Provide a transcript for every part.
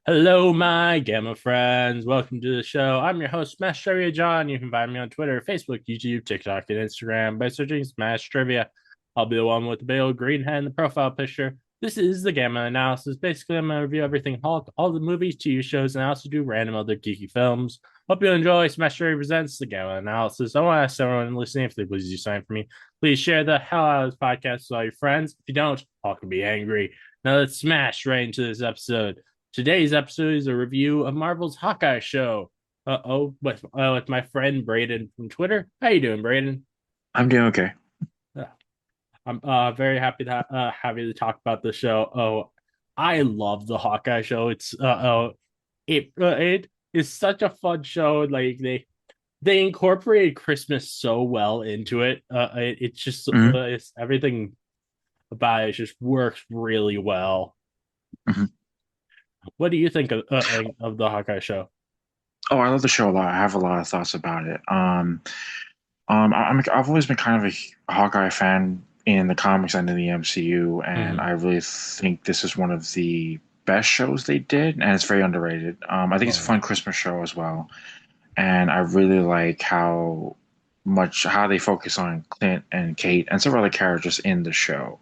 Hello, my Gamma friends. Welcome to the show. I'm your host, Smash Trivia John. You can find me on Twitter, Facebook, YouTube, TikTok, and Instagram by searching Smash Trivia. I'll be the one with the big old green head in the profile picture. This is the Gamma analysis. Basically, I'm going to review everything Hulk, all the movies, TV shows, and I also do random other geeky films. Hope you enjoy. Smash Trivia presents the Gamma analysis. I want to ask everyone listening if they please do sign for me. Please share the hell out of this podcast with all your friends. If you don't, Hulk can be angry. Now let's smash right into this episode. Today's episode is a review of Marvel's Hawkeye show. With my friend Brayden from Twitter. How you doing, Brayden? I'm doing okay. Uh, I'm very happy to talk about the show. Oh, I love the Hawkeye show. It is such a fun show. Like they incorporated Christmas so well into it. hmm It's everything about it just works really well. hmm What do you think of the Hawkeye show? Oh, I love the show a lot. I have a lot of thoughts about it. I've always been kind of a Hawkeye fan in the comics and in the MCU, and Mm-hmm. I really think this is one of the best shows they did, and it's very underrated. I think it's Oh a yeah. fun Christmas show as well, and I really like how they focus on Clint and Kate and several other characters in the show.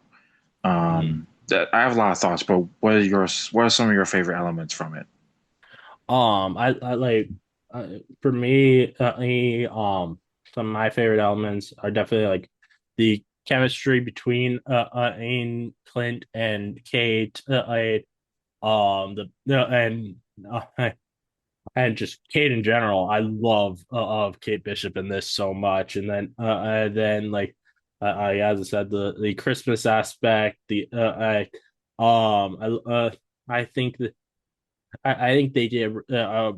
Mhm. I have a lot of thoughts, but what are yours? What are some of your favorite elements from it? I like for me, some of my favorite elements are definitely like the chemistry between Ain, Clint, and Kate. The and just Kate in general. I love of Kate Bishop in this so much, and then like as I said, the Christmas aspect, I think that. I think they did a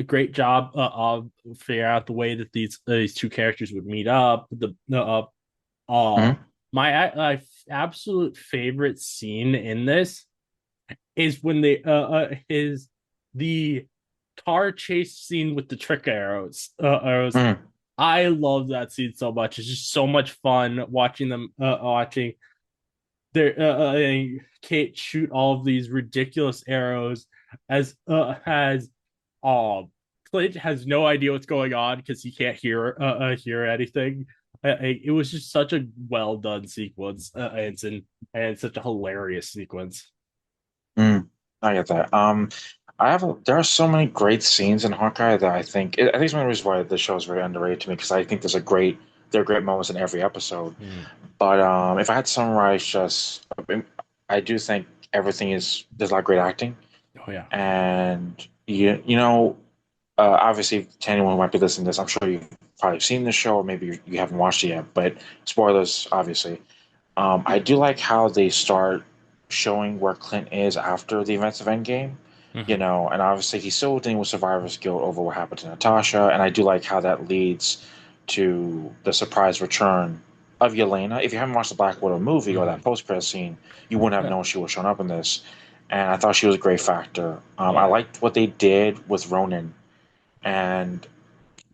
great job of figuring out the way that these two characters would meet up. Uh hmm my absolute favorite scene in this is when they is the car chase scene with the trick arrows. hmm I love that scene so much. It's just so much fun watching their Kate shoot all of these ridiculous arrows as Clint has no idea what's going on because he can't hear anything. It was just such a well done sequence, and such a hilarious sequence. Mm, I get that. There are so many great scenes in Hawkeye that I think it's one of the reasons why the show is very underrated to me because I think there are great moments in every episode. Mm. But if I had to summarize, I do think there's a lot of great acting, Oh yeah, and obviously to anyone who might be listening to this, I'm sure you've probably seen the show or maybe you haven't watched it yet. But spoilers, obviously. I do like how they start showing where Clint is after the events of Endgame, hmm and obviously he's still dealing with survivor's guilt over what happened to Natasha, and I do like how that leads to the surprise return of Yelena. If you haven't watched the Black Widow movie or hmm that post-credit scene, you wouldn't have known she was showing up in this, and I thought she was a great factor. Oh I yeah, liked what they did with Ronan, and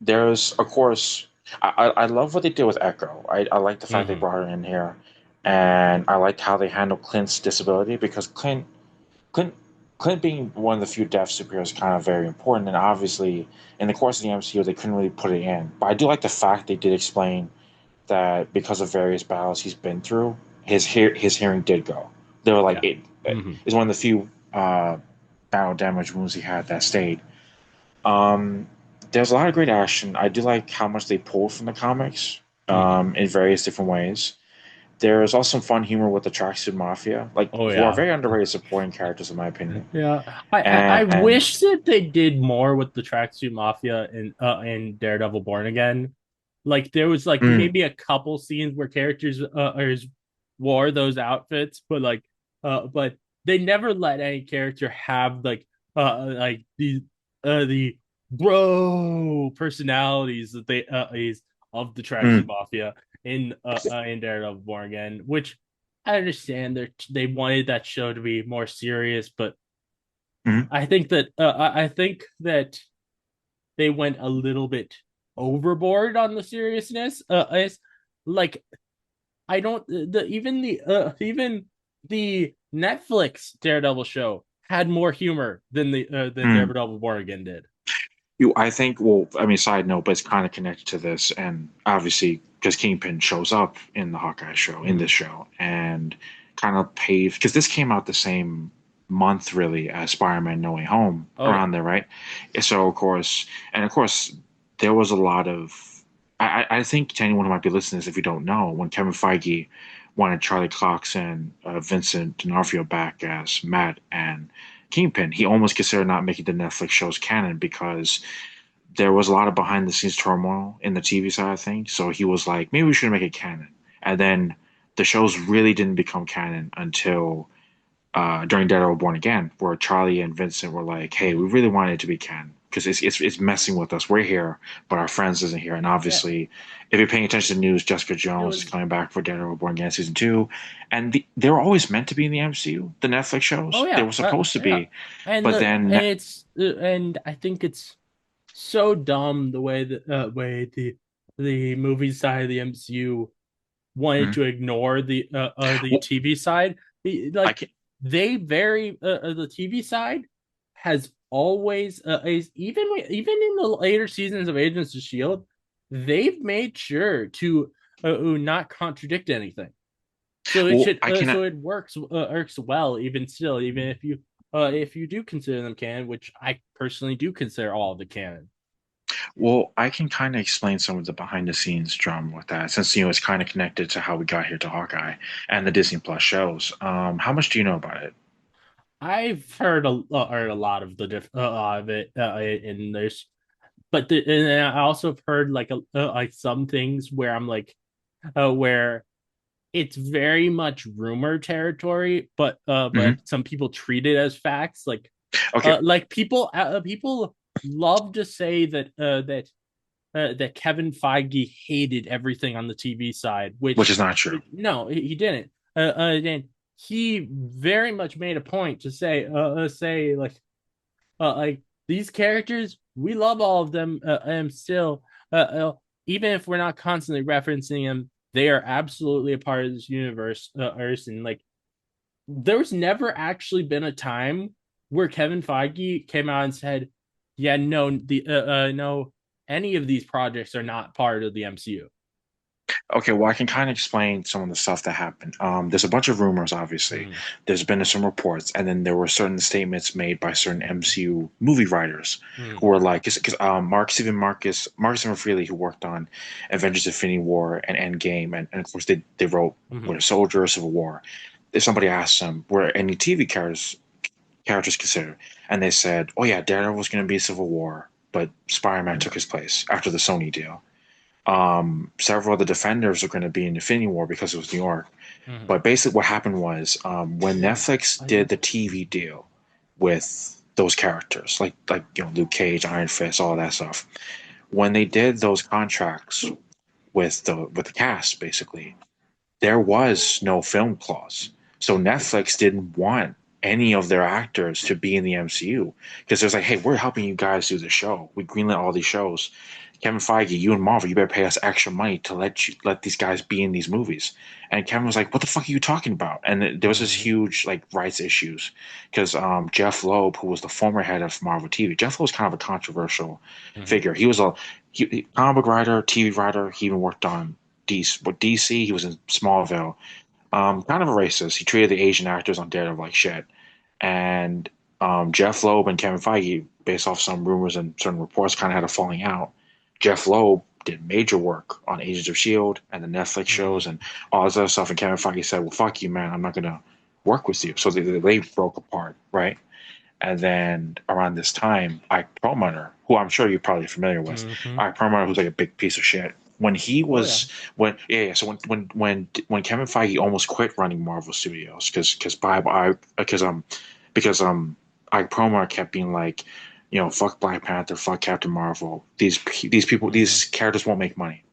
there's, of course, I love what they did with Echo. I like the fact they hmm brought her in here, and I liked how they handled Clint's disability because Clint, Clint being one of the few deaf superheroes is kind of very important, and obviously in the course of the MCU they couldn't really put it in. But I do like the fact they did explain that because of various battles he's been through, his hearing did go. They were like yeah, it hmm is one of the few battle damage wounds he had that stayed. Um, there's a lot of great action. I do like how much they pulled from the comics hmm in various different ways. There's also some fun humor with the Tracksuit Mafia, like oh who are yeah. very underrated supporting characters in my opinion. Yeah, I And wish that they did more with the Tracksuit Mafia in Daredevil Born Again. Like there was like mm, maybe a couple scenes where characters wore those outfits, but they never let any character have like the bro personalities that they is of the Tracksuit mm, Mafia in Daredevil Born Again, which I understand they wanted that show to be more serious, but mm, I think that they went a little bit overboard on the seriousness. It's like I don't the even the Netflix Daredevil show had more humor than Hmm. Daredevil Born Again did. I think, well, I mean, side note, but it's kind of connected to this, and obviously because Kingpin shows up in the Hawkeye show, in this Mm. show, and kind of paved because this came out the same month really as Spider-Man No Way Home Oh yeah. around there, right? So of course, there was a lot of. I think to anyone who might be listening to this, if you don't know, when Kevin Feige wanted Charlie Cox and Vincent D'Onofrio back as Matt and Kingpin, he almost considered not making the Netflix shows canon because there was a lot of behind the scenes turmoil in the TV side of things. So he was like, maybe we should make it canon. And then the shows really didn't become canon until during Daredevil Born Again, where Charlie and Vincent were like, hey, we Mm. really wanted it to be canon because it's messing with us. We're here, but our friends isn't here. And Yeah, obviously, if you're paying attention to the news, Jessica it Jones is was. coming back for Daredevil Born Again season two, and they were always meant to be in the MCU. The Netflix Oh shows they yeah, were supposed to yeah, be, but then and I think it's so dumb the way the movie side of the MCU wanted Mhm. to ignore the Well, TV side. I Like can the TV side has always is even in the later seasons of Agents of Shield, they've made sure to not contradict anything. So it well should I can so it works well even still, even if you do consider them canon, which I personally do consider all of the canon. Well, I can kind of explain some of the behind the scenes drama with that, since it's kind of connected to how we got here to Hawkeye and the Disney Plus shows. How much do you know about it? I've heard a lot of of it in this, and I also have heard like some things where I'm like where it's very much rumor territory, Hmm. but some people treat it as facts. Okay, Like people love to say that Kevin Feige hated everything on the TV side, which which is not true. no, he didn't. And he very much made a point to say like these characters, we love all of them, and still, even if we're not constantly referencing them, they are absolutely a part of this universe. And like, there's never actually been a time where Kevin Feige came out and said, "Yeah, no, any of these projects are not part of the MCU." Okay, well, I can kind of explain some of the stuff that happened. There's a bunch of rumors, obviously. Mm, There's been some reports, and then there were certain statements made by certain MCU movie writers mm, who were like, because Marcus and Freely, who worked on Avengers: Infinity War and Endgame, and of course they wrote mm, Winter Soldier, Civil War. If somebody asked them, were any TV characters considered? And they said, oh yeah, Daredevil was going to be Civil War, but Spider-Man took his place after the Sony deal. Several of the Defenders are going to be in Infinity War because it was New York. mm. But basically, what happened was when Well, Netflix I did think. the TV deal with those characters, like Luke Cage, Iron Fist, all that stuff. When they did those contracts with the cast, basically, there was no film clause. So Netflix didn't want any of their actors to be in the MCU because there's like, hey, we're helping you guys do the show. We greenlit all these shows. Kevin Feige, you and Marvel, you better pay us extra money to let these guys be in these movies. And Kevin was like, "What the fuck are you talking about?" And there was this Mm, huge like rights issues because Jeff Loeb, who was the former head of Marvel TV, Jeff Loeb was kind of a controversial mm, figure. He was comic book writer, TV writer. He even worked on DC. He was in Smallville. Kind of a racist. He treated the Asian actors on Daredevil like shit. And Jeff Loeb and Kevin Feige, based off some rumors and certain reports, kind of had a falling out. Jeff Loeb did major work on Agents of Shield and the Netflix shows mm. and all this other stuff. And Kevin Feige said, "Well, fuck you, man. I'm not gonna work with you." So they broke apart, right? And then around this time, Ike Perlmutter, who I'm sure you're probably familiar with, Mhm. Ike Perlmutter, who's like a big piece of shit. When he Oh yeah. was when yeah, yeah, so when Kevin Feige almost quit running Marvel Studios because Ike Perlmutter kept being like, fuck Black Panther, fuck Captain Marvel. These people, Mhm. these characters won't make money.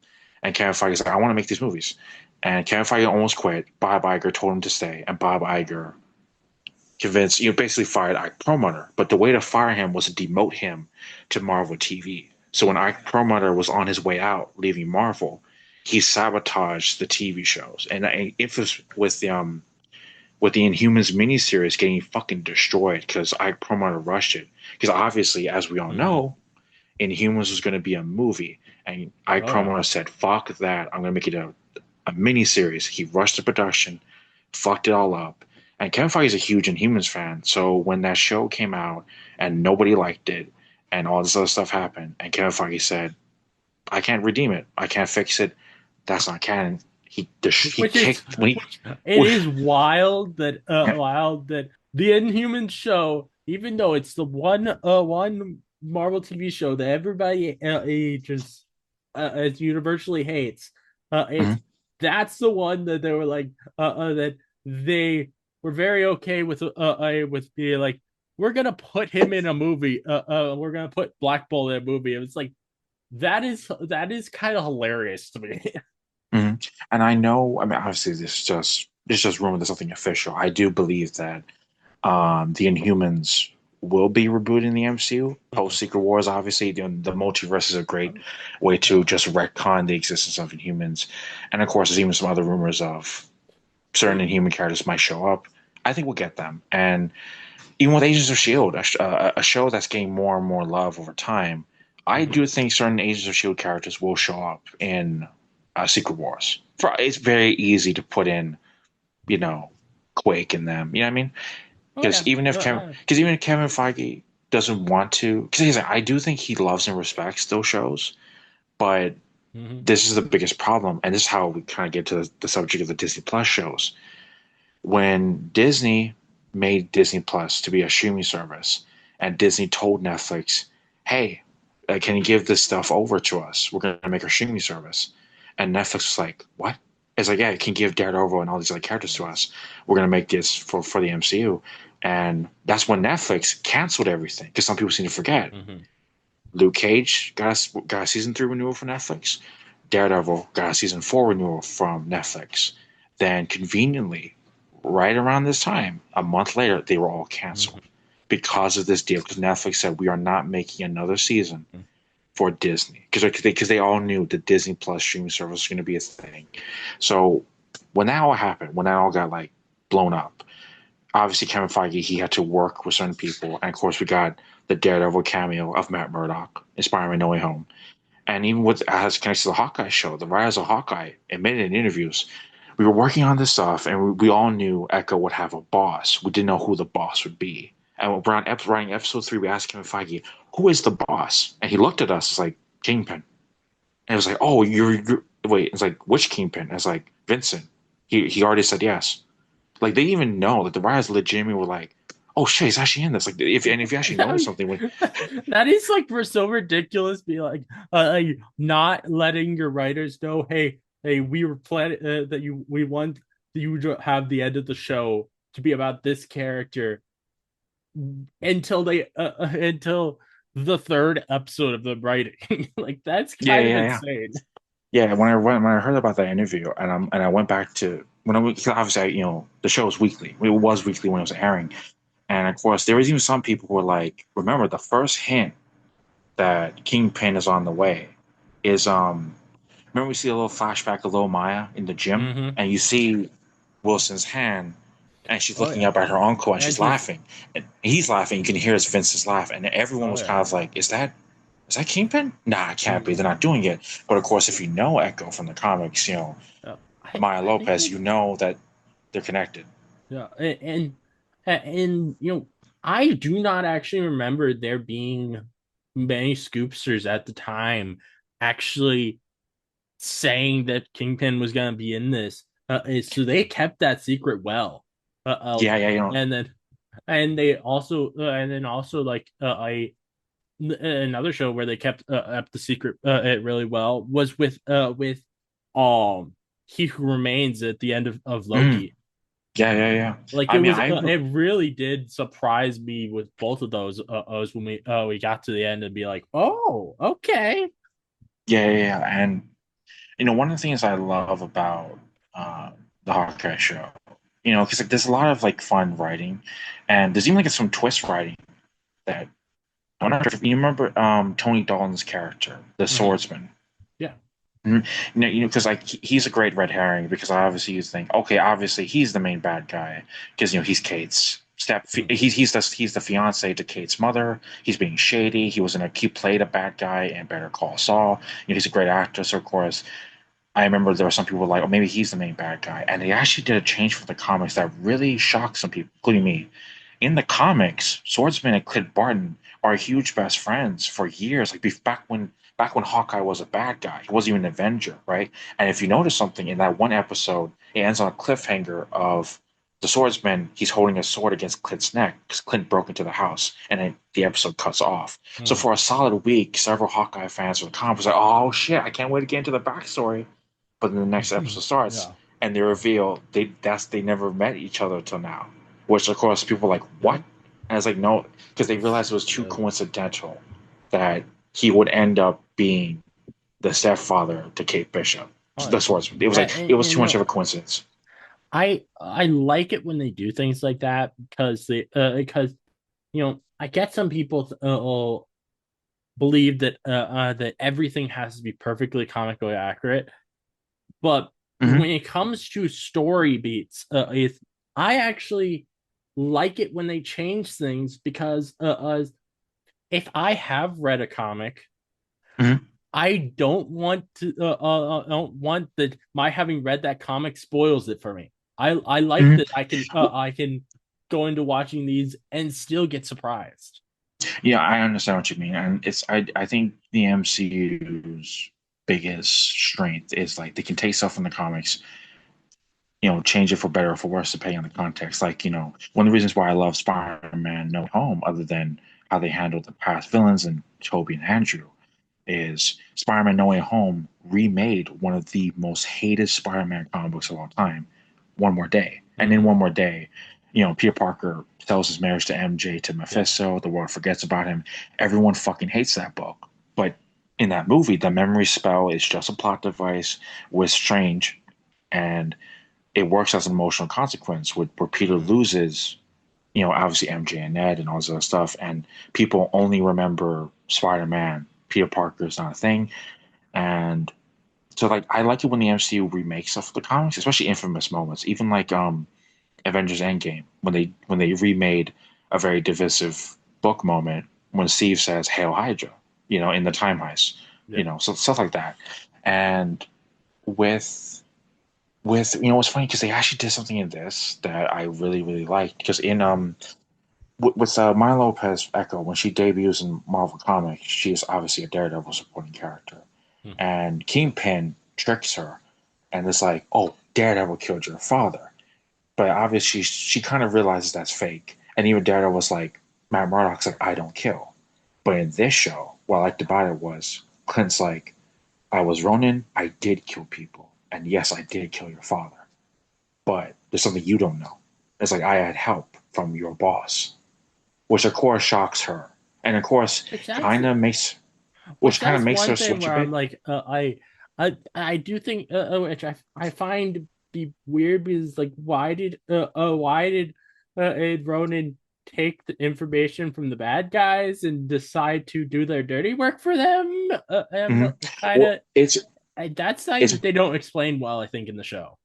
And Kevin Feige's like, I want to make these movies. And Kevin Feige almost quit. Bob Iger told him to stay, and Bob Iger convinced, basically fired Ike Perlmutter. But the way to fire him was to demote him to Marvel TV. So when Ike Perlmutter was on his way out, leaving Marvel, he sabotaged the TV shows. And if it was with with the Inhumans miniseries getting fucking destroyed because Ike Perlmutter rushed it. Because obviously, as we all Mm-hmm. know, Inhumans was going to be a movie, and Ike Oh yeah. Perlmutter said, "Fuck that! I'm going to make it a miniseries." He rushed the production, fucked it all up. And Kevin Feige is a huge Inhumans fan, so when that show came out and nobody liked it, and all this other stuff happened, and Kevin Feige said, "I can't redeem it. I can't fix it. That's not canon." He Which is kicked when which it is wild that the Inhuman show, even though it's the one Marvel TV show that everybody just universally hates, it's Mhm. that's the one that they were like that they were very okay with being like, we're gonna put him in a movie, we're gonna put Black Bolt in a movie. And it's like that is kind of hilarious to me. Mhm. And I know, I mean, obviously, this just rumor. There's nothing official. I do believe that the Inhumans will be rebooting the MCU post Secret Wars. Obviously, the multiverse is a great way to just retcon the existence of Inhumans, and of course, there's even some other rumors of certain Inhuman characters might show up. I think we'll get them, and even with Agents of Shield, a show that's getting more and more love over time. I Mhm. do think certain Agents of Shield characters will show up in Secret Wars. It's very easy to put in, you know, Quake in them. You know what I mean? Oh yeah. Because even if Kevin Feige doesn't want to, because I do think he loves and respects those shows, but Mhm. this is the biggest problem, and this is how we kind of get to the subject of the Disney Plus shows. When Disney made Disney Plus to be a streaming service, and Disney told Netflix, "Hey, can you give this stuff over to us? We're going to make our streaming service." And Netflix was like, "What?" It's like, "Yeah, you can give Daredevil and all these other characters to us. We're going to make this for the MCU." And that's when Netflix canceled everything because some people seem to forget. Mhm. Luke Cage got a season 3 renewal from Netflix. Daredevil got a season 4 renewal from Netflix. Then conveniently, right around this time, a month later, they were all canceled Mhm. because of this deal. Because Netflix said we are not making another season for Disney because they all knew the Disney Plus streaming service was going to be a thing. So when that all happened, when that all got like blown up, obviously Kevin Feige he had to work with certain people, and of course we got the Daredevil cameo of Matt Murdock in Spider-Man No Way Home, and even with as connected to the Hawkeye show, the writers of Hawkeye admitted in interviews we were working on this stuff, and we all knew Echo would have a boss. We didn't know who the boss would be. And when we're on writing episode 3, we asked Kevin Feige, "Who is the boss?" And he looked at us like Kingpin, and it was like, "Oh, you're wait." It's like which Kingpin? And it's like Vincent. He already said yes. Like they even know that the writers legitimately were like, "Oh shit, he's actually in this." Like if you actually notice something when That is like for so ridiculous. Be like, not letting your writers know, hey, we were planning that we want you to have the end of the show to be about this character until the third episode of the writing. Like that's yeah kind of yeah yeah insane. yeah when I heard about that interview and I went back to when I was obviously the show was weekly. It was weekly when it was airing, and of course there was even some people who were like, "Remember the first hint that Kingpin is on the way is remember we see a little flashback of Lil Maya in the gym, Mm-hmm. and you see Wilson's hand, and she's Oh looking yeah, up at her uncle, and and she's he's laughing, and he's laughing. You can hear his Vince's laugh, and everyone oh was yeah. kind of like, is that Kingpin? Nah, it can't be. Mm-hmm. They're not doing it." But of course, if you know Echo from the comics, Maya I think Lopez, it's you know that they're connected. yeah, and I do not actually remember there being many scoopsters at the time actually saying that Kingpin was going to be in this. So they kept that secret well. Yeah, yeah, And then and then also like another show where they kept up the secret it really well was with He Who Remains at the end of mm, Loki. yeah, yeah, yeah. Like I it mean, was it really did surprise me with both of those when we got to the end and be like, oh, okay. yeah, yeah, yeah. And one of the things I love about uh, the Hawkeye show, because like there's a lot of like fun writing, and there's even like some twist writing that I'm not sure if you remember Tony Dalton's character, the Hmm. swordsman. Yeah. Mhm. Because like he's a great red herring because obviously you think, okay, obviously he's the main bad guy because he's Kate's step. Mhm. He's the fiance to Kate's mother. He's being shady. He played a bad guy in Better Call Saul. He's a great actor, so of course. I remember there were some people who were like, oh, maybe he's the main bad guy. And they actually did a change for the comics that really shocked some people, including me. In the comics, Swordsman and Clint Barton are huge best friends for years. Like back when Hawkeye was a bad guy, he wasn't even an Avenger, right? And if you notice something in that one episode, it ends on a cliffhanger of the swordsman. He's holding a sword against Clint's neck because Clint broke into the house, and then the episode cuts off. So Mhm. for a solid week, several Hawkeye fans from the comics were like, "Oh shit, I can't wait to get into the backstory." But then the next episode starts, Yeah. and they reveal they never met each other till now. Which of course people are like, Yeah. what? And it's like no, because they It's, realized it was too yeah. coincidental that he would end up being the stepfather to Kate Bishop, Oh, the swordsman. It was like it was and too much of a coincidence. I like it when they do things like that because I get some people believe that everything has to be perfectly comically accurate, but Mm-hmm. when it comes to story beats, I actually like it when they change things because if I have read a comic, Mm-hmm. I don't want to I don't want that my having read that comic spoils it for me. I like that Mm-hmm. I can go into watching these and still get surprised. Yeah, I understand what you mean, and I think the MCU's biggest strength is like they can take stuff from the comics, change it for better or for worse depending on the context. Like, one of the reasons why I love Spider-Man No Way Home, other than how they handled the past villains and Toby and Andrew, is Spider-Man No Way Home remade one of the most hated Spider-Man comic books of all time, One More Day. And in Mm-hmm. One More Day, Peter Parker sells his marriage to MJ to Yeah. Mephisto. The world forgets about him. Everyone fucking hates that book. But in that movie, the memory spell is just a plot device with Strange, and it works as an emotional consequence where Peter Mm-hmm. loses, obviously MJ and Ned and all this other stuff, and people only remember Spider-Man. Peter Parker is not a thing, and so like I like it when the MCU remakes stuff for the comics, especially infamous moments, even like Avengers Endgame when they remade a very divisive book moment when Steve says "Hail Hydra," in the time heist, Yeah. so stuff like that, and with what's funny because they actually did something in this that I really really liked because in with Maya Lopez Echo when she debuts in Marvel Comics, she is obviously a Daredevil supporting character, Mm-hmm. and Kingpin tricks her, and it's like, oh, Daredevil killed your father, but obviously she kind of realizes that's fake, and even Daredevil was like, Matt Murdock's like, I don't kill, but in this show, what I liked about it was Clint's like, I was Ronin, I did kill people, and yes, I did kill your father, but there's something you don't know. It's like I had help from your boss, which of course shocks her, and of course Which that's kind of makes which which kind of that's makes one her thing switch a where I'm bit. like, I do think which I find to be weird because like why did Ronan take the information from the bad guys and decide to do their dirty work for them? Hmm. Kind Well, of that's something it's that they don't explain well, I think, in the show.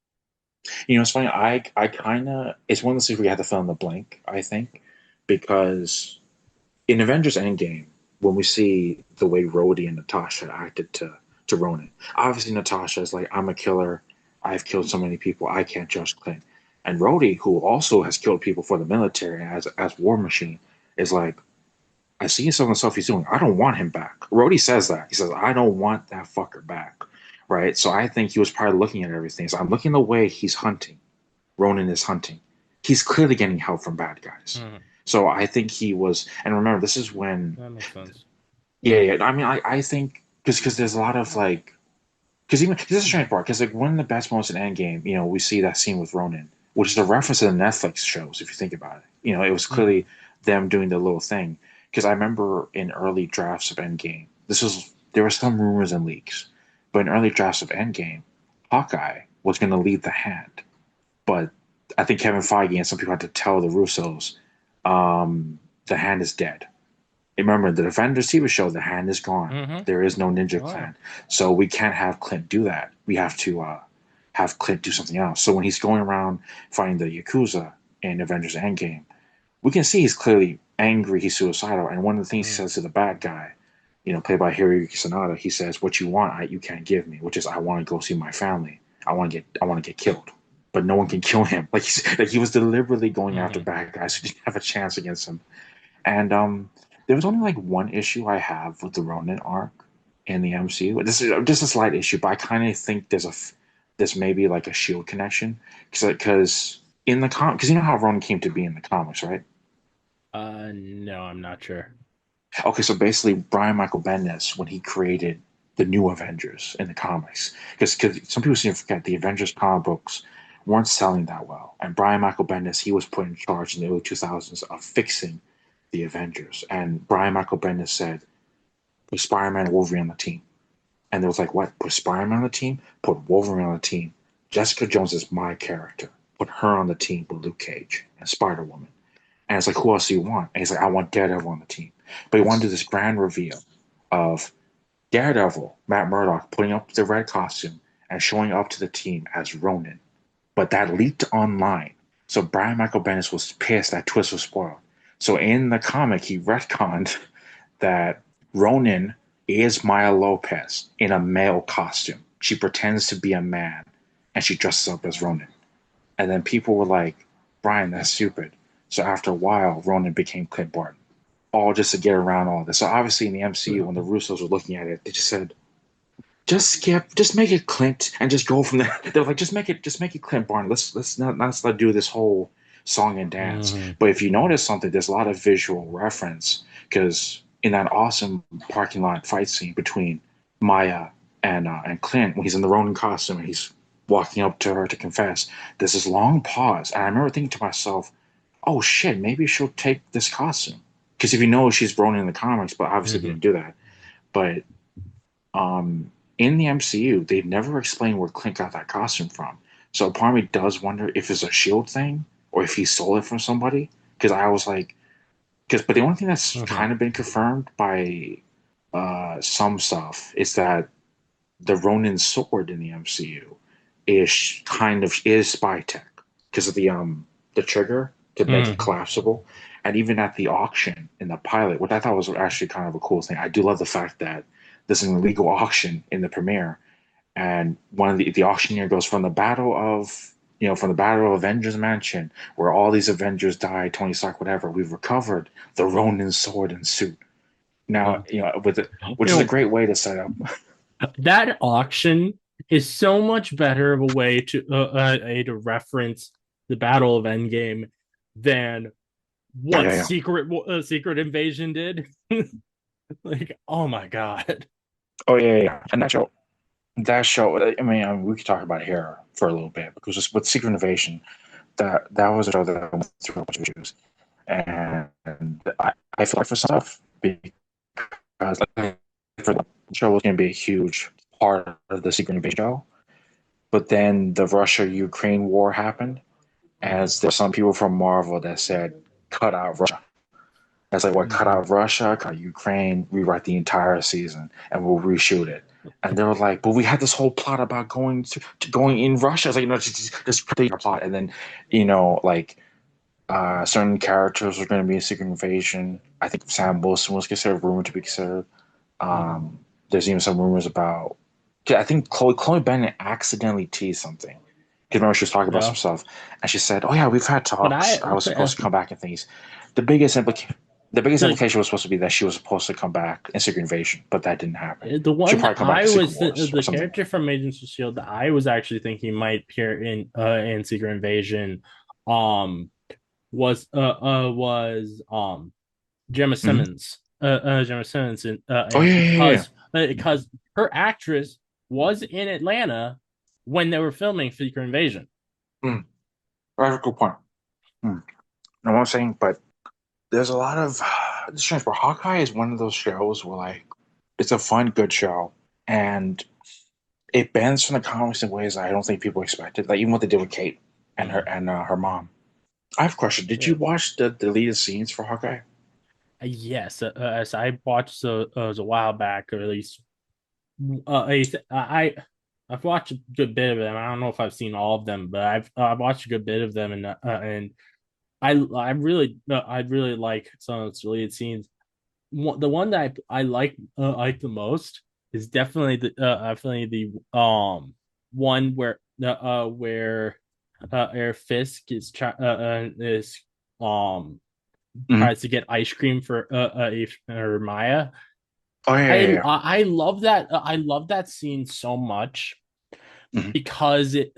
it's funny. I kind of it's one of those things where you have to fill in the blank. I think because in Avengers Endgame, when we see the way Rhodey and Natasha acted to Ronan, obviously Natasha is like, I'm a killer. I've killed so many people. I can't judge Clint. And Rhodey, who also has killed people for the military as War Machine, is like, I see some of the stuff he's doing. I don't want him back. Rhodey says that. He says, I don't want that fucker back. Right. So I think he was probably looking at everything. So I'm looking the way he's hunting. Ronan is hunting. He's clearly getting help from bad guys. Mhm. So I think he was, and remember, this is when, That makes sense. yeah, yeah. I mean, I think because there's a lot of like, because even this is a strange part because like one of the best moments in Endgame, we see that scene with Ronan, which is a reference to the Netflix shows. If you think about it, it was Mhm. clearly them doing the little thing. Because I remember in early drafts of Endgame, there were some rumors and leaks, but in early drafts of Endgame, Hawkeye was going to lead the hand, but I think Kevin Feige and some people had to tell the Russos, the hand is dead. remember the Defenders TV show, the hand is gone. Mm-hmm. There is no Ninja Oh yeah. Clan. So we can't have Clint do that. We have to have Clint do something else. So when he's going around fighting the Yakuza in Avengers Endgame, we can see he's clearly angry, he's suicidal. And one of the things he Mm-hmm. says to the bad guy, played by Hiroyuki Sanada, he says, "What you want, you can't give me," which is, "I want to go see my family. I want to get killed." But no one can kill him. Like he was deliberately going after Mm-hmm. bad guys who didn't have a chance against him. And there was only like one issue I have with the Ronin arc in the MCU. This is just a slight issue, but I kind of think there's maybe like a Shield connection because in the because you know how Ronin came to be in the comics, right? No, I'm not sure. Okay, so basically Brian Michael Bendis when he created the new Avengers in the comics, because some people seem to forget the Avengers comic books weren't selling that well, and Brian Michael Bendis he was put in charge in the early 2000s of fixing the Avengers, and Brian Michael Bendis said, "Put Spider-Man and Wolverine on the team," and there was like, "What? Put Spider-Man on the team? Put Wolverine on the team? Jessica Jones is my character. Put her on the team with Luke Cage and Spider-Woman." And it's like, "Who else do you want?" And he's like, "I want Daredevil on the team." But he wanted to do this grand reveal of Daredevil, Matt Murdock, putting up the red costume and showing up to the team as Ronin. But that leaked online. So Brian Michael Bendis was pissed that twist was spoiled. So in the comic, he retconned that Ronin is Maya Lopez in a male costume. She pretends to be a man and she dresses up as Ronin. And then people were like, "Brian, that's stupid." So after a while, Ronin became Clint Barton, all just to get around all this. So obviously in the MCU, when the Russos were looking at it, they just said, "Just skip, just make it Clint, and just go from there." They were like, just make it Clint Barton. Let's not do this whole song and dance." Mm-hmm. But if you notice something, there's a lot of visual reference because in that awesome parking lot fight scene between Maya and Clint, when he's in the Ronin costume and he's walking up to her to confess, there's this long pause, and I remember thinking to myself, "Oh shit, maybe she'll take this costume." Because if you know she's Ronin in the comics, but obviously they Mm-hmm. didn't do that. But um, in the MCU, they've never explained where Clint got that costume from. So part of me does wonder if it's a Shield thing or if he stole it from somebody. Because I was like, but the only thing that's Mm-hmm. kind of been confirmed by some stuff is that the Ronin sword in the MCU is spy tech because of the trigger to make it Mm-hmm. collapsible, and even at the auction in the pilot, which I thought was actually kind of a cool thing. I do love the fact that there's an illegal auction in the premiere, and one of the auctioneer goes from the battle of Avengers Mansion, where all these Avengers died, Tony Stark, whatever. We've recovered the Ronin sword and suit. Now, with it, You which is a know, great way to set up. that auction is so much better of a way to reference the Battle of Endgame than Yeah, what yeah, yeah. Secret Invasion did. Like, oh my god. Oh yeah, yeah, yeah. And that show. I mean, we could talk about it here for a little bit because just with Secret Invasion, that was a show that went through a bunch of issues, and I feel like for some stuff because for the show was going to be a huge part of the Secret Invasion show, but then the Russia-Ukraine war happened, Mhm. as there's some people from Marvel that said, "Cut out Russia." It's like, what, cut Mhm. out Russia, cut out Ukraine, rewrite the entire season, and we'll reshoot it. And they were like, but we had this whole plot about to going in Russia. It's like, just create a plot. And then, like certain characters were going to be a Secret Invasion. I think Sam Wilson was considered rumored to be considered. Mhm. There's even some rumors about. I think Chloe Bennett accidentally teased something. Because remember she was talking about some Yeah. stuff, and she said, "Oh yeah, we've had But talks. I was supposed to come back and things." The biggest implication, the biggest like implication was supposed to be that she was supposed to come back in Secret Invasion, but that didn't happen. the She'll one that probably come back in I Secret was Wars or the something. character from Agents of Shield that I was actually thinking might appear in Secret Invasion um was Mm-hmm. Gemma Simmons Oh and yeah, yeah, yeah. because her actress was in Atlanta when they were filming Secret Invasion. Mm. I have a good point. Mm. No, what I'm saying, but there's a lot of it's strange. But Hawkeye is one of those shows where like it's a fun, good show, and it bends from the comics in ways I don't think people expected. Like even what they did with Kate and her Mhm. and her mom. I have a question. Did you Yeah. watch the deleted scenes for Hawkeye? Yes, as I watched it was a while back, or at least I've watched a good bit of them. I don't know if I've seen all of them, but I've watched a good bit of them, and I really like some of its deleted scenes. The one that I like the most is definitely the one where Air Fisk is um Mhm. tries to get ice cream for or Maya. Oh yeah, yeah, yeah. I love that scene so much Mhm. because and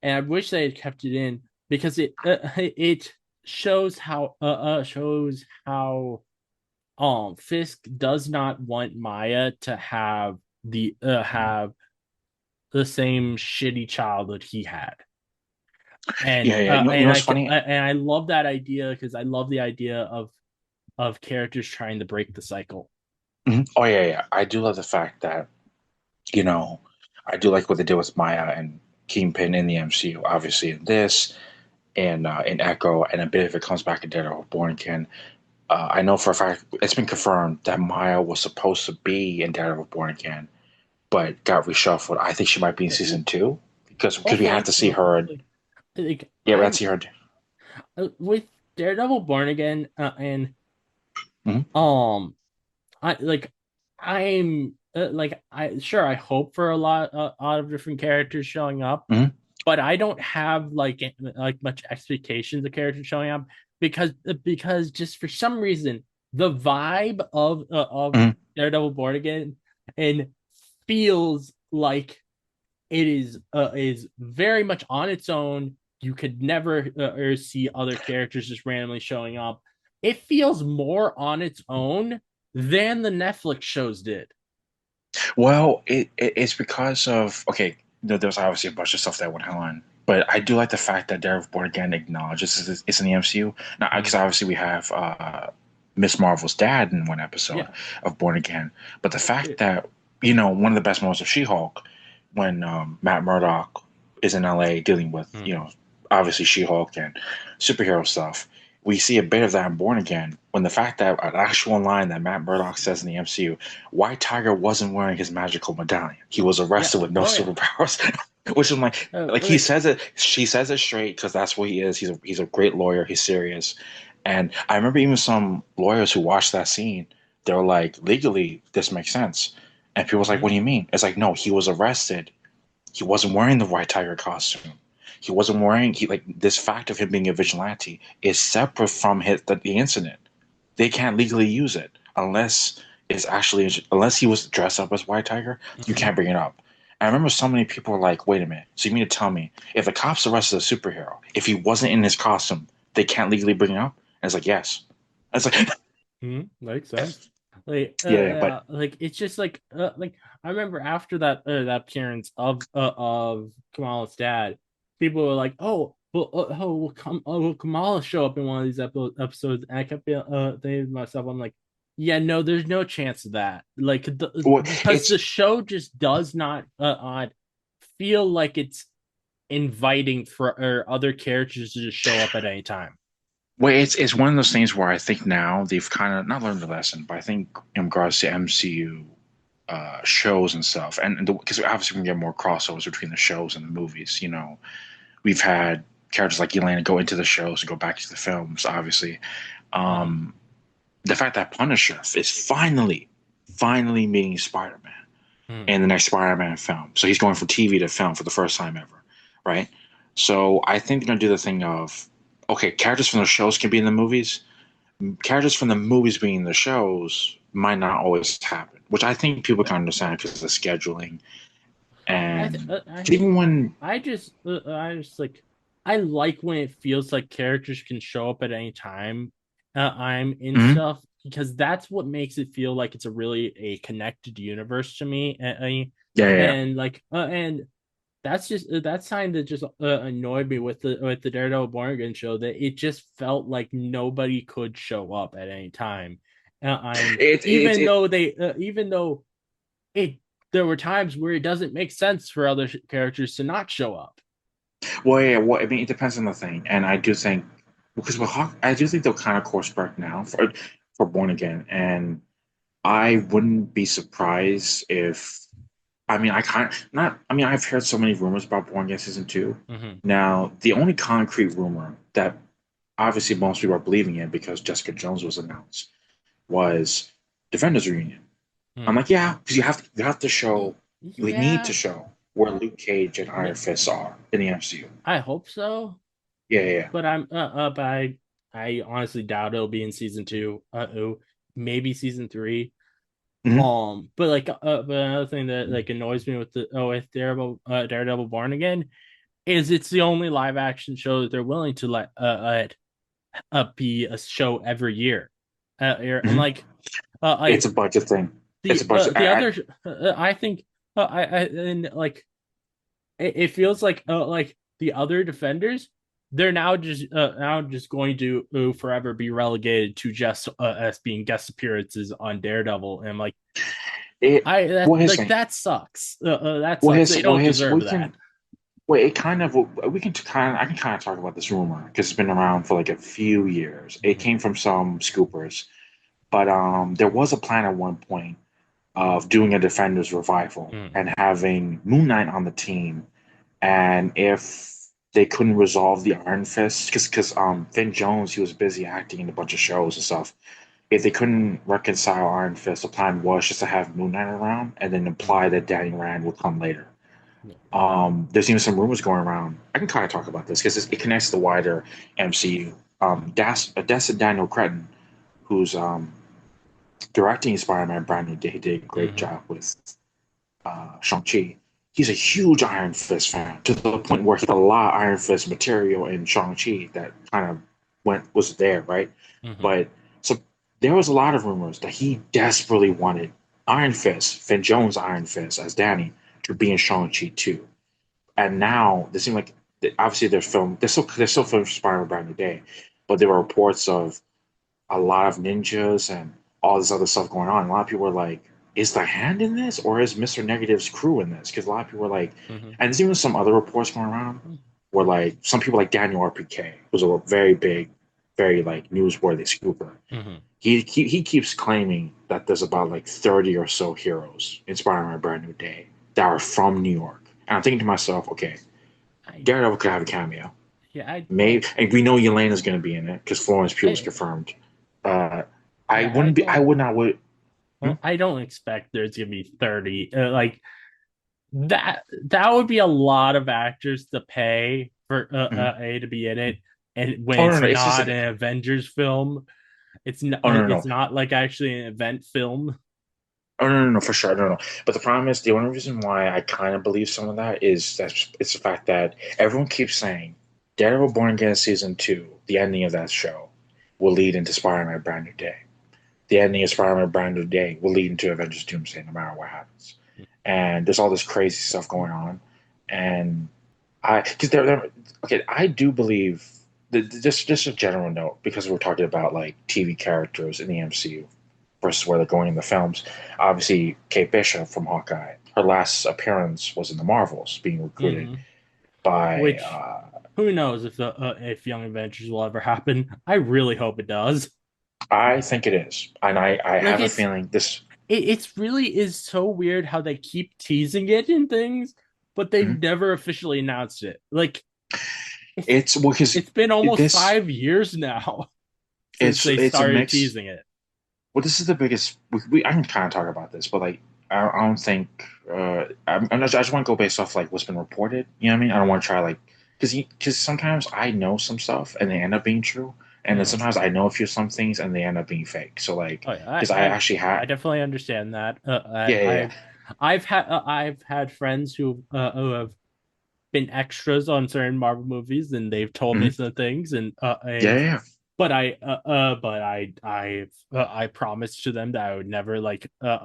I wish they had kept it in because it shows how Fisk does not want Maya to have the same shitty childhood he had. Yeah, yeah. You know what's funny? And I love that idea because I love the idea of characters trying to break the cycle. Mhm. Oh yeah, yeah. I do love the fact that you know, I do like what they did with Maya and Kingpin in the MCU. Obviously, in this and in Echo, and a bit of it comes back in Daredevil Born Again. I know for a fact it's been confirmed that Maya was supposed to be in Daredevil Born Again, but got reshuffled. I think she might be in season two because we had Hopefully, to see her. like Yeah, we had to see her. with Daredevil Born Again and Mhm, um I like I'm like I sure I hope for a lot of different characters showing up, mhm, but I don't have like much expectations of characters showing up because just for some reason the vibe of mhm. Daredevil Born Again and feels like it is very much on its own. You could never or see other characters just randomly showing up. It feels more on its own than the Netflix shows did. Well, it's because of okay. There's obviously a bunch of stuff that went on, but I do like the fact that Daredevil Born Again acknowledges it's in the MCU now because Mm. obviously we have Miss Marvel's dad in one episode Yeah. of Born Again, but the fact that one of the best moments of She-Hulk when Matt Murdock is in LA dealing with Mm. obviously She-Hulk and superhero stuff. We see a bit of that in Born Again when the fact that an actual line that Matt Murdock says in the MCU, White Tiger wasn't wearing his magical medallion. He was Yeah. arrested with no Oh yeah. superpowers. Which is like he Like says it, she says it straight because that's what he is. He's a great lawyer. He's serious. And I remember even some lawyers who watched that scene, they were like, legally, this makes sense. And people was like, mhm. what do you mean? It's like, no, he was arrested. He wasn't wearing the White Tiger costume. He wasn't wearing he like this fact of him being a vigilante is separate from the incident. They can't legally use it unless he was dressed up as White Tiger. You Mhm. can't bring it up. I remember so many people were like, "Wait a minute! So you mean to tell me if the cops arrested a superhero, if he wasn't in his costume, they can't legally bring it up?" And it's like, "Yes." It's like, Makes sense. Like yeah, but like it's just like I remember after that appearance of Kamala's dad, people were like, will Kamala show up in one of these episodes? And I kept thinking to myself, I'm like, yeah, no, there's no chance of that. well, Because the it's show just does not feel like it's inviting for or other characters to just show up at any time. it's one of those things where I think now they've kind of not learned the lesson, but I think in regards to MCU shows and stuff, and because obviously we can get more crossovers between the shows and the movies. We've had characters like Elena go into the shows and go back to the films. Obviously, Mhm. um, the fact that Punisher is finally meeting Spider-Man Mhm. in the next Spider-Man film, so he's going from TV to film for the first time ever, right? So I think they're gonna do the thing of okay, characters from the shows can be in the movies. Characters from the movies being in the shows might not always happen, which I think people Yeah. can understand because of the scheduling and I even when I just I like when it feels like characters can show up at any time I'm in mhm, stuff because that's what makes it feel like it's a really a connected universe to me yeah, yeah, yeah. and that's just that's time that just annoyed me with the Daredevil Born Again show that it just felt like nobody could show up at any time and even though it there were times where it doesn't make sense for other characters to not show up. Well, yeah, well, I mean, it depends on the thing, and I do think because with Hawk, I do think they'll kind of course correct now for Born Again, and I wouldn't be surprised if. I mean, I kind of not. I mean, I've heard so many rumors about Born Again season two. Hmm. Now, the only concrete rumor that obviously most people are believing in because Jessica Jones was announced was Defenders reunion. I'm like, yeah, because you have to show, we need to Yeah, show where Luke Cage and Iron Fist are in the MCU. I hope so, Yeah, yeah, but I honestly doubt it'll be in season two. Oh, maybe season three. yeah. Hmm. But but another thing that like annoys me with the with Daredevil Born Again is it's the only live action show that they're willing to let be a show every year. And Hmm. It's like a budget thing. It's a budget. the other, I think, I and like it feels like the other defenders, they're now just going to forever be relegated to just as being guest appearances on Daredevil, and like It I that well, here's the like thing. that sucks. That sucks. They don't deserve We that. can wait. It kind of we can kind of I can kind of talk about this rumor because it's been around for like a few years. It Mhm. came from some scoopers, but there was a plan at one point of doing a Defenders revival Mhm. and having Moon Knight on the team. And if they couldn't resolve the Iron Fist, because Finn Jones, he was busy acting in a bunch of shows and stuff. If they couldn't reconcile Iron Fist, the plan was just to have Moon Knight around and then imply Mhm. that Danny Rand would come later. Yeah. There's even some rumors going around. I can kind of talk about this because it connects to the wider MCU. Odessa Daniel Cretton, who's directing Spider-Man Brand New Day, he did a great Mhm. job with Shang-Chi. He's a huge Iron Fist fan to the point where he had a lot of Iron Fist material in Shang-Chi that kind of was there, right? Mhm. But so there was a lot of rumors that he desperately wanted Iron Fist, Finn Jones Iron Fist as Danny, to be in Shang-Chi too. And now they seem like obviously they're still filming Spider-Man Brand New Day, but there were reports of a lot of ninjas and all this other stuff going on. A lot of people are like, is the hand in this or is Mr. Negative's crew in this? Because a lot of people are like, Mhm. and there's even some other reports going around Mhm. where like some people like Daniel RPK, who's a very big, very like newsworthy scooper. Mhm. He keeps claiming that there's about like 30 or so heroes in Spider-Man Brand New Day that are from New York. And I'm thinking to myself, okay, I Daredevil could have a cameo. yeah I don't Maybe, and we know Yelena's going to be in it because Florence Pugh was I confirmed. Uh, I yeah I wouldn't be. I don't would not. Would hmm? I don't expect there's gonna be 30 like that would be a lot of actors to pay for Hmm. a to be in it, and when Oh no, it's no, it's just not an. an Avengers film, Oh no, no, it's no. not like actually an event film. Oh no, no, no, for sure. No, no. But the problem is the only reason why I kind of believe some of that is that it's the fact that everyone keeps saying Daredevil Born Again season two, the ending of that show, will lead into Spider-Man Brand New Day. The ending of Spider-Man Brand New Day will lead into Avengers Doomsday, no matter what happens. And there's all this crazy stuff going on, and because they're okay. I do believe that just a general note because we're talking about like TV characters in the MCU versus where they're going in the films. Obviously, Kate Bishop from Hawkeye, her last appearance was in the Marvels, being recruited Hmm. by. Which who knows if Young Avengers will ever happen? I really hope it does. I think it is, and I Like have a feeling this. it's really is so weird how they keep teasing it in things, but they've Mhm. never officially announced it. Like it's It's well because it's been almost this 5 years now since they it's a started mix. teasing it. Well, this is the biggest. I can kind of talk about this, but like, I don't think. I just want to go based off like what's been reported. You know what I mean? I don't want to try like because sometimes I know some stuff and they end up being true, and then Mm. sometimes I know a few some things and they end up being fake. So like, Oh, yeah, because I actually I had. definitely understand that. Yeah, yeah, yeah. I've had friends who have been extras on certain Marvel movies, and they've told me Mhm. some things, Yeah, and yeah, I promised to them that I would never like yeah,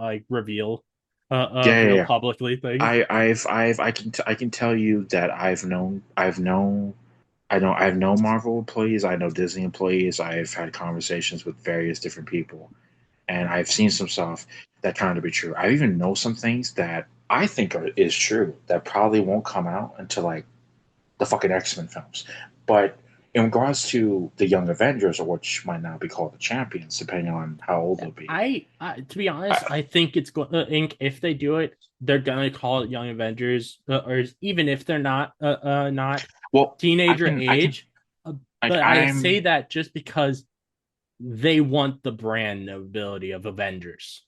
yeah, real yeah. publicly things. I can tell you that I've known Marvel employees, I know Disney employees, I've had conversations with various different people, and I've seen some stuff that kind of be true. I even know some things that I think is true that probably won't come out until like the fucking X-Men films. But in regards to the Young Avengers, or which might now be called the Champions, depending on how old they'll be. I to be honest, I, I think it's going. If they do it, they're gonna call it Young Avengers, or even if they're not well, teenager I can, age. like, But I say I'm that just because they want the brand nobility of Avengers.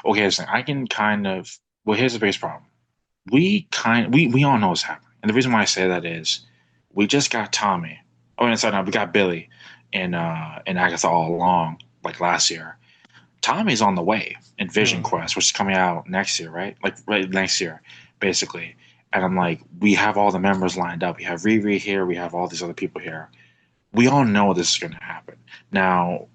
okay. Listen, I can kind of. Well, here's the biggest problem. We all know what's happening, and the reason why I say that is we just got Tommy. Oh, and sorry, no, we got Billy in Agatha all along, like last year. Tommy's on the way in Vision Mhm. Quest, which is coming out next year, right? Like right next year, basically. And I'm like, we have all the members lined up. We have Riri here. We have all these other people here. We all know this is going to happen. Now,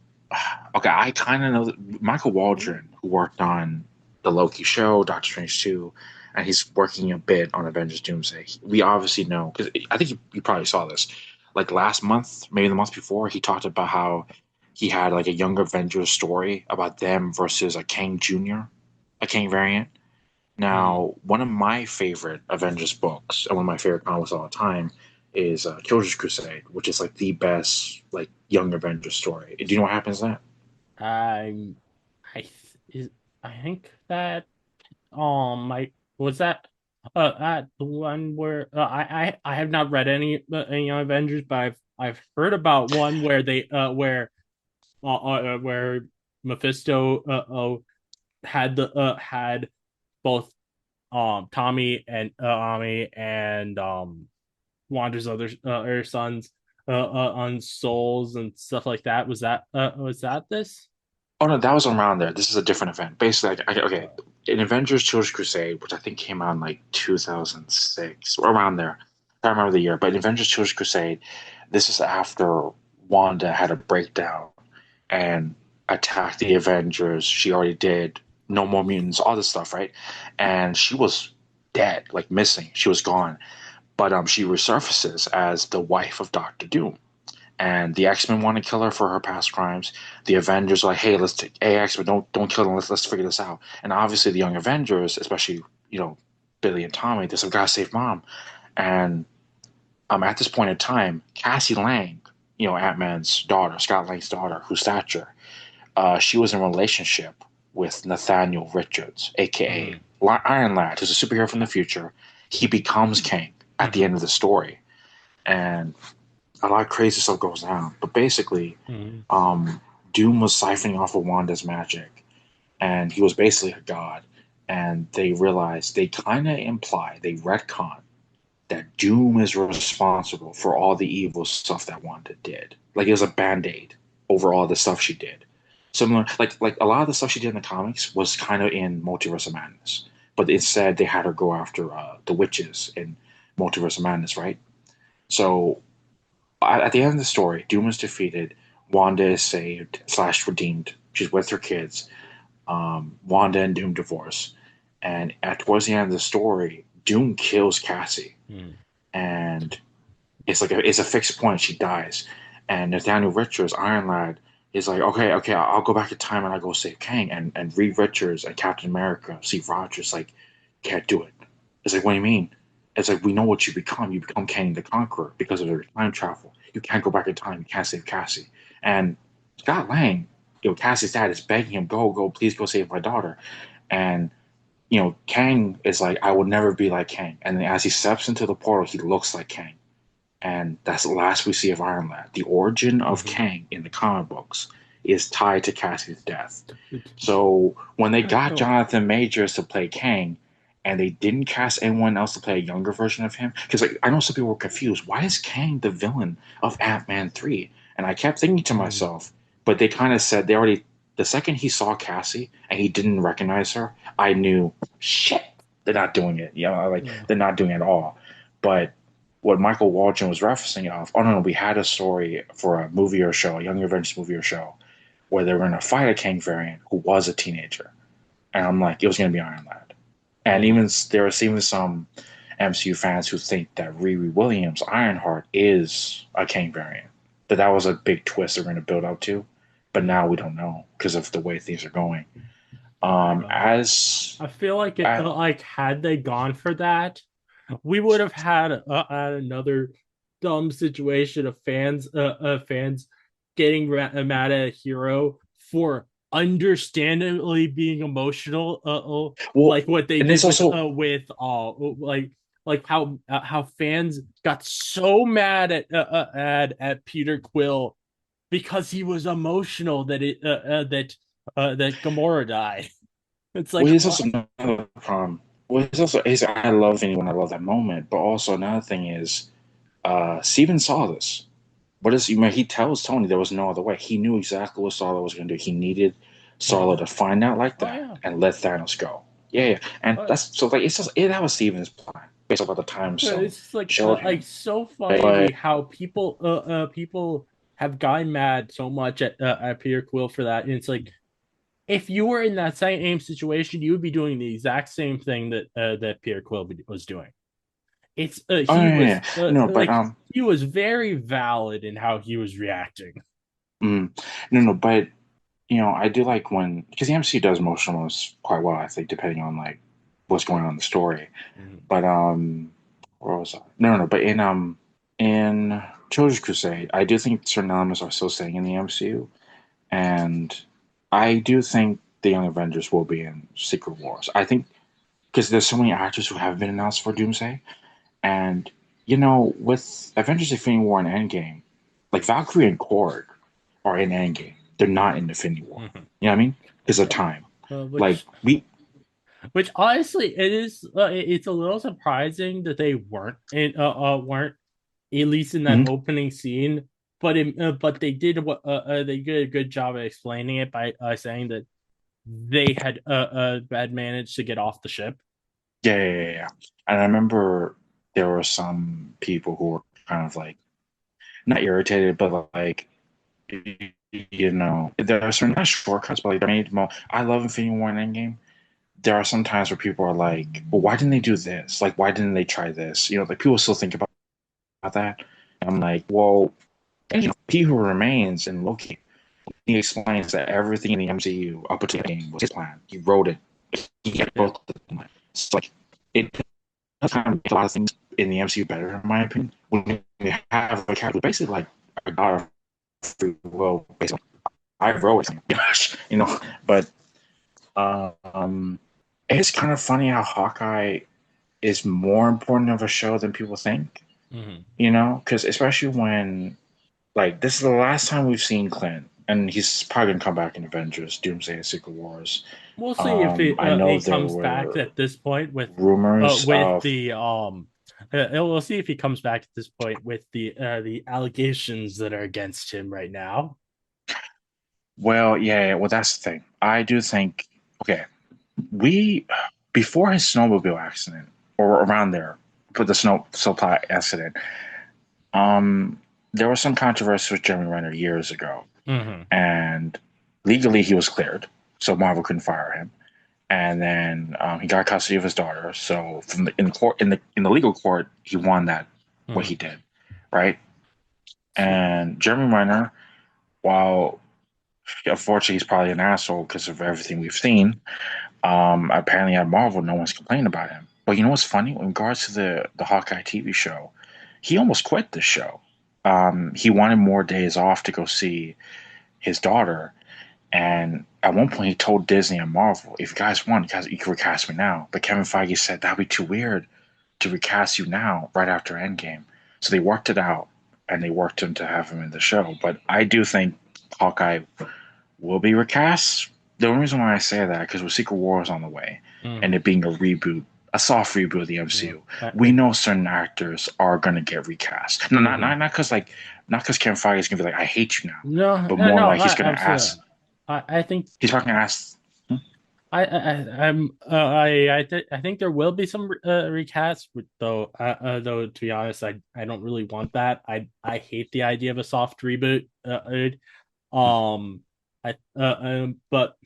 okay, I kind of know that Michael Waldron, who worked on the Loki show, Doctor Strange 2, and he's working a bit on Avengers Doomsday. We obviously know, because I think you probably saw this. Like last month, maybe the month before, he talked about how he had like a younger Avengers story about them versus a Kang Jr., a Kang variant. Mhm. Now, one of my favorite Avengers books and one of my favorite comics of all time is Children's Crusade, which is like the best like young Avengers story. Do you know what happens in that? I I think that my was that at the one where I have not read any Avengers, but I've heard about one where they where Mephisto had both Tommy and Wanda's other sons on souls and stuff like that. Was that this? Oh no, that was around there. This is a different event. Basically, okay, in Avengers: Children's Crusade, which I think came out in like 2006 or around there. I don't remember the year, but in Avengers: Children's Crusade, this is after Wanda had a breakdown and attacked the Avengers. She already did No More Mutants, all this stuff, right? And she was dead, like missing. She was gone. But she resurfaces as the wife of Doctor Doom. And the X-Men want to kill her for her past crimes. The Avengers are like, hey, let's take X-Men, don't kill them, let's figure this out. And obviously the Young Avengers, especially, Billy and Tommy, they're like, gotta save mom. And at this point in time, Cassie Lang, Ant-Man's daughter, Scott Lang's daughter, who's Stature, she was in a relationship with Nathaniel Richards, aka Mm-hmm. Iron Lad, who's a superhero from the future. He becomes King at the Mm-hmm. end of the story, and a lot of crazy stuff goes down. But basically, Mm-hmm. um, Doom was siphoning off of Wanda's magic, and he was basically a god. And they realized they kind of imply, they retcon that Doom is responsible for all the evil stuff that Wanda did. Like it was a band aid over all the stuff she did. Similar, like a lot of the stuff she did in the comics was kind of in Multiverse of Madness, but instead they had her go after the witches in Multiverse of Madness, right? So at the end of the story, Doom is defeated. Wanda is saved slash redeemed. She's with her kids. Wanda and Doom divorce, and towards the end of the story, Doom kills Cassie, and it's a fixed point. She dies, and Nathaniel Richards, Iron Lad, is like, okay, I'll go back in time and I go save Kang, and Reed Richards and Captain America, Steve Rogers, like, can't do it. It's like, what do you mean? It's like we know what you become. You become Kang the Conqueror because of your time travel. You can't go back in time. You can't save Cassie. And Scott Lang, Cassie's dad is begging him, go, please go save my daughter. And Kang is like, I will never be like Kang. And then as he steps into the portal, he looks like Kang. And that's the last we see of Iron Lad. The origin of Mm-hmm. Kang in the comic books is tied to Cassie's death. It's, So when they got oh, Jonathan Majors to play Kang, and they didn't cast anyone else to play a younger version of him, because like, I know some people were confused. Why is Kang the villain of Ant-Man 3? And I kept thinking to mm, myself, but they kind of said they already. The second he saw Cassie and he didn't recognize her, I knew shit. They're not doing it. Like yeah. they're not doing it at all. But what Michael Waldron was referencing of, oh no, we had a story for a movie or show, a Young Avengers movie or show, where they were going to fight a Kang variant who was a teenager, and I'm like, it was going to be Iron Lad. And Mm. even there was even some MCU fans who think that Riri Williams Ironheart is a Kang variant. That was a big twist they're going to build up to, but now we don't know because of the way things are going. I don't know. As I feel like uh, like had they gone for that, we would have had another. dumb situation of fans getting mad at a hero for understandably being emotional, Well, like what they and it's did also with like how fans got so mad at Peter Quill because he was emotional that Gamora died. It's like well, it's also what? another problem. Well, it's also is I love anyone, I love that moment, but also another thing is Steven saw this. What is he tells Tony there was no other way. He knew exactly what Starla was going to do. He needed Starla Mhm. to find out like Oh that yeah. and let Thanos go. Yeah, yeah. And Uh, that's so like it's just that was Steven's plan based on what the time stone it's just showed like him. so funny to me But how people have gotten mad so much at Peter Quill for that. And it's like if you were in that same situation, you would be doing the exact same thing that Peter Quill was doing. It's oh he yeah, was yeah. No, but he was very valid in how he was reacting. mm, no, but I do like when because the MC does emotionals quite well. I think depending on like what's going on in the story. Mhm. But where was I? No, but in Children's Crusade, I do think certain elements are still staying in the MCU, and I do think the Young Avengers will be in Secret Wars. I think because there's so many actors who have been announced for Doomsday, and with Avengers: Infinity War and Endgame, like Valkyrie and Korg are in Endgame. They're not in Infinity War. Mhm. You know what I mean? Because of Yeah. time. Like Which we. honestly it is it's a little surprising that they weren't at least in that Mhm. opening scene. But they did a good job of explaining it by saying that they had managed to get off the ship. Yeah. And I remember there were some people who were kind of like not irritated, but like there are some not shortcuts, but like they made more. I love Infinity War and Endgame. There are some times where people are like, "Well, why didn't they do this? Like, why didn't they try this?" Like people still think about that. And I'm like, well, he who remains in Loki, he explains that everything in the MCU up until the game was his plan. He wrote it. He Yeah. wrote the plan. It's like it kind of make a lot of things in the MCU better, in my opinion. When you have a character basically like a god of free will, basically, I wrote it, But um, it's kind of funny how Hawkeye is more important of a show than people think. Mm-hmm. Because especially when like this is the last time we've seen Clint, and he's probably gonna come back in Avengers, Doomsday, and Secret Wars. We'll see if I know he there comes back were at this point rumors with of the we'll see if he comes back at this point with the allegations that are against him right now. well, yeah, well, that's the thing. I do think, okay, we, before his snowmobile accident, or around there, but the snowplow accident, there was some controversy with Jeremy Renner years ago, Mm-hmm. and legally he was cleared, so Marvel couldn't fire him. And then he got custody of his daughter. So in the court, in the legal court, he won that what Mm-hmm. he did, right? And Jeremy Renner, while unfortunately he's probably an asshole because of everything we've seen, apparently at Marvel, no one's complaining about him. But you know what's funny? In regards to the Hawkeye TV show, he almost quit the show. He wanted more days off to go see his daughter. And at one point, he told Disney and Marvel, if you guys want, you can recast me now. But Kevin Feige said that'd be too weird to recast you now, right after Endgame. So they worked it out, and they worked him to have him in the show. But I do think Hawkeye will be recast. The only reason why I say that because with Secret Wars on the way, and Mm-hmm. it being a reboot, a soft reboot of the Yeah. MCU, we know certain actors are gonna get recast. No, Mm-hmm. not because not because Kevin Feige is gonna be like, I hate you now, No, but more no, like he's gonna absolutely. ask. I think He's probably gonna ask. Hmm? I'm I think there will be some recasts, though to be honest, I don't really want that. I hate the idea of a soft reboot. But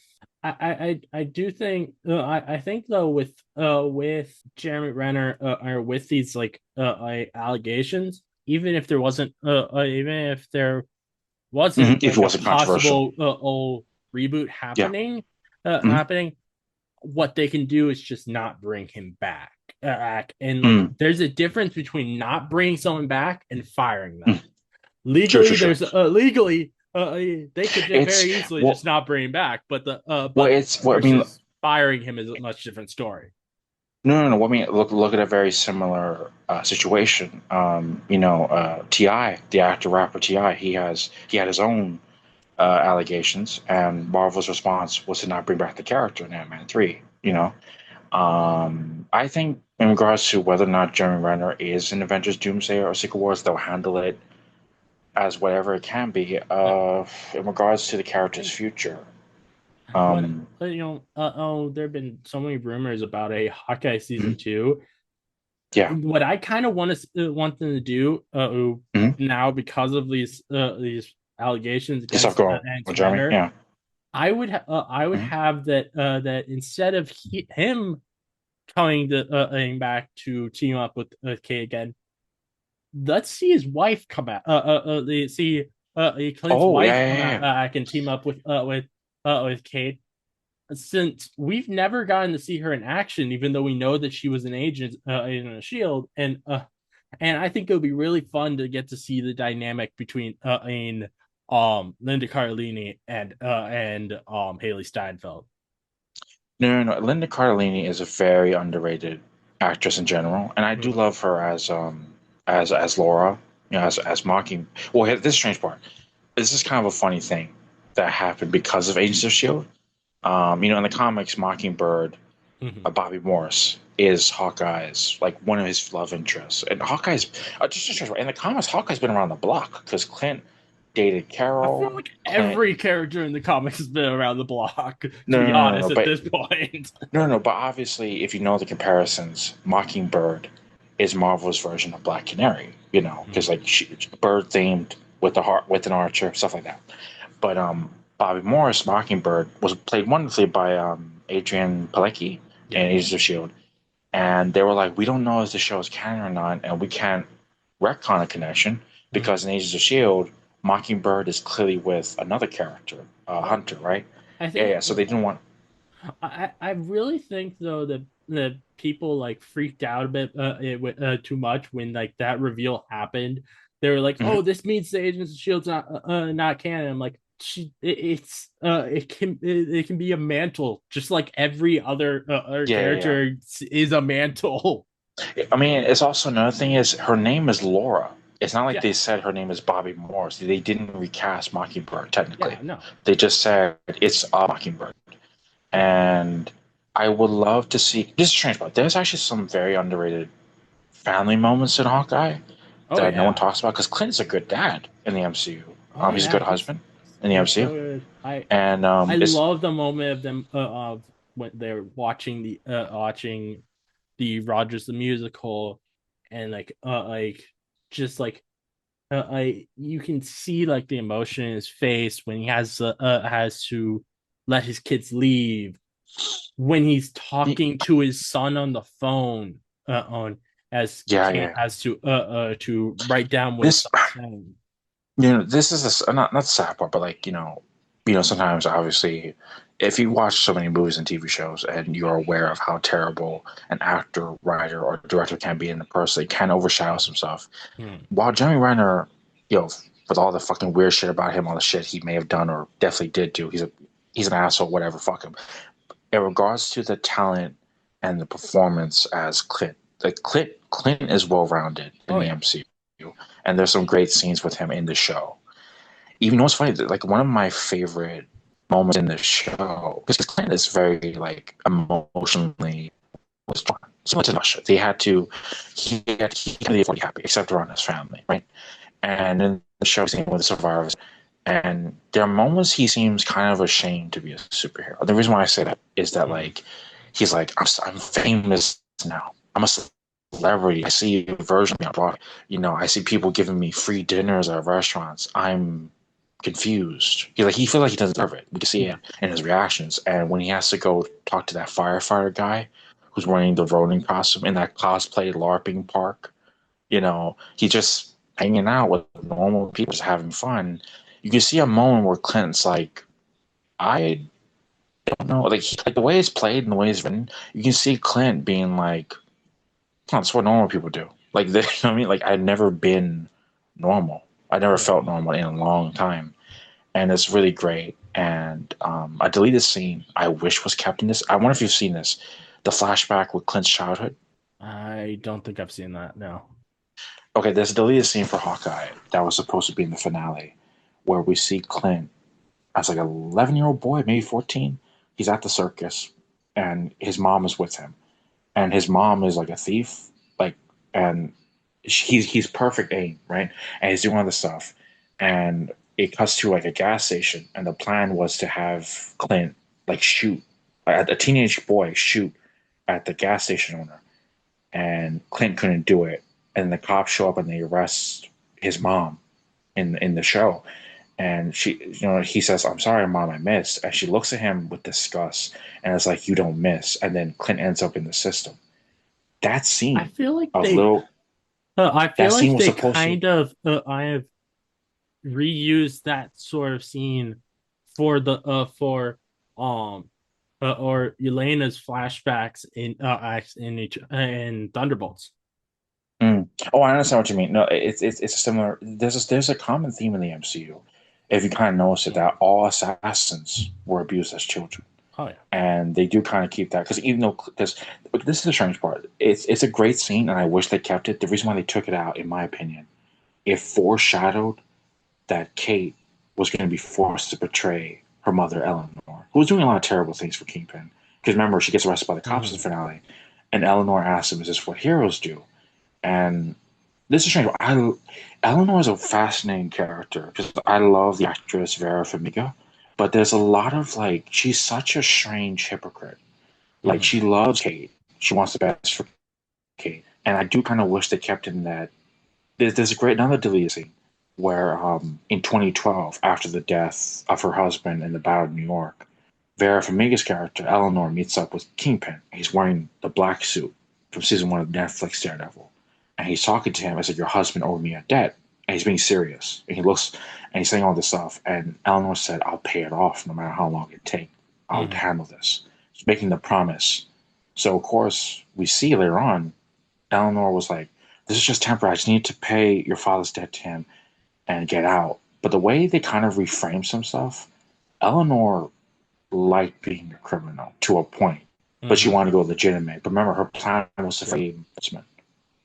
I do think I think though with Jeremy Renner or with these allegations, even if there wasn't If it like a wasn't controversial. possible reboot Yeah. happening, Hmm. what they can do is just not bring him back. and like Mm, there's a difference between not bringing someone back and firing them. mm. Sure, Legally, sure, sure. there's legally they could It's very easily just well, not bring him back, well, but it's well. I mean, versus firing him is a much different story. no, no, no. I mean, look at a very similar situation. Ti, the actor rapper Ti, he had his own allegations, and Marvel's response was to not bring back the character in Ant-Man 3. I think in regards to whether or not Jeremy Renner is an Avengers Doomsday or Secret Wars, they'll handle it as whatever it can be. Uh, In regards to the character's I, future, what um, there have been so many rumors about a Hawkeye season mhm, 2. yeah, What I kind of want them to do mhm, now because of these allegations the stuff against going with Anti Jeremy, Renner, yeah, I would mhm. have that instead of him back to team up with Kay again, let's see his wife come out. See Clint's Oh yeah, wife yeah, come out yeah. and team up with Kate. Since we've never gotten to see her in action, even though we know that she was an agent in a Shield, and I think it would be really fun to get to see the dynamic between Linda Cardellini and Haley Steinfeld. No, no, no. Linda Cardellini is a very underrated actress in general, and I do Mhm. love her as Laura, as Mocking. Well, this is the strange part. This is kind of a funny thing that happened because of Agents of Shield. In the comics, Mockingbird, Mhm. Bobby Morris is Hawkeye's like one of his love interests, and Hawkeye's in the comics, Hawkeye's been around the block because Clint dated I feel Carol. like Clint, every character in the comics has been around the block, to no, be no, no, no, honest, no, at but this point. no, no, but obviously, if you know the comparisons, Mockingbird is Marvel's version of Black Canary. Because Mhm. like bird themed with the heart with an archer, stuff like that. But Bobby Morris, Mockingbird, was played wonderfully by Adrian Palicki in Yeah. Agents of Shield, and they were like, we don't know if the show is canon or not, and we can't retcon a connection because Mhm. in Agents of Shield, Mockingbird is clearly with another character, Well, Hunter, right? I Yeah, think yeah. So they didn't want. I really think though that people like freaked out a bit too much when like that reveal happened. They were like, Mhm. "Oh, this means the Agents of Shield's not canon." I'm like, it can be a mantle, just like every other Yeah, yeah, yeah. character is a mantle. I mean, it's also another thing is her name is Laura. It's not like Yeah, they said her name is Bobby Morris. They didn't recast Mockingbird technically. yeah, no, They just said it's a Mockingbird. yeah, And I would love to see. This is strange, but there's actually some very underrated family moments in Hawkeye oh that no one yeah, talks about because Clint's a good dad in the MCU. oh He's a yeah, good husband in the he's MCU, so good. and I it's love the moment of them of when they're watching the Rogers the musical, and like just like I you can see like the emotion in his face when he has to let his kids leave, when he's talking to his son on the phone on as yeah, Kate yeah. has to write down what his This son's saying. this is not the sad part, but like sometimes obviously, if you watch so many movies and TV shows and you're aware of how terrible an actor, writer, or director can be in a person, it can overshadow some stuff. Hmm. While Jeremy Renner, with all the fucking weird shit about him, all the shit he may have done or definitely did do, he's an asshole, whatever, fuck him. In regards to the talent and the performance as Clint, like Clint is well rounded in Oh the yeah. MCU, and there's some great scenes with him in the show. Even though it's funny, like one of my favorite moments in the show, because Clint is very like emotionally similar to Russia. He had to be happy, except around his family, right? And in the show, he's with the survivors. And there are moments he seems kind of ashamed to be a superhero. The reason why I say that is that Hmm. like he's like I'm famous now. I'm a celebrity. I see a version of me on Broadway. I see people giving me free dinners at restaurants. I'm confused. He feels like he doesn't deserve it. We can see it Yeah. in his reactions. And when he has to go talk to that firefighter guy who's wearing the Ronin costume in that cosplay LARPing park, he just hanging out with normal people, just having fun. You can see a moment where Clint's like, I don't know, like the way it's played and the way it's written, you can see Clint being like, That's what normal people do. Like I mean, like I'd never been normal. I never Yeah. felt normal in a long time, and it's really great. And a deleted scene I wish was kept in this. I wonder if you've seen this, the flashback with Clint's childhood. I don't think I've seen that. No. Okay, there's a deleted scene for Hawkeye that was supposed to be in the finale, where we see Clint as like an 11-year-old boy, maybe 14. He's at the circus, and his mom is with him, and his mom is like a thief, like, and he's perfect aim, right? And he's doing all this stuff, and it cuts to like a gas station, and the plan was to have Clint like shoot a teenage boy shoot at the gas station owner, and Clint couldn't do it, and the cops show up and they arrest his mom in the show, and he says, "I'm sorry, mom, I missed," and she looks at him with disgust, and it's like, "You don't miss," and then Clint ends up in the system. That I scene feel like of they. little I that feel scene like was they supposed to. kind of. I have reused that sort of scene for the um or Elena's flashbacks in Thunderbolts. Mm. Oh, I understand what you mean. No, it's a similar. There's a common theme in the MCU. If you kind of notice it, Mm. that all assassins were abused as children, Oh yeah. and they do kind of keep that because even though because this is the strange part, it's a great scene, and I wish they kept it. The reason why they took it out, in my opinion, it foreshadowed that Kate was going to be forced to betray her mother, Eleanor, who was doing a lot of terrible things for Kingpin. Because remember, she gets arrested by the cops in Hmm. the finale, and Eleanor asks him, "Is this what heroes do?" And this is strange. Eleanor is a fascinating character because I love the actress Vera Farmiga, but there's a lot of like she's such a strange hypocrite. Like Hmm. she loves Kate, she wants the best for Kate, and I do kind of wish they kept in that. There's a great another deleted scene where in 2012, after the death of her husband in the Battle of New York, Vera Farmiga's character Eleanor meets up with Kingpin. He's wearing the black suit from season one of Netflix Daredevil, and he's talking to him as if your husband owed me a debt, and he's being serious. And he looks and he's saying all this stuff, and Eleanor said, "I'll pay it off no matter how long it takes. I'll Hmm. handle this." He's making the promise. So of course we see later on, Eleanor was like, "This is just temporary. I just need to pay your father's debt to him and get out." But the way they kind of reframe some stuff, Eleanor like being a criminal to a point, but she Hmm. wanted to go legitimate. But remember, her plan was to frame Huntsman.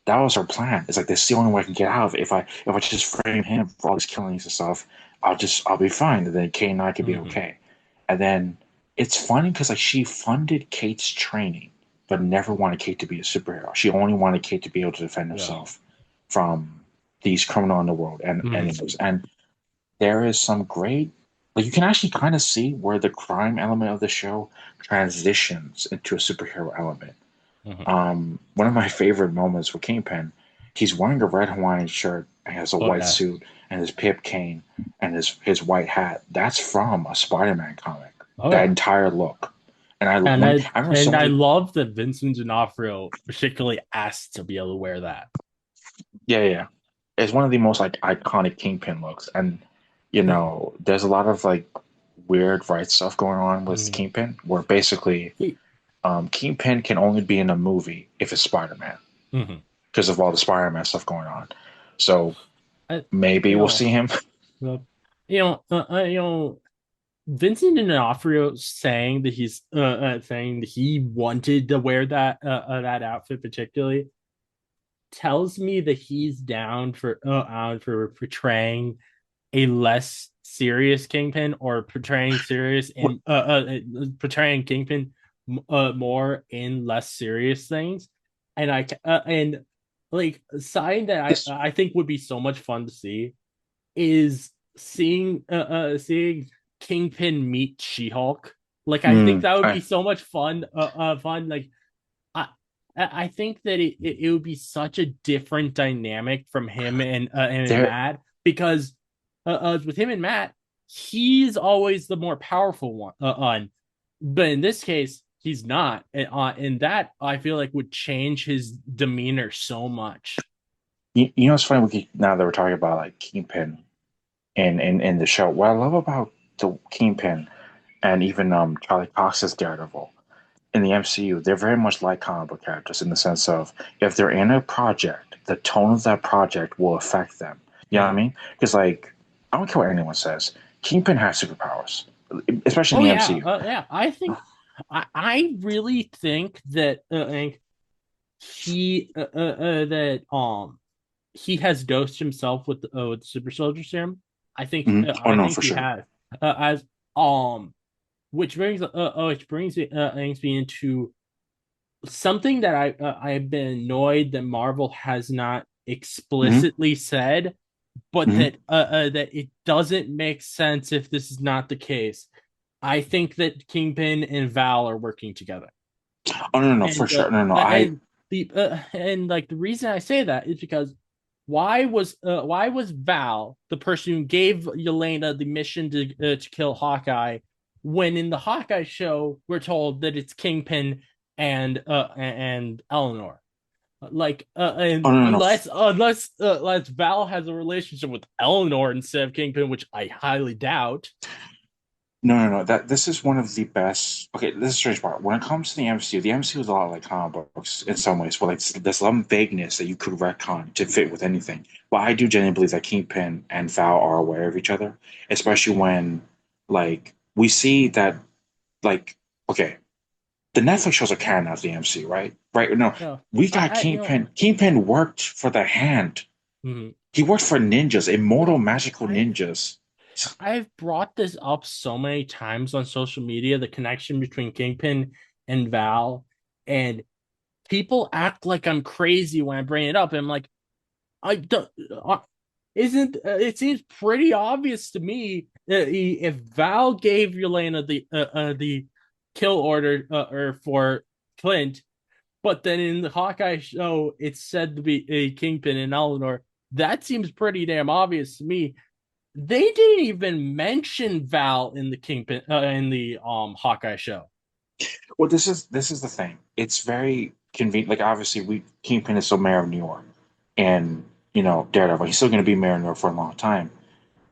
That was her plan. It's like this is the only way I can get out of it. If I just frame him for all these killings and stuff, I'll be fine. And then Kate and I could be Hmm. okay. And then it's funny because like she funded Kate's training, but never wanted Kate to be a superhero. She only wanted Kate to be able to defend Yeah. herself from these criminal underworld and Hmm. enemies. And there is some great like you can actually kind of see where the crime element of the show transitions into a superhero element. Hmm. One of my favorite moments with Kingpin, he's wearing a red Hawaiian shirt and has a Oh white yeah. suit and his pip cane and his white hat. That's from a Spider-Man comic. Oh That yeah. entire look. And And I remember so I many. love that Vincent D'Onofrio particularly asked to be able to wear that. Yeah, yeah, yeah. It's one of the most like iconic Kingpin looks, and there's a lot of like weird right stuff going on with Mm. Kingpin, where basically Kingpin can only be in a movie if it's Spider-Man Hmm. because of all the Spider-Man stuff going on. So I, maybe you we'll know, see him. uh, Vincent D'Onofrio saying that he wanted to wear that outfit particularly tells me that he's down for portraying a less serious Kingpin or portraying Kingpin more in less serious things, and like a sign that This, I think would be so much fun to see is seeing Kingpin meet She-Hulk. Like I think that would be I, so much fun. Like I I think that it would be such a different dynamic from him and there, Matt because with him and Matt, he's always the more powerful one, but in this case, he's not, and that I feel like would change his demeanor so much. you know, it's funny. Now that we're talking about like Kingpin in the show, what I love about the Kingpin and even Charlie Cox's Daredevil in the MCU, they're very much like comic book characters in the sense of if they're in a project, the tone of that project will affect them. You know what I Mhm. mean? Because like, I don't care what anyone says. Kingpin has superpowers, especially Oh in the yeah, MCU. yeah. I really think that he that he has dosed himself with the super soldier serum. Oh I no, think for he sure. has as which brings me into something that I've been annoyed that Marvel has not Hmm. explicitly said, but Hmm. that it doesn't make sense if this is not the case. I think that Kingpin and Val are working together, Oh no, no, no, for and sure. No, no, I. like the reason I say that is because why was Val the person who gave Yelena the mission to kill Hawkeye when in the Hawkeye show we're told that it's Kingpin and Eleanor, Oh and no, no, no. unless Val has a relationship with Eleanor instead of Kingpin, which I highly doubt. No, no, no. That this is one of the best. Okay, this is a strange part. When it comes to the MCU is a lot like comic books in some ways, where like there's some vagueness that you could retcon to fit with anything. But I do genuinely believe that Kingpin and Val are aware of each other, especially when like we see that like okay, the Netflix shows are canon of the MCU, right? Right? No, No, we got I you know Kingpin. Kingpin worked for the Hand. mhm. He worked for ninjas, immortal Well, magical ninjas. I've brought this up so many times on social media, the connection between Kingpin and Val, and people act like I'm crazy when I bring it up. And I'm like, I don't. Isn't it seems pretty obvious to me that if Val gave Yelena the kill order or for Clint, but then in the Hawkeye show it's said to be a Kingpin and Eleanor, that seems pretty damn obvious to me. They didn't even mention Val in the Kingpin in the Hawkeye show. Well, this is the thing. It's very convenient. Like obviously, we Kingpin is still mayor of New York, and Daredevil. He's still going to be mayor of New York for a long time.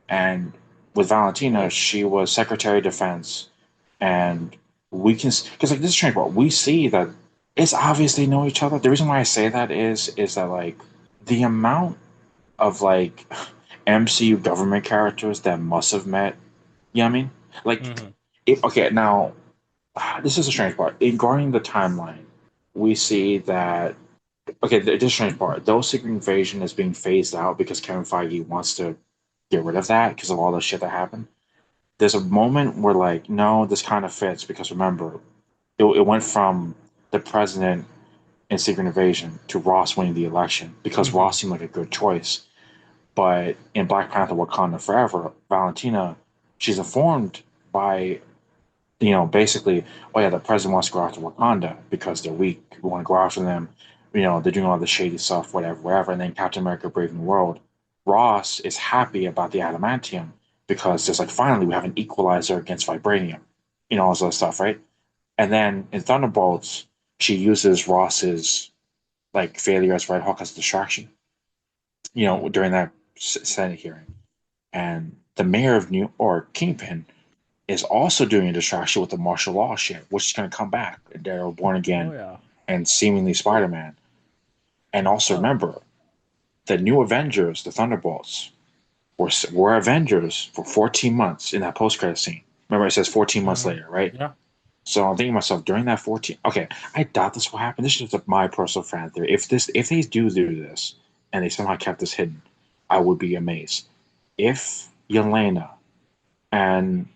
And with Valentina, she was Secretary of Defense, and we can because like this is strange, but we see that it's obvious they know each other. The reason why I say that is that like the amount of like MCU government characters that must have met. You know what I mean? Like, Mm-hmm. okay, now this is a strange part. Regarding the timeline, we see that okay, this is a strange part. Though Secret Invasion is being phased out because Kevin Feige wants to get rid of that because of all the shit that happened. There's a moment where like, no, this kind of fits because remember, it went from the president in Secret Invasion to Ross winning the election because Mm-hmm. Ross seemed like a good choice. But in Black Panther: Wakanda Forever, Valentina, she's informed by basically, oh yeah, the president wants to go after Wakanda because they're weak. We want to go after them. They're doing all the shady stuff, whatever, whatever. And then Captain America: Brave New World, Ross is happy about the adamantium because it's like finally we have an equalizer against vibranium, all this other stuff, right? And then in Thunderbolts, she uses Ross's like failure as Red Hawk as a distraction, Mm-hmm. during that Senate hearing. And the mayor of New or Kingpin is also doing a distraction with the martial law shit, which is going to come back. They're Born Oh Again yeah. and seemingly Well, Spider Man. And also uh, remember, the new Avengers, the Thunderbolts, were Avengers for 14 months in that post credit scene. Remember, it says 14 months mm-hmm. later, right? Yeah. So I'm thinking to myself during that 14. Okay, I doubt this will happen. This is just my personal fan theory. If they do this and they somehow kept this hidden, I would be amazed. If Yelena and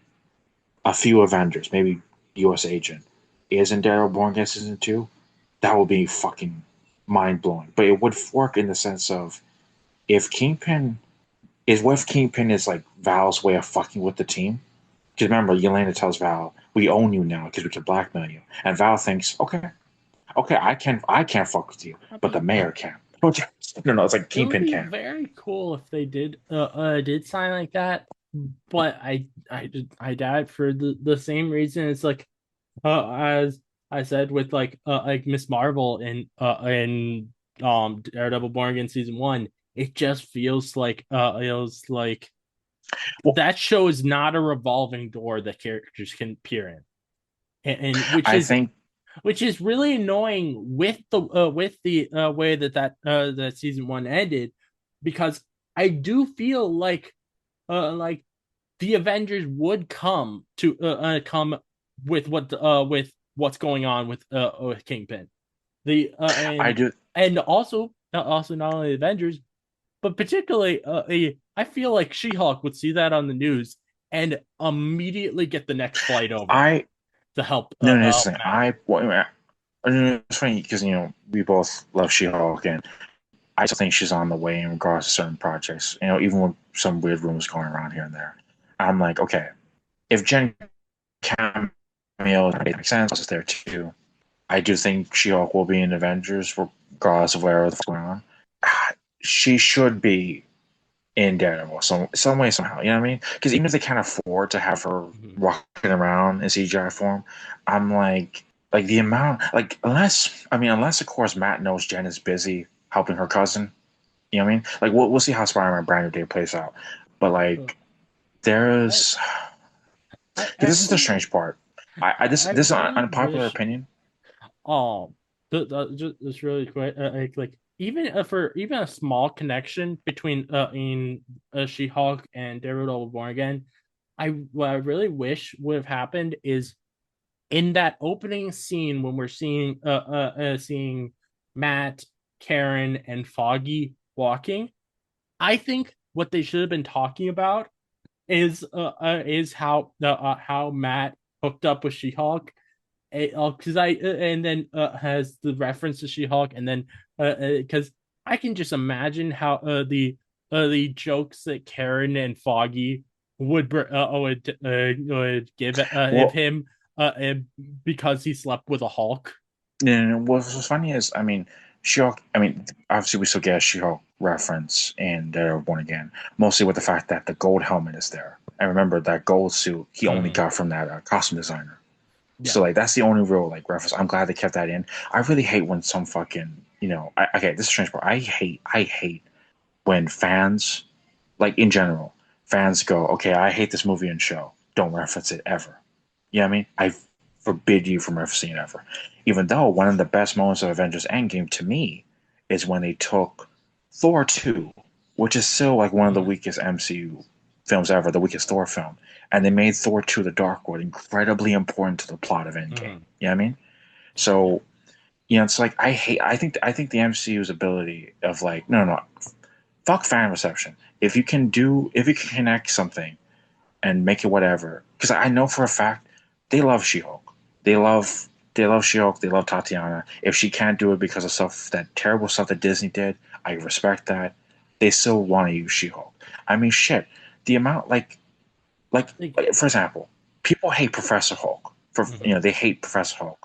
a few Avengers, maybe U.S. Agent, isn't Daryl Born Again season 2, that would be fucking mind blowing. But it would work in the sense of if Kingpin what if Kingpin is like Val's way of fucking with the team? Because remember, Yelena tells Val, "We own you now because we can blackmail you," and Val thinks, "Okay, okay, I can't fuck with you, That'd but the be mayor can." No, no, it's like It would Kingpin be can. very cool if they did sign like that, but I doubt it for the same reason. It's like as I said with like Miss Marvel in Daredevil Born Again season 1, it just feels like Well, that show is not a revolving door that characters can appear in, and which I is think. which is really annoying with the way that season one ended, because I do feel like the Avengers would come with what's going on with Kingpin. The I do. and also not only the Avengers, but particularly I feel like She-Hulk would see that on the news and immediately get the next flight over I to help no, no, it's help Matt. it's funny because we both love She-Hulk, and I still think she's on the way in regards to certain projects. Even with some weird rumors going around here and there, I'm like, okay, if Jen cameo makes sense, is there too. I do think She-Hulk will be in Avengers regardless of whatever the fuck going on. She should be in Daredevil, some way somehow. You know what I mean? Because even if they can't afford to have her Mhm. walking around in CGI form, I'm like the amount, like unless of course Matt knows Jen is busy helping her cousin. You know what I mean? Like we'll see how Spider-Man Brand New Day plays out, but So, like I, there's I this is the actually strange part. I I this is an really unpopular wish opinion. um just really quick like even for even a small connection between in She-Hulk and Daredevil Born Again, what I really wish would have happened is in that opening scene when we're seeing Matt, Karen, and Foggy walking. I think what they should have been talking about is how Matt hooked up with She-Hulk, because I and then has the reference to She-Hulk, and then because I can just imagine how the jokes that Karen and Foggy would give Well, him uh, because he slept with a Hulk. what's funny is, She-Hulk. Obviously, we still get a She-Hulk reference in Daredevil Born Again, mostly with the fact that the gold helmet is there. And remember that gold suit he only Mm-hmm. got from that costume designer. Yeah, So like that's the only real like reference. I'm glad they kept that in. I really hate when some fucking okay, this is strange part. I hate when fans, like in general, fans go, okay, I hate this movie and show. Don't reference it ever. You know what I mean? I forbid you from referencing it ever. Even though one of the best moments of Avengers Endgame to me is when they took Thor 2, which is still like one of the mm-hmm. weakest MCU films ever, the weakest Thor film, and they made Thor 2 The Dark World incredibly important to the plot of Endgame. Mm-hmm. You know what I mean? Yeah, So, it's like I think the MCU's ability of like, no, fuck fan reception. If you can connect something and make it whatever. Because I know for a fact they love She-Hulk. They love She-Hulk. They love Tatiana. If she can't do it because of that terrible stuff that Disney did, I respect that. They still want to use She-Hulk. Shit. The amount like, for example, people hate Professor Hulk. mm-hmm. They hate Professor Hulk.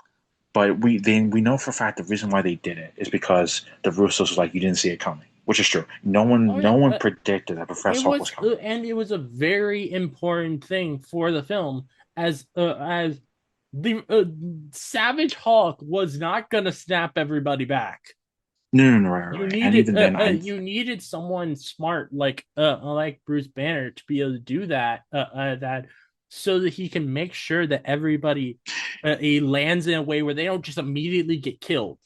But we know for a fact the reason why they did it is because the Russos was like you didn't see it coming, which is true. No Oh one no yeah, one predicted that it Professor Hulk was was coming. and it was a very important thing for the film, as the Savage Hulk was not gonna snap everybody back. No, no, no, right, right, right. And even then, You needed someone smart like Bruce Banner to be able to do that so that he can make sure that everybody he lands in a way where they don't just immediately get killed.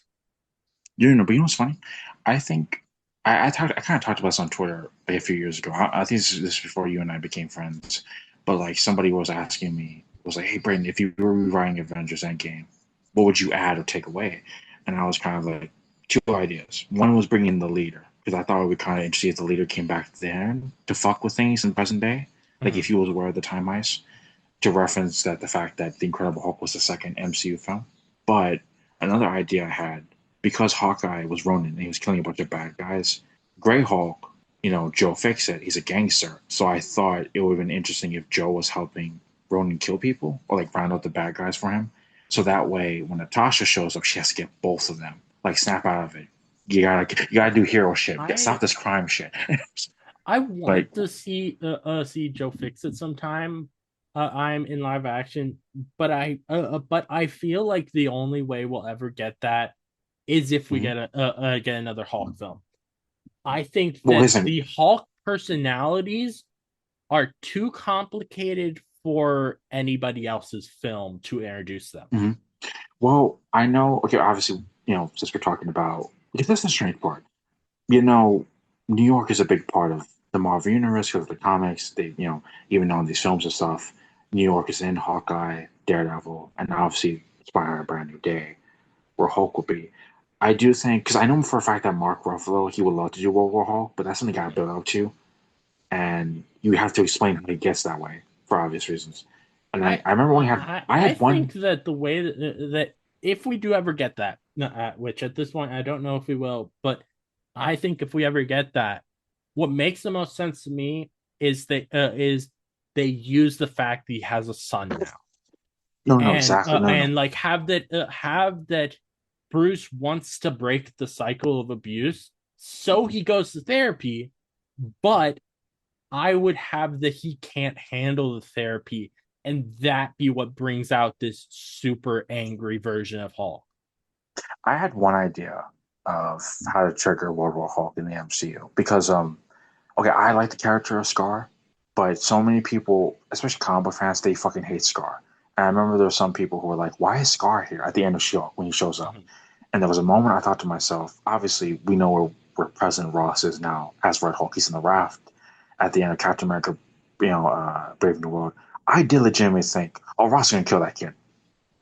but you know what's funny? I think I kind of talked about this on Twitter like a few years ago. I think this is before you and I became friends. But like somebody was asking me, was like, "Hey, Brayden, if you were rewriting Avengers Endgame, what would you add or take away?" And I was kind of like, two ideas. One was bringing the leader because I thought it would be kind of interesting if the leader came back then to fuck with things in the present day, like Mhm. if he was aware of the time ice, to reference that the fact that the Incredible Hulk was the second MCU film. But another idea I had, because Hawkeye was Ronin and he was killing a bunch of bad guys, Grey Hulk, Joe Fixit, he's a gangster. So I thought it would have been interesting if Joe was helping Ronin kill people or like find out the bad guys for him. So that way, when Natasha shows up, she has to get both of them. Like snap out of it. You gotta do hero shit. Stop I this crime shit. I But want to see Joe Fixit sometime. I'm in live action, but I feel like the only way we'll ever get that is if we mhm. get another Hulk film. I think Well, that listen. the Hulk personalities are too complicated for anybody else's film to introduce them. Mhm. Well, I know. Okay, obviously, since we're talking about because that's the strange part. You know, New York is a big part of the Marvel universe because of the comics. Even on these films and stuff, New York is in Hawkeye, Daredevil, and obviously inspiring a brand new day where Hulk will be. I do think because I know for a fact that Mark Ruffalo he would love to do World War Hulk, but that's something got to build up to, and you have to explain how he gets that way for obvious reasons. And I remember when he had I I had think one. that the way that if we do ever get that, which at this point I don't know if we will, but I think if we ever get that, what makes the most sense to me is they use the fact that he has a son now, No, no, exactly. No, no. and like have that Bruce wants to break the cycle of abuse, so he goes to therapy, but I would have that he can't handle the therapy, and that be what brings out this super angry version of Hulk. I had one idea of how to trigger World War Hulk in the MCU because okay, I like the character of Scar, but so many people, especially comic book fans, they fucking hate Scar. And I remember there were some people who were like, "Why is Scar here?" At the end of She-Hulk when he shows up, Mhm. and there was a moment I thought to myself, obviously we know where President Ross is now as Red Hulk. He's in the raft at the end of Captain America, Brave New World. I did legitimately think, "Oh, Ross is gonna kill that kid.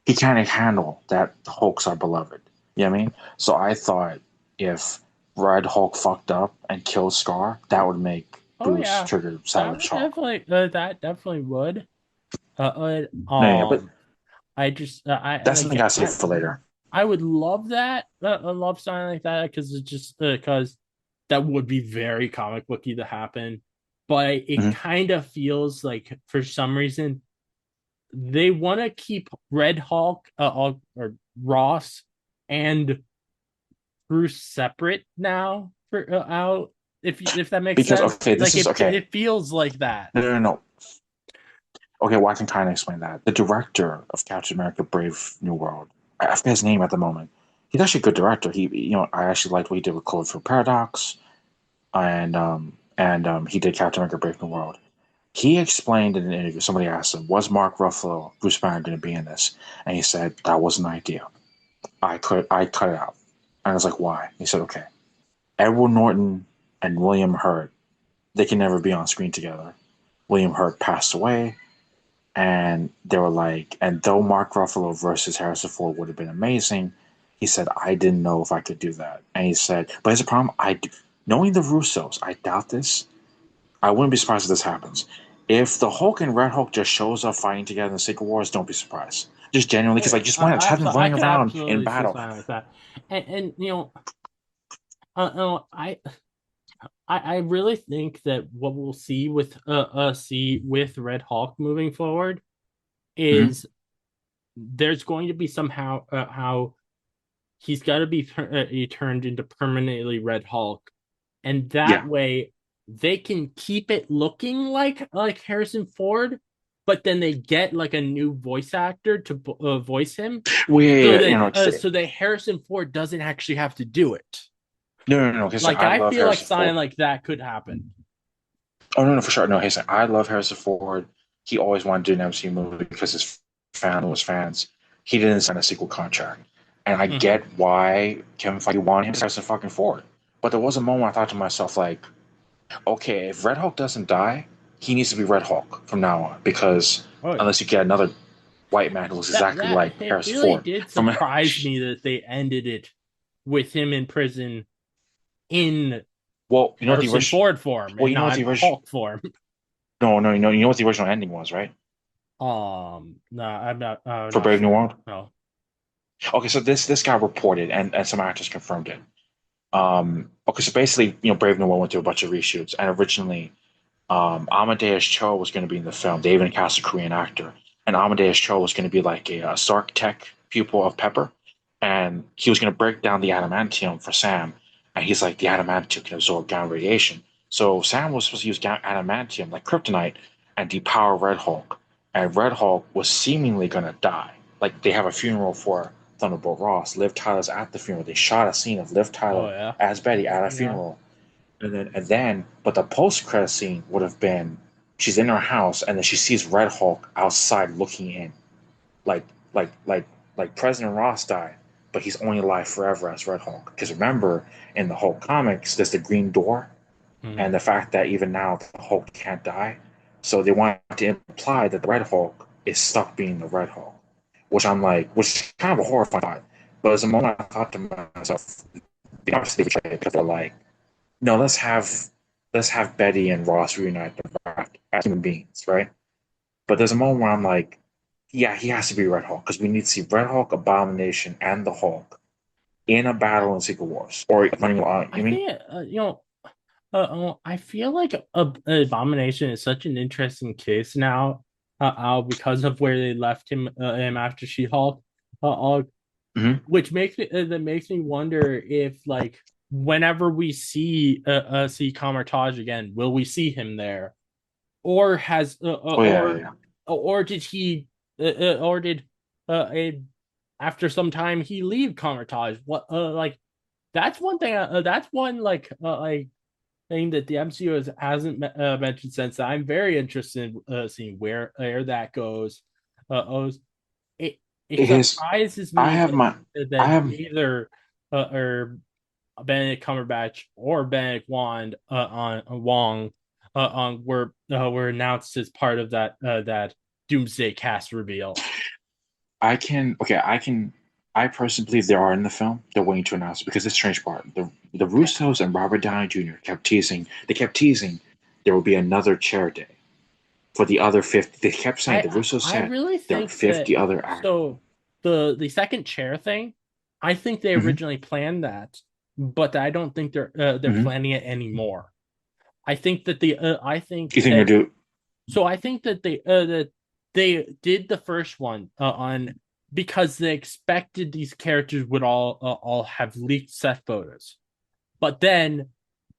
He can't handle that the Hulks are beloved." You know what I mean? So I thought if Red Hulk fucked up and killed Scar, that would make Oh Bruce yeah, trigger Savage Hulk. that definitely would. No, yeah, but I just I that's like something I save for later. I would love that. I love something like that because it's just because that would be very comic booky to happen. But it Mm-hmm. kind of feels like for some reason they want to keep Red Hulk or Ross and Bruce separate now for out if that makes Because sense. okay, this Like is okay. it feels like that. No, no, no, no. Okay, well I can kind of explain that. The director of Captain America: Brave New World, I forget his name at the moment. He's actually a good director. I actually liked what he did with Cloverfield Paradox, and he did Captain America: Brave New World. He explained in an interview, somebody asked him, was Mark Ruffalo, Bruce Banner going to be in this? And he said, that was an idea. I cut it out. And I was like, why? He said, okay, Edward Norton and William Hurt, they can never be on screen together. William Hurt passed away, and they were like, and though Mark Ruffalo versus Harrison Ford would have been amazing, he said, I didn't know if I could do that. And he said, but here's a problem. Knowing the Russos, I doubt this. I wouldn't be surprised if this happens. If the Hulk and Red Hulk just shows up fighting together in the Secret Wars, don't be surprised. Just genuinely, Oh because like yeah, just why not? Just have them I running could around in absolutely see battle. something like that. And I really think that what we'll see with Red Hawk moving forward Mm-hmm. is there's going to be somehow how he's got to be turned into permanently Red Hulk, and that Yeah. way they can keep it looking like Harrison Ford, but then they get like a new voice actor to voice him, Well, yeah, so yeah, that yeah. so that Harrison Ford doesn't actually have to do it. No, no, no. Because Like I I love feel like Harrison something Ford. like that could happen. Oh no, no, for sure. No, he's like, I love Harrison Ford. He always wanted to do an MCU movie because his fan was fans. He didn't sign a sequel contract, and I Mm-hmm. get why Kevin Feige wanted him to Harrison fucking Ford. But there was a moment I thought to myself, like, okay, if Red Hulk doesn't die, he needs to be Red Hulk from now on because Oh yeah. unless you get another white man who looks exactly That like it Harrison really Ford did from surprise me that they ended it with him in prison in well, you know what the Harrison original Ford form well, and you know what not the original Hulk form. no, no, you know what the original ending was, right? No, I'm For not Brave New sure. World. No. Okay, so this guy reported and some actors confirmed it. Okay, so basically, Brave New World went through a bunch of reshoots, and originally, Amadeus Cho was going to be in the film. They even cast a Korean actor, and Amadeus Cho was going to be like a Stark Tech pupil of Pepper, and he was going to break down the adamantium for Sam, and he's like the adamantium can absorb gamma radiation. So Sam was supposed to use adamantium like kryptonite and depower Red Hulk, and Red Hulk was seemingly going to die. Like they have a funeral for Thunderbolt Ross. Liv Tyler's at the funeral. They shot a scene of Liv Oh Tyler yeah. as Betty at a Yeah. funeral, but the post credit scene would have been she's in her house and then she sees Red Hulk outside looking in, like like like like President Ross died, but he's only alive forever as Red Hulk. Because remember, in the Hulk comics, there's the Green Door, Mhm. and the fact that even now the Hulk can't die. So they want to imply that the Red Hulk is stuck being the Red Hulk, which I'm like, which is kind of a horrifying thought. But as a moment, I thought to myself, they obviously betrayed it because they're like, no, let's have Betty and Ross reunite as human beings, right? But there's a moment where I'm like, yeah, he has to be Red Hulk because we need to see Red Hulk, Abomination, and the Hulk in a I, battle in Secret Wars or running on. I You mean? think I feel like Abomination is such an interesting case now, because of where they left him after She-Hulk, Mm-hmm. which makes me wonder if like whenever we see Kamartaj again, will we see him there, or has Oh yeah, yeah, yeah. or did he or did after some time he leave Kamartaj? What like that's one thing. That's one like thing that the MCU hasn't mentioned since. I'm very interested in seeing where that goes. Uh, it it It is. surprises I me have my. I that have. neither or Benedict Cumberbatch or Benedict Wong were announced as part of that Doomsday cast reveal. I can. Okay. I can. I personally believe they are in the film. They're waiting to announce it because this strange part. The I Russos and Robert Downey Jr. kept teasing. They kept teasing there will be another chair day for the other 50. They kept saying the Russos I said really there are think that 50 other actors. so the second chair thing, I think they Mm-hmm. originally planned that, but I don't think they're Mm-hmm. planning it anymore. I think that the I think You think they're that do? so I think that they did the first one on because they expected these characters would all have leaked set photos, but then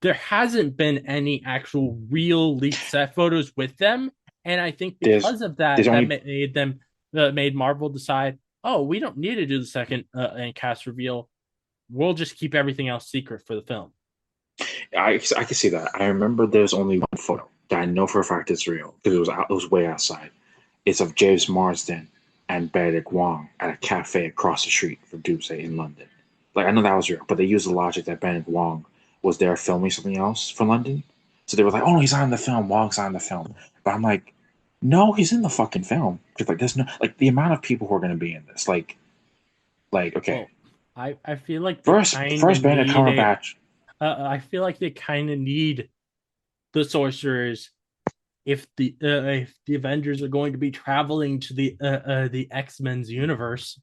there hasn't been any actual real leaked set photos with them, and I think There's because of there's that, that only made them made Marvel decide, oh, we don't need to do the second and cast reveal. We'll just keep everything else secret for the film. I can see that. I remember there's only one photo that I know for a fact is real because it was way outside. It's of James Marsden and Benedict Wong at a cafe across the street from Doomsday in London. Like I know that was real, but they used the logic that Benedict Wong was there filming something else for London. So they were like, "Oh, no, he's on the film. Wong's on the film." But I'm like, "No, he's in the fucking film." Because like, there's no like the amount of people who are going to be in this. Like okay, Well, I feel like they kind of first Benedict need a. Cumberbatch. I feel like they kind of need the sorcerers if the Avengers are going to be traveling to the X Men's universe.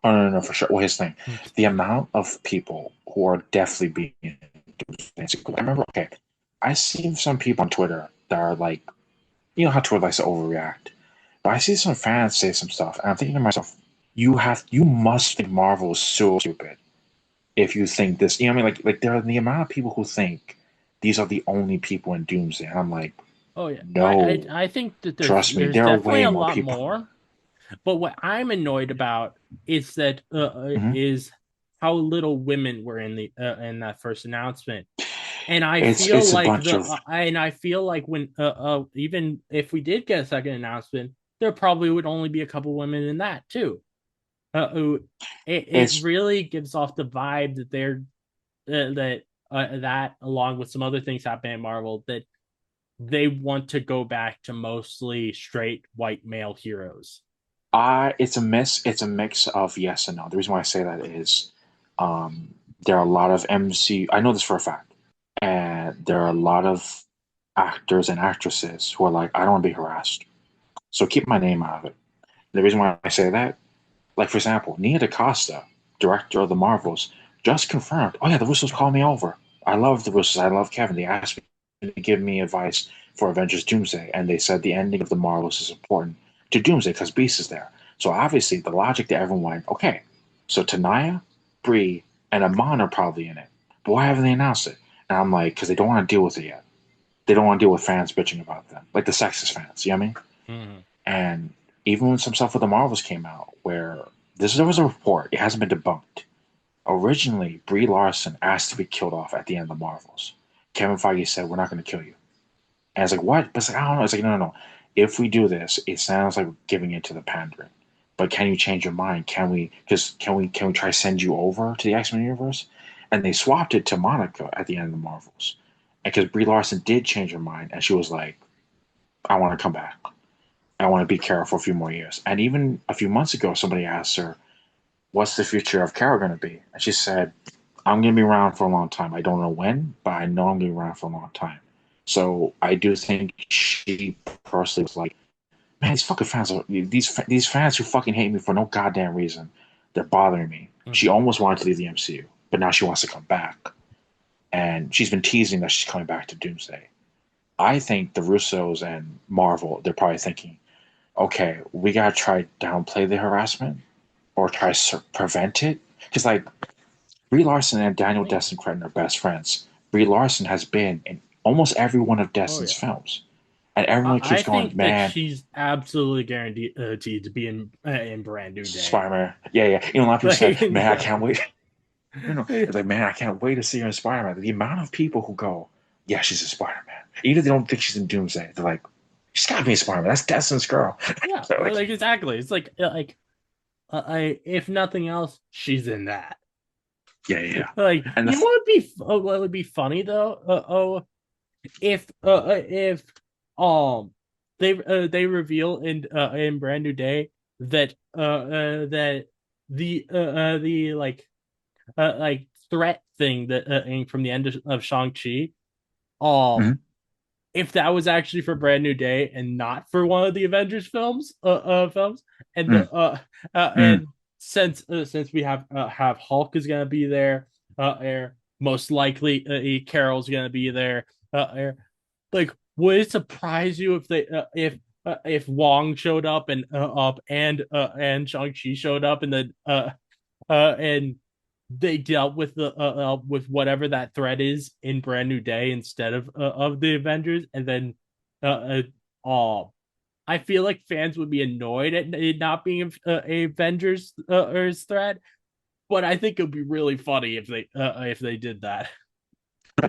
Oh no, no, no, for sure. Well, here's the thing: the amount of people who are definitely being. I remember. Okay, I see some people on Twitter that are like, you know how Twitter likes to overreact. But I see some fans say some stuff, and I'm thinking to myself, you must think Marvel is so stupid if you think this. You know what I mean? Like there are the amount of people who think these are the only people in Doomsday, and I'm like, Oh yeah, no, I think that trust me, there's there are definitely way a more lot people. more. But what I'm annoyed about is that Hmm. is how little women were in that first announcement. And I feel It's a like bunch of. when even if we did get a second announcement, there probably would only be a couple women in that too. Who it It's really gives off the vibe that that along with some other things happening in Marvel that they want to go back to mostly straight white male heroes. it's a mix. It's a mix of yes and no. The reason why I say that is, there are a lot of MC. I know this for a fact, and there are a lot of actors and actresses who are like, I don't want to be harassed, so keep my name out of it. The reason why I say that, like for example, Nia DaCosta, director of the Marvels, just confirmed. Oh yeah, the Russos called me over. I love the Russos. I love Kevin. They asked me to give me advice for Avengers Doomsday, and they said the ending of the Marvels is important to Doomsday because Beast is there. So obviously, the logic to everyone went, okay, so Tanaya, Bree, and Amon are probably in it, but why haven't they announced it? And I'm like, because they don't want to deal with it yet. They don't want to deal with fans bitching about them, like the sexist fans. You know what I mean? Mm-hmm. And even when some stuff with the Marvels came out, where there was a report, it hasn't been debunked. Originally, Brie Larson asked to be killed off at the end of the Marvels. Kevin Feige said, "We're not going to kill you." And it's like, what? But it's like, I don't know. It's like, no, no, no. If we do this, it sounds like we're giving it to the pandering. but can you change your mind? Can we try to send you over to the X-Men universe? And they swapped it to Monica at the end of the Marvels, and because Brie Larson did change her mind, and she was like, "I want to come back. I want to be Carol for a few more years." And even a few months ago, somebody asked her, "What's the future of Carol going to be?" And she said, "I'm going to be around for a long time. I don't know when, but I know I'm going to be around for a long time." So I do think she personally was like, "Man, these fucking fans are these fans who fucking hate me for no goddamn reason. They're bothering me." She Mhm. almost wanted to leave the MCU, but now she wants to come back, and she's been teasing that she's coming back to Doomsday. I think the Russos and Marvel, they're probably thinking, okay, we gotta try downplay the harassment or try to prevent it, because like Brie Larson and Daniel I Destin Cretton are best friends. Brie Larson has been in almost every one of Oh Destin's yeah. films, and everyone I keeps going, think that "Man, she's absolutely guaranteed to be in Brand New Day. Spider Man." Yeah, yeah. A lot of people said, Like, "Man, I can't wait." It's like, man, I can't wait to see her in Spider Man. The amount of people who go, "Yeah, she's in Spider Man," even if they don't think she's in Doomsday, they're like, "She's got to be in Spider Man. That's Destin's girl." yeah, So like, like exactly. It's like if nothing else, she's in that. yeah, yeah, yeah. Like, And you know the what would be funny though? If they reveal in Brand New Day that that the like threat thing that from the end of Shang-Chi, um Mhm. if that was actually for Brand New Day and not for one of the Avengers films, and Mm, mm. and since we have Hulk is gonna be there, most likely Carol's gonna be there, like would it surprise you if they if Wong showed up and Shang-Chi showed up and then and they dealt with whatever that threat is in Brand New Day instead of the Avengers, and then all. I feel like fans would be annoyed at it not being a Avengers threat, but I think it would be really funny if they did that.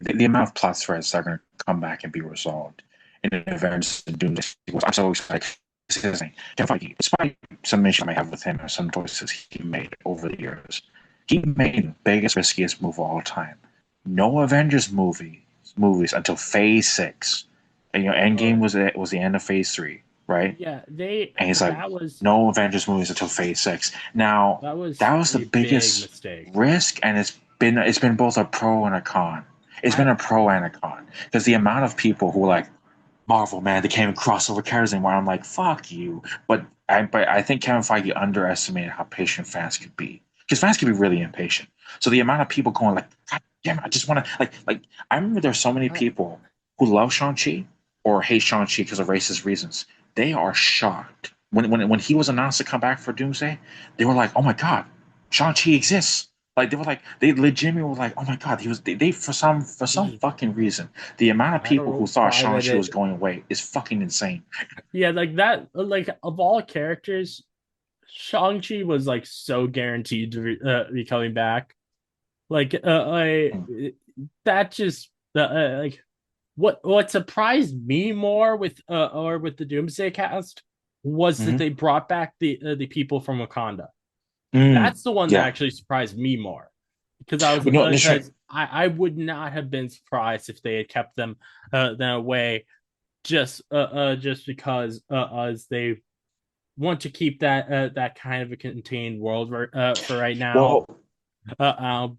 The amount of plot threads that are going to come back and be resolved in the events and Doomsday sequels, I'm so excited. This is the thing. Kevin Feige, despite some issues I may have with him or some choices he made over the years, he made the biggest, riskiest move of all time. No Avengers movies until Phase 6. And Oh Endgame was the end of Phase 3, right? yeah, they And he's like, that was no Avengers movies until Phase 6. Now, that was that was the a big biggest mistake. risk, and it's been both a pro and a con. It's been I a pro and a con, because the amount of people who were like, Marvel, man, they can't even crossover characters anymore. I'm like, fuck you. But I think Kevin Feige underestimated how patient fans could be, because fans can be really impatient. So the amount of people going like, God damn it, I just want to like. I remember there's so many I people who love Shang-Chi or hate Shang-Chi because of racist reasons. They are shocked when he was announced to come back for Doomsday. They were like, oh my god, Shang-Chi exists. Like they legitimately were like, oh my god, they for some fucking reason, the amount of I don't people who know thought why they Shang-Chi was did. going away is fucking insane. Yeah, like that. Like of all characters, Shang-Chi was like so guaranteed to be coming back. Like Mm. that just like what surprised me more with the Doomsday cast was that Mm-hmm. they brought back the people from Wakanda. Mm. That's the one that Yeah. actually surprised me more because I was But no, because I would not have been surprised if they had kept them that way just because as they want to keep that kind of a contained world for right now. well, Uh, um,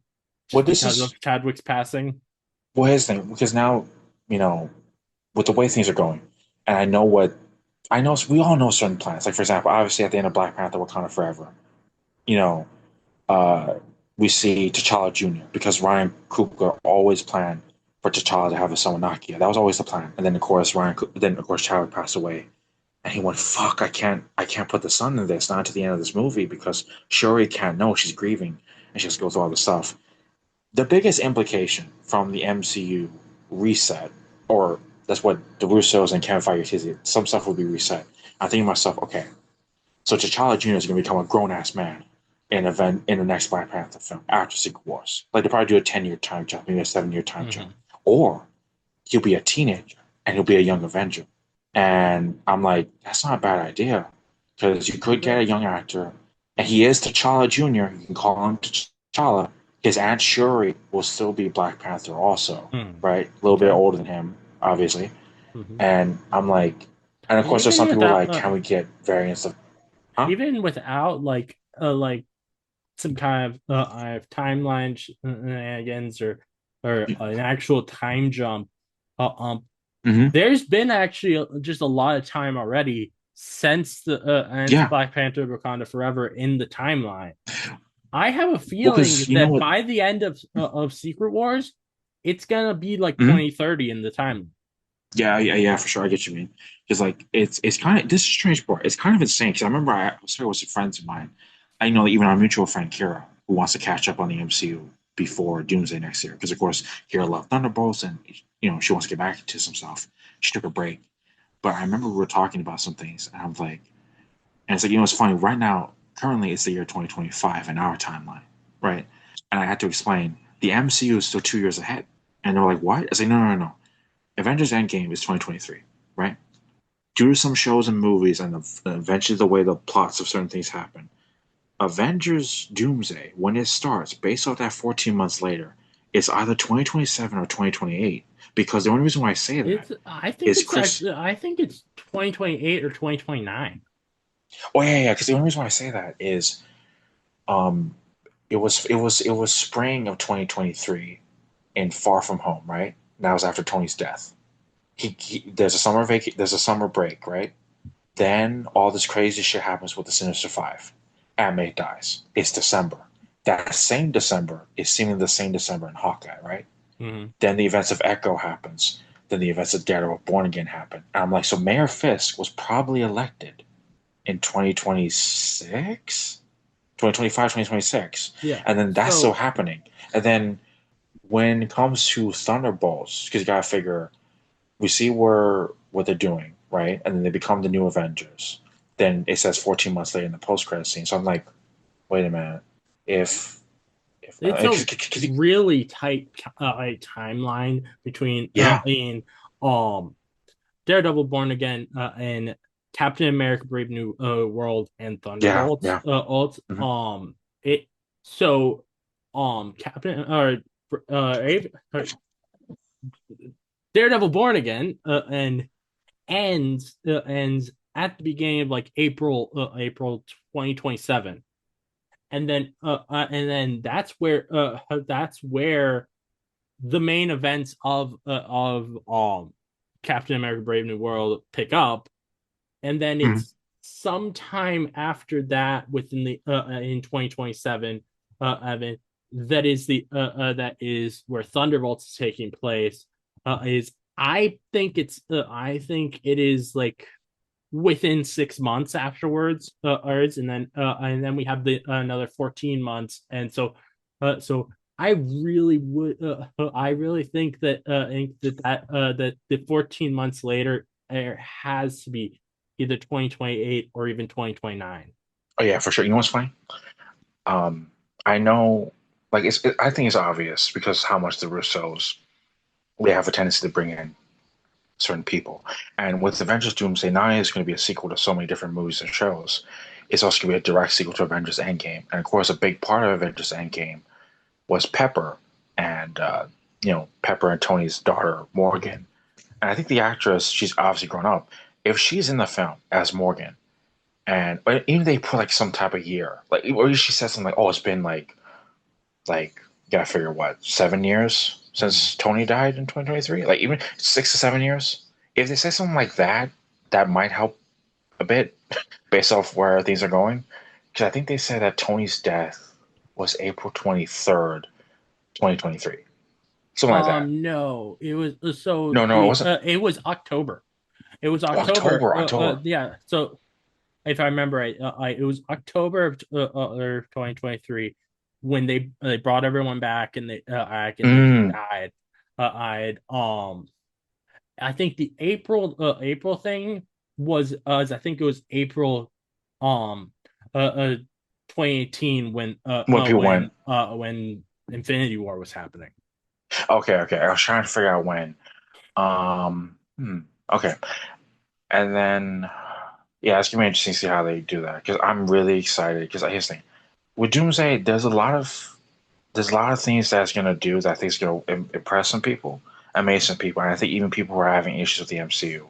well, just this because is of Chadwick's passing. well, here's the thing, because now, you know, with the way things are going, and I know we all know certain plans. Like for example, obviously at the end of Black Panther, Wakanda Forever, you know, uh, we see T'Challa Jr. because Ryan Coogler always planned for T'Challa to have a son with Nakia. That was always the plan. And then of course Chadwick passed away, and he went, "Fuck, I can't put the son in this, not to the end of this movie, because Shuri can't know she's grieving, and she has to go through all this stuff." The biggest implication from the MCU reset, or that's what the Russos and Kevin Feige teased, some stuff will be reset. I'm thinking to myself, okay, so T'Challa Jr. is going to become a grown ass man in the next Black Panther film after Secret Wars. Like they probably do a 10-year time jump, maybe a 7-year time jump, Mm-hmm. or he'll be a teenager and he'll be a young Avenger. And I'm like, that's not a bad idea, because you could get Okay. a young actor, and he is T'Challa Jr. You can call him T'Challa. His Aunt Shuri will still be Black Panther, also, Hmm. right? A little bit Okay. older than him, obviously. Hmm. And I'm like, and of And course, there's even some people without like, can we get variants of, huh? even without like some kind of timeline shenanigans or an actual time jump, uh, um, Hmm. there's been actually just a lot of time already since the since Yeah. Black Panther Wakanda Forever in the timeline. I have a Well, feeling because you know that what? by the end of Secret Wars, it's gonna be like Mhm. 2030 in the timeline. Yeah, yeah, yeah, for sure. I get what you mean. Because like it's kind of this is strange part. It's kind of insane. Because I remember I was talking with some friends of mine. I know even our mutual friend Kira, who wants to catch up on the MCU before Doomsday next year. Because of course Kira loved Thunderbolts, and she wants to get back into some stuff. She took a break. But I remember we were talking about some things, and I was like, and it's like it's funny. Right now, currently it's the year 2025 in our timeline, right? And I had to explain the MCU is still 2 years ahead, and they're like, "What?" I say, "No, no, no, no. Avengers Endgame is 2023, right? Due to some shows and movies and eventually the way the plots of certain things happen, Avengers Doomsday, when it starts, based off that 14 months later, it's either 2027 or 2028. Because the only reason why I say that It's I think is it's Chris. actually I think it's 2028 or 2029. Oh yeah, yeah. Because the only reason why I say that is, um, it was spring of 2023 in Far From Home, right? That was after Tony's death. There's a summer break, right? Then all this crazy shit happens with the Sinister Five. Aunt May dies. It's December. That same December is seemingly the same December in Hawkeye, right? Mm-hmm. Then the events of Echo happens. Then the events of Daredevil Born Again happen. And I'm like, so Mayor Fisk was probably elected in 2026, 2025, 2026. Yeah. And then that's still So happening. And then when it comes to Thunderbolts, because you gotta figure we see what they're doing, right? And then they become the new Avengers. Then it says 14 months later in the post credit scene. So I'm like, wait a minute. If it's a really tight timeline between yeah, in um Daredevil Born Again and Captain America Brave New World and yeah, Thunderbolts yeah, mhm, it so Captain Daredevil Born Again ends at the beginning of like April 2027, and then that's where the main events of Captain America Brave New World pick up, and then mhm. it's sometime after that within the in 2027, Evan, that is where Thunderbolts is taking place. Is I think it is like within 6 months afterwards, and then we have the another 14 months, and so I really think that the 14 months later there has to be either 2028 or even 2029. Oh yeah, for sure. You know what's funny? Um, I know, like I think it's obvious because how much the Russos they have a tendency to bring in certain people, and with Avengers Doomsday, not only is it going to be a sequel to so many different movies and shows, it's also going to be a direct sequel to Avengers Endgame, and of course, a big part of Avengers Endgame was Pepper and Pepper and Tony's daughter Morgan. And I think the actress, she's obviously grown up. If she's in the film as Morgan, and even they put like some type of year, like or she says something like, "Oh, it's been like you gotta figure what 7 years Mm. since Tony died in 2023, like even 6 to 7 years." If they say something like that, that might help a bit based off where things are going. Because I think they said that Tony's death was April 23rd, 2023. Something like that. No, it was so No, no, it the wasn't. it was October. It was October. October, October. Yeah. So if I remember right, it was October of 2023 when they brought everyone back and then he Mm, died. I think the April thing I think it was April um uh, uh 2018 when people went, when Infinity War was happening. okay, okay. I was trying to figure out when. Um, hmm, okay. And then Yeah, it's gonna be interesting to see how they do that because I'm really excited. Because here's the thing with Doomsday, there's a lot of things that's gonna do that I think is gonna impress some people, amaze some people, and I think even people who are having issues with the MCU,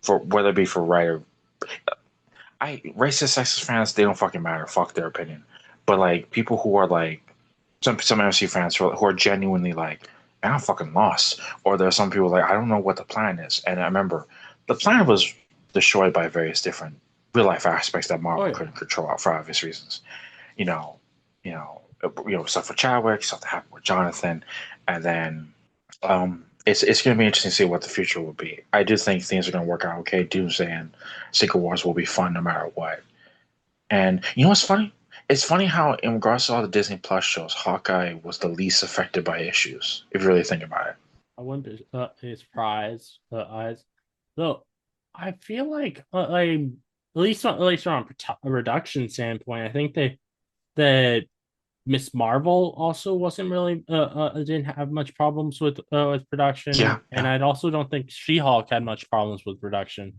for whether it be for right or racist, sexist fans, they don't fucking matter. Fuck their opinion. But like people who are like some MCU fans who are genuinely like, man, I'm fucking lost. Or there are some people like, I don't know what the plan is. And I remember the plan was destroyed by various different real life aspects that Oh Marvel yeah. couldn't control for obvious reasons. You know, stuff with Chadwick, stuff that happened with Jonathan, and then it's going to be interesting to see what the future will be. I do think things are going to work out okay. Doomsday and Secret Wars will be fun no matter what. And you know what's funny? It's funny how, in regards to all the Disney Plus shows, Hawkeye was the least affected by issues, if you really think about it. I wouldn't be surprised. So I feel like at least on a reduction standpoint, I think that Miss Marvel also wasn't really didn't have much problems with production, Yeah, and yeah. I also don't think She-Hulk had much problems with production.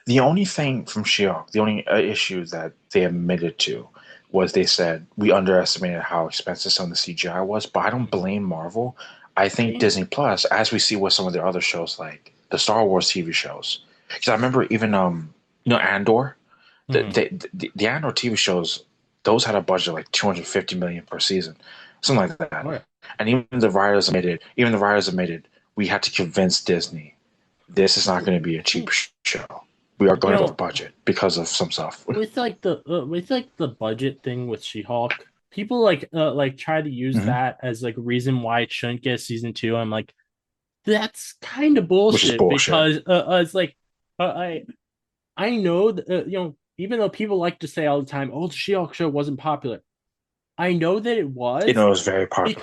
The only thing from She-Hulk, the only issue that they admitted to was they said we underestimated how expensive some of the CGI was, but I don't blame Marvel. I think See? Disney Plus, as we see with some of their other shows like the Star Wars TV shows, because I remember even Andor, Mhm. the Andor TV shows, those had a budget of like 250 million per season, something like that. Oh yeah. And even the writers admitted we had to convince Disney this is not going to be a cheap show. We are You going over know, budget because of some stuff. with the budget thing with She-Hulk, people like try to use Hmm. that as like a reason why it shouldn't get season two. I'm like, that's kind of Which is bullshit bullshit. because it's like I know that even though people like to say all the time, "Oh, the She-Hulk show wasn't popular," I know that it It was was very popular.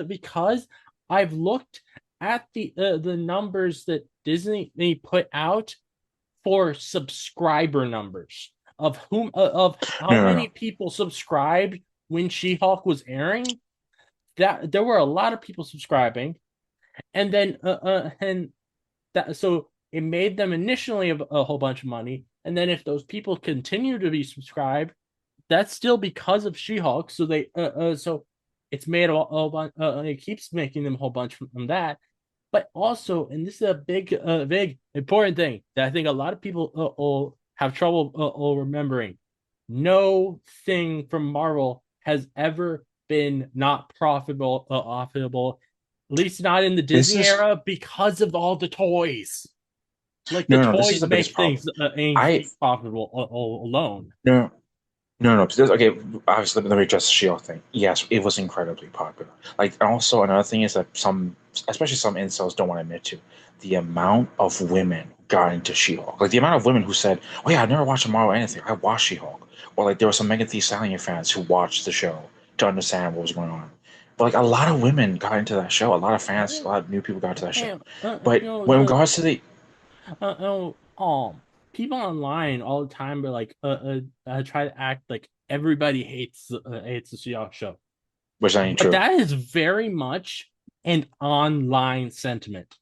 because I've looked at the numbers that Disney put out for subscriber numbers of how No, no, many no. people subscribed when She-Hulk was airing. That there were a lot of people subscribing, and then and that so it made them initially a whole bunch of money, and then if those people continue to be subscribed, that's still because of She-Hulk. So it's made a bunch. It keeps making them a whole bunch from that. But also, and this is a big important thing that I think a lot of people will have trouble remembering. No thing from Marvel has ever been not profitable, at least not in the This Disney is era, because of all the toys. Like the no, no. This is toys the biggest make problem. things ain't I profitable alone. no, no, no. Okay, obviously, let me address the Shield thing. Yes, it was incredibly popular. Like, also another thing is that especially some incels, don't want to admit to the amount of women got into She-Hulk. Like the amount of women who said, "Oh yeah, I never watched a Marvel anything. I watched She-Hulk." Or like there were some Megan Thee Stallion fans who watched the show to understand what was going on. But like a lot of women got into that show. A lot of fans, a lot of new people got into that show. And But when in regards to the people online all the time are like try to act like everybody hates the Seahawks show, which ain't but true. that is very much an online sentiment.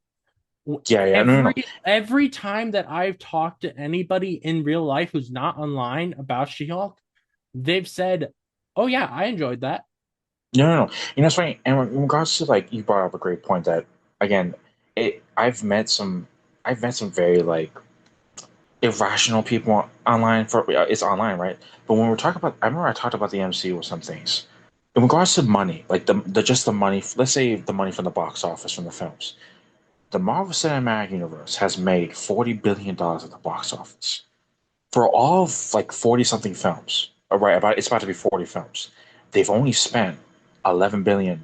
Yeah, yeah, no, no, Every no. every time that I've talked to anybody in real life who's not online about She-Hulk, they've said, "Oh yeah, I enjoyed that." No, no, no. It's funny. And in regards to like, you brought up a great point that again, it. I've met some very like irrational people online. For it's online, right? But when we're talking about, I remember I talked about the MCU with some things. In regards to money, like the just the money. Let's say the money from the box office from the films. The Marvel Cinematic Universe has made $40 billion at the box office for all of like 40 something films. Right, it's about to be 40 films. They've only spent $11 billion.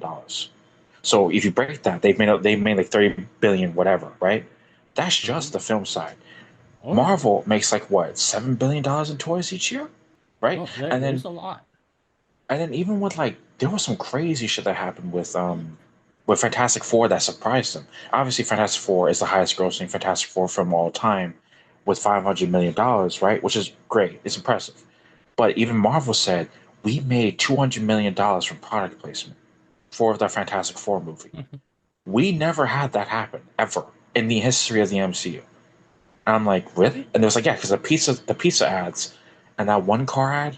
So if you break that, they've made like 30 billion whatever, right? That's just Mhm. the film side. Oh yeah, Marvel makes like what, $7 billion in toys each year, right? oh And there's then a lot. and then even with like there was some crazy shit that happened with Fantastic Four that surprised them. Obviously, Fantastic Four is the highest grossing Fantastic Four film of all time with $500 million, right? Which is great. It's impressive. But even Marvel said we made $200 million from product placement for the Fantastic Four movie. We never had that happen ever in the history of the MCU. And I'm like, really? And they was like, yeah, because the pizza ads, and that one car ad,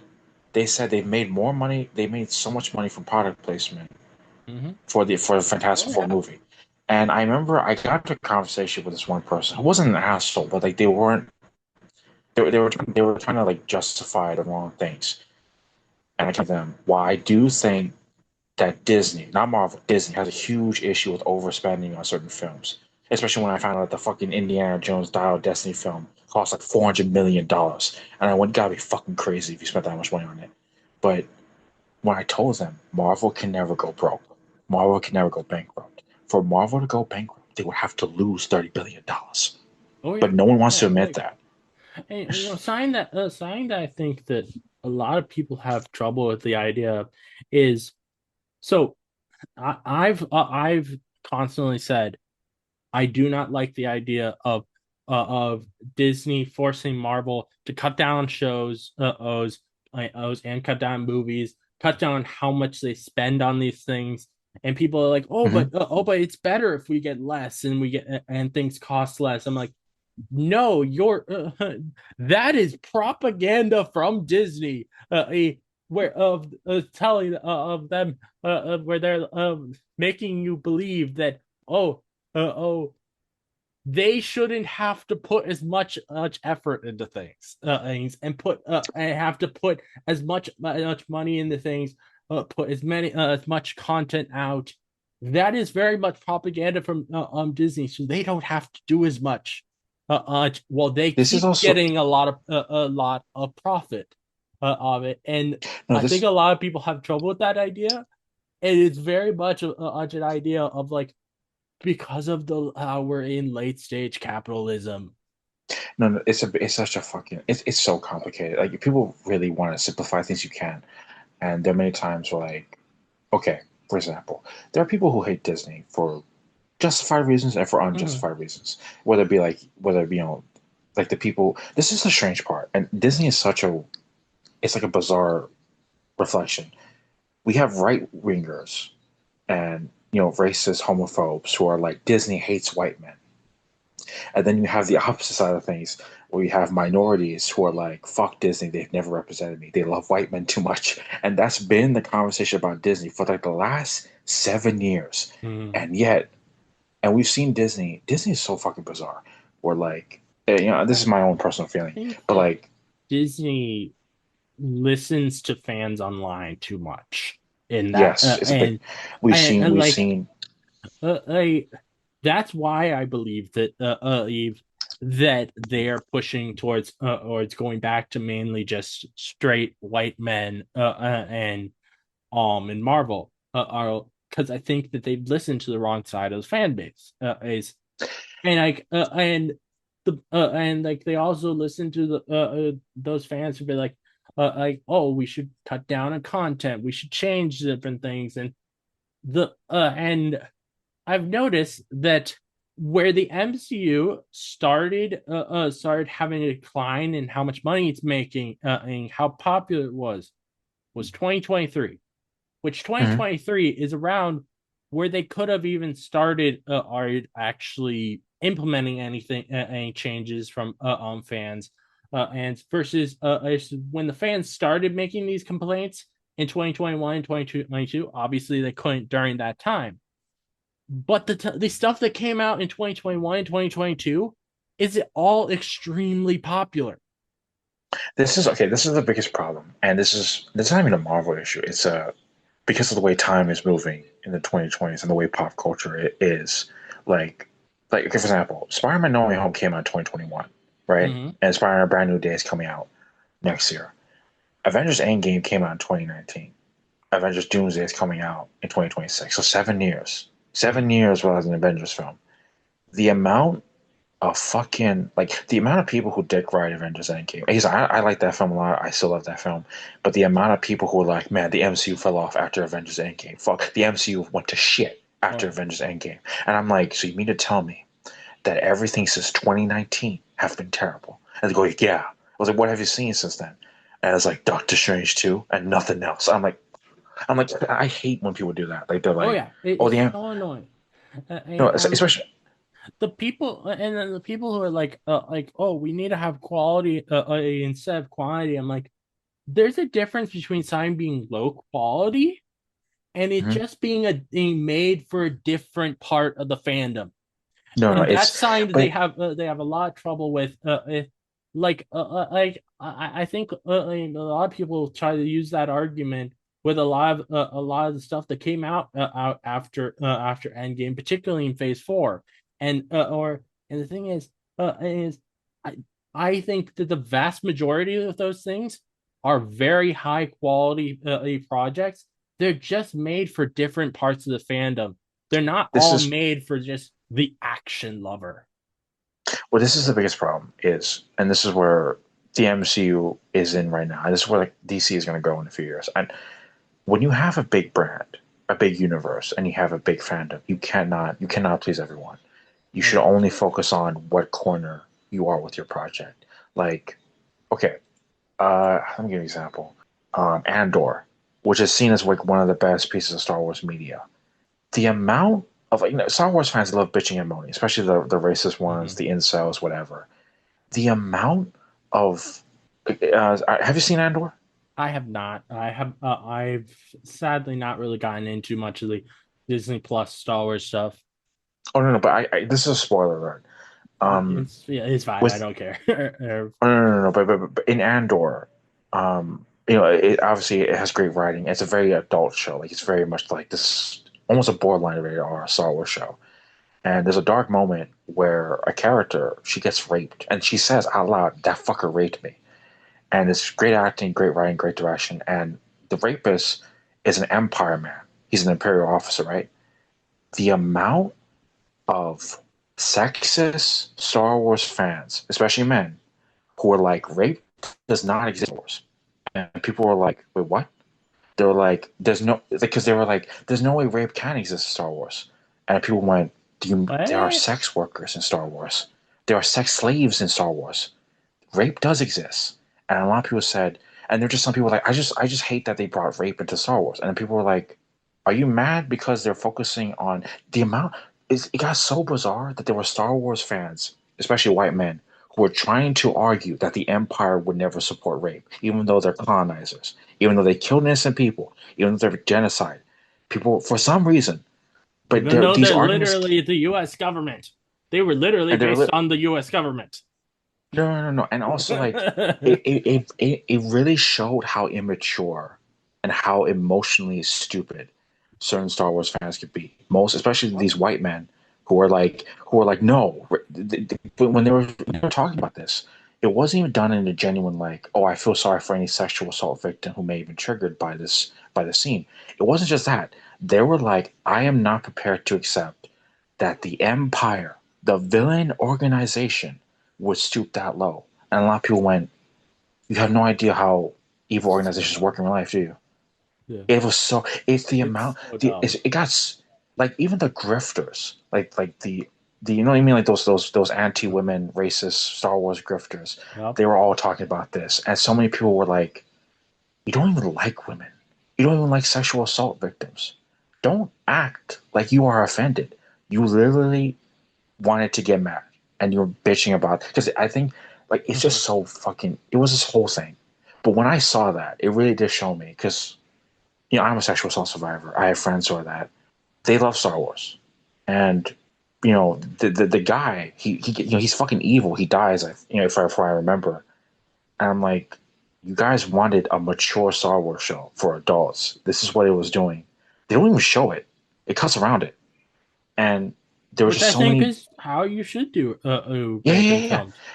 they said they made more money. They made so much money from product placement Hmm. for the Fantastic Oh Four yeah. movie. And I remember I got into a conversation with this one person who wasn't an asshole, but like they weren't. They were trying to like justify the wrong things. And I told them, well, I do think that Disney, not Marvel, Disney has a huge issue with overspending on certain films. Especially when I found out the fucking Indiana Jones Dial of Destiny film cost like $400 million. And I went, you gotta be fucking crazy if you spent that much money on it. But when I told them Marvel can never go broke, Marvel can never go bankrupt. For Marvel to go bankrupt, they would have to lose $30 billion. Oh But yeah. no one wants to admit Like, that. and, sign that I think that a lot of people have trouble with the idea of is so I've constantly said I do not like the idea of Disney forcing Marvel to cut down shows, and cut down movies, cut down how much they spend on these things. And people are like, Hmm. but it's better if we get less and we get and things cost less. I'm like, no, you're that is propaganda from Disney. Where of telling of them where they're making you believe that oh oh they shouldn't have to put as much effort into things and put and have to put as much money into things, put as much content out. That is very much propaganda from Disney, so they don't have to do as much. Well, they This is keep also getting a lot of profit of it, and no I think this a lot of people have trouble with that idea. And it's very much an idea of like because of the we're in late stage capitalism. no, it's such a fucking it's so complicated. Like people really want to simplify things you can, and there are many times where like okay, for example, there are people who hate Disney for justified reasons and for Mhm. unjustified reasons. Whether it be like the people. This is the strange part, and Disney is such a it's like a bizarre reflection. We have right wingers and racist homophobes who are like Disney hates white men. And then you have the opposite side of things where you have minorities who are like, fuck Disney, they've never represented me. They love white men too much. And that's been the conversation about Disney for like the last 7 years. Mhm. And yet, and we've seen Disney is so fucking bizarre. Where like, this is I my own personal feeling, think but that like, Disney listens to fans online too much in that yes, it's a big, we've and seen, we've like seen, I that's why I believe that Eve that they're pushing towards going back to mainly just straight white men and in Marvel are because I think that they've listened to the wrong side of the fan base is and like and like they also listen to the those fans who be like oh we should cut down on content, we should change different things, and the and I've noticed that where the MCU started having a decline in how much money it's making and how popular it was 2023, which mhm. 2023 is around where they could have even started are actually implementing any changes from fans, and versus when the fans started making these complaints in 2021 and 2022. Obviously, they couldn't during that time, but the stuff that came out in 2021 and 2022 is it all extremely popular. This is okay. This is the biggest problem, and this is not even a Marvel issue. It's a because of the way time is moving in the 2020s and the way pop culture is. Like, like okay, for example, Spider-Man: No Way Home came out in 2021, right? Mm-hmm. And Spider-Man: Brand New Day is coming out next year. Avengers: Endgame came out in 2019. Avengers: Doomsday is coming out in 2026. So 7 years, Mm-hmm. 7 years without an Avengers film. The amount a fucking like the amount of people who dick ride Avengers Endgame. I like that film a lot. I still love that film. But the amount of people who are like, man, the MCU fell off after Avengers Endgame. Fuck, the MCU went to shit Oh after yeah. Avengers Endgame. And I'm like, so you mean to tell me that everything since 2019 have been terrible? And they go, yeah. I was like, what have you seen since then? And it's like Doctor Strange 2 and nothing else. I'm like, I hate when people do that. Like they're Oh like, yeah. oh It's the so annoying. no, And I'm especially. the people and then the people who are like, oh, we need to have quality instead of quantity. I'm like, there's a difference between something being low quality and it Mhm. just being being made for a different part of the fandom. No, no, And that's it's something that but they have a lot of trouble with. Like I think a lot of people try to use that argument with a lot of the stuff that came out after Endgame, particularly in Phase Four, and and the thing is I I think that the vast majority of those things are very high quality projects. They're just made for different parts of the fandom. They're not this all is made for just the action lover. well, this is the biggest problem is, and this is where the MCU is in right now. And this is where like DC is going to go in a few years. And when you have a big brand, a big universe, and you have a big fandom, you cannot please everyone. You should Yeah. only focus on what corner you are with your project. Like, okay, let me give you an example. Andor, which is seen as like one of the best pieces of Star Wars media. The amount of Star Wars fans love bitching and moaning, especially the racist ones, Mhm. the incels, whatever. The amount of have you seen Andor? I have not. I've sadly not really gotten into much of the Disney Plus Star Wars stuff. Oh no, no, but this is a spoiler alert. Um, It's fine. I with don't care. oh, no, no, no, no, but in Andor, obviously it has great writing. It's a very adult show. Like it's very much like this, almost a borderline rated R Star Wars show. And there's a dark moment where a character she gets raped, and she says out loud, "That fucker raped me." And it's great acting, great writing, great direction. And the rapist is an Empire man. He's an Imperial officer, right? The amount of sexist Star Wars fans, especially men, who were like, rape does not exist in Star Wars. And people were like, wait, what? They were like, there's no, because they were like, there's no way rape can exist in Star Wars. And people went, there are What? sex workers in Star Wars. There are sex slaves in Star Wars. Rape does exist. And a lot of people said, and there are just some people like, I just hate that they brought rape into Star Wars. And then people were like, are you mad because they're focusing on the amount? It got so bizarre that there were Star Wars fans, especially white men, who were trying to argue that the Empire would never support rape, even though they're colonizers, even though they killed innocent people, even though they're genocide. People, for some reason, but Even though these they're arguments, literally the U.S. government, they were literally and they're based on the U.S. government. no, no, no, no. And also, like, But it really showed how immature and how emotionally stupid certain Star Wars fans could be. Most, especially these white men who are like, no. When they were talking about this, it wasn't even done in a genuine like, oh, I feel sorry for any sexual assault victim who may have been triggered by the scene. It wasn't just that. They were like, I am not prepared to accept that the Empire, the villain organization, would stoop that low. And a lot of people went, you have no idea how evil organizations work in real life, do you? yeah, It was so, it's the it's amount, so dumb. it got, like, even the grifters, like you know what I mean? Like those anti women, racist Star Wars grifters, Yep. they were all talking about this. And so many people were like, you don't even like women. You don't even like sexual assault victims. Don't act like you are offended. You literally wanted to get mad and you were bitching about because I think like it's just so fucking it was this whole thing. But when I saw that, it really did show me because I'm a sexual assault survivor. I have friends who are that. They love Star Wars. And the guy, he he's fucking evil. He dies, if I remember. And I'm like, you guys wanted a mature Star Wars show for adults. This is what it was doing. They don't even show it. It cuts around it. And there were Which just I so think many is how you should do yeah, yeah, break-in yeah, yeah. films. Yeah,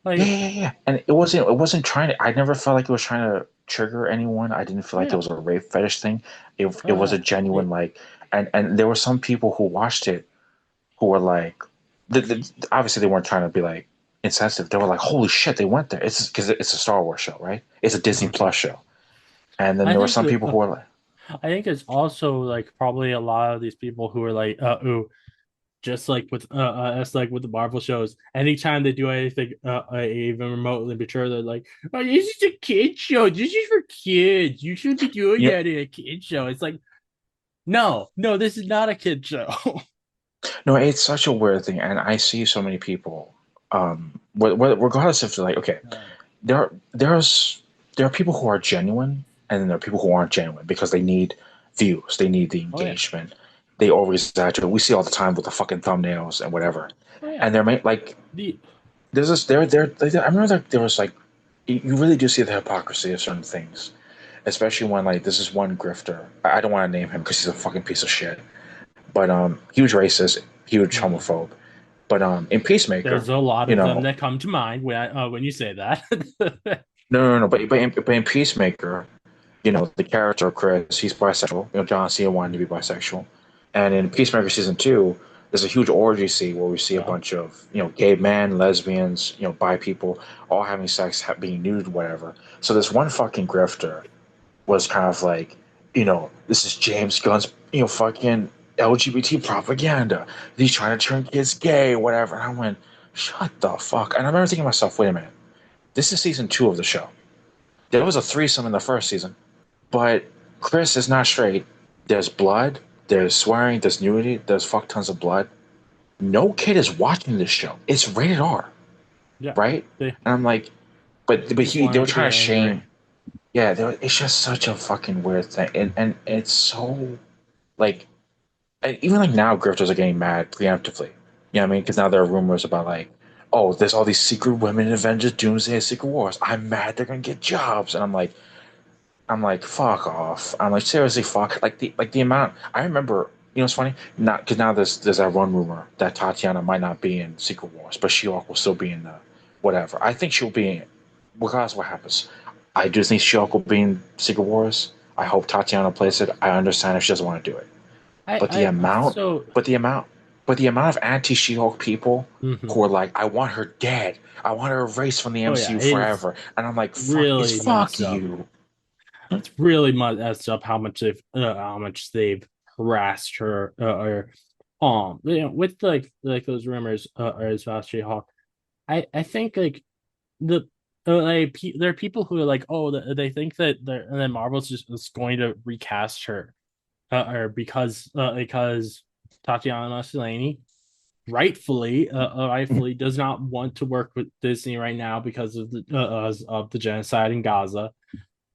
Like, yeah, yeah, yeah. And it wasn't trying to I never felt like it was trying to trigger anyone. I didn't feel like it yeah, was a rape fetish thing. It was a it, genuine like and there were some people who watched it who were like obviously they weren't trying to be like insensitive. They were like, "Holy shit, they went there." It's because it's a Star Wars show, right? It's a Disney Plus show. And then I there were think some people who were like, I think it's also like probably a lot of these people who are like, ooh, just like with us, like with the Marvel shows, anytime they do anything even remotely mature, they're like, "Oh, this is a kid show. This is for kids. You should be doing you know, that in a kid show." It's like, no, no, this is not a kid show. No, it's such a weird thing, and I see so many people. Regardless if they're like, okay, Uh, there are people who are genuine, and then there are people who aren't genuine because they need views, they need the oh yeah, engagement. They over exaggerate. We see all the time with the fucking thumbnails and whatever. oh yeah. And like The there's this like, I remember that there was like you really do see the hypocrisy of certain things, especially when like this is one grifter. I don't want to name him because he's a fucking piece of shit. But huge racist, huge mhm. homophobe. But in Peacemaker, There's a lot you of them know, that come to mind when you say that. no. But in Peacemaker, the character Chris, he's bisexual. John Cena wanted to be bisexual, and in Peacemaker season 2, there's a huge orgy scene where we see a Yeah, bunch of gay men, lesbians, bi people, all having sex, being nude, whatever. So this one fucking grifter was kind of like, this is James Gunn's, fucking LGBT propaganda. He's trying to turn kids gay, whatever. And I went, shut the fuck. And I remember thinking to myself, wait a minute, this is season 2 of the show. There was a threesome in the first season, but Chris is not straight. There's blood, there's swearing, there's nudity, there's fuck tons of blood. No kid is watching this show. It's rated R, yeah. right? They And I'm like, but just they wanted were to be trying to angry. shame. Yeah, it's just such a fucking weird thing, and it's so like even like now grifters are getting mad preemptively. You know what I mean? Because now there are rumors about like, oh, there's all these secret women in Avengers, Doomsday, Secret Wars. I'm mad they're gonna get jobs, and I'm like, fuck off. I'm like, seriously, fuck. Like the amount. I remember. It's funny. Not because now there's that one rumor that Tatiana might not be in Secret Wars, but She-Hulk will still be in the whatever. I think she'll be in, regardless of what happens. I do think She-Hulk will be in Secret Wars. I hope Tatiana plays it. I understand if she doesn't want to do it, but the I amount, so but the amount, but the amount of anti-She-Hulk people mhm. who are like, I want her dead. I want her erased from the Oh yeah, MCU it's forever. And I'm like, really fuck messed up. you. It's really messed up how much they've harassed her or with like those rumors or as fast Hawk. I think like the there are people who are like they think that Marvel's just is going to recast her or because Tatiana Maslany rightfully does not want to work with Disney right now because of the genocide in Gaza.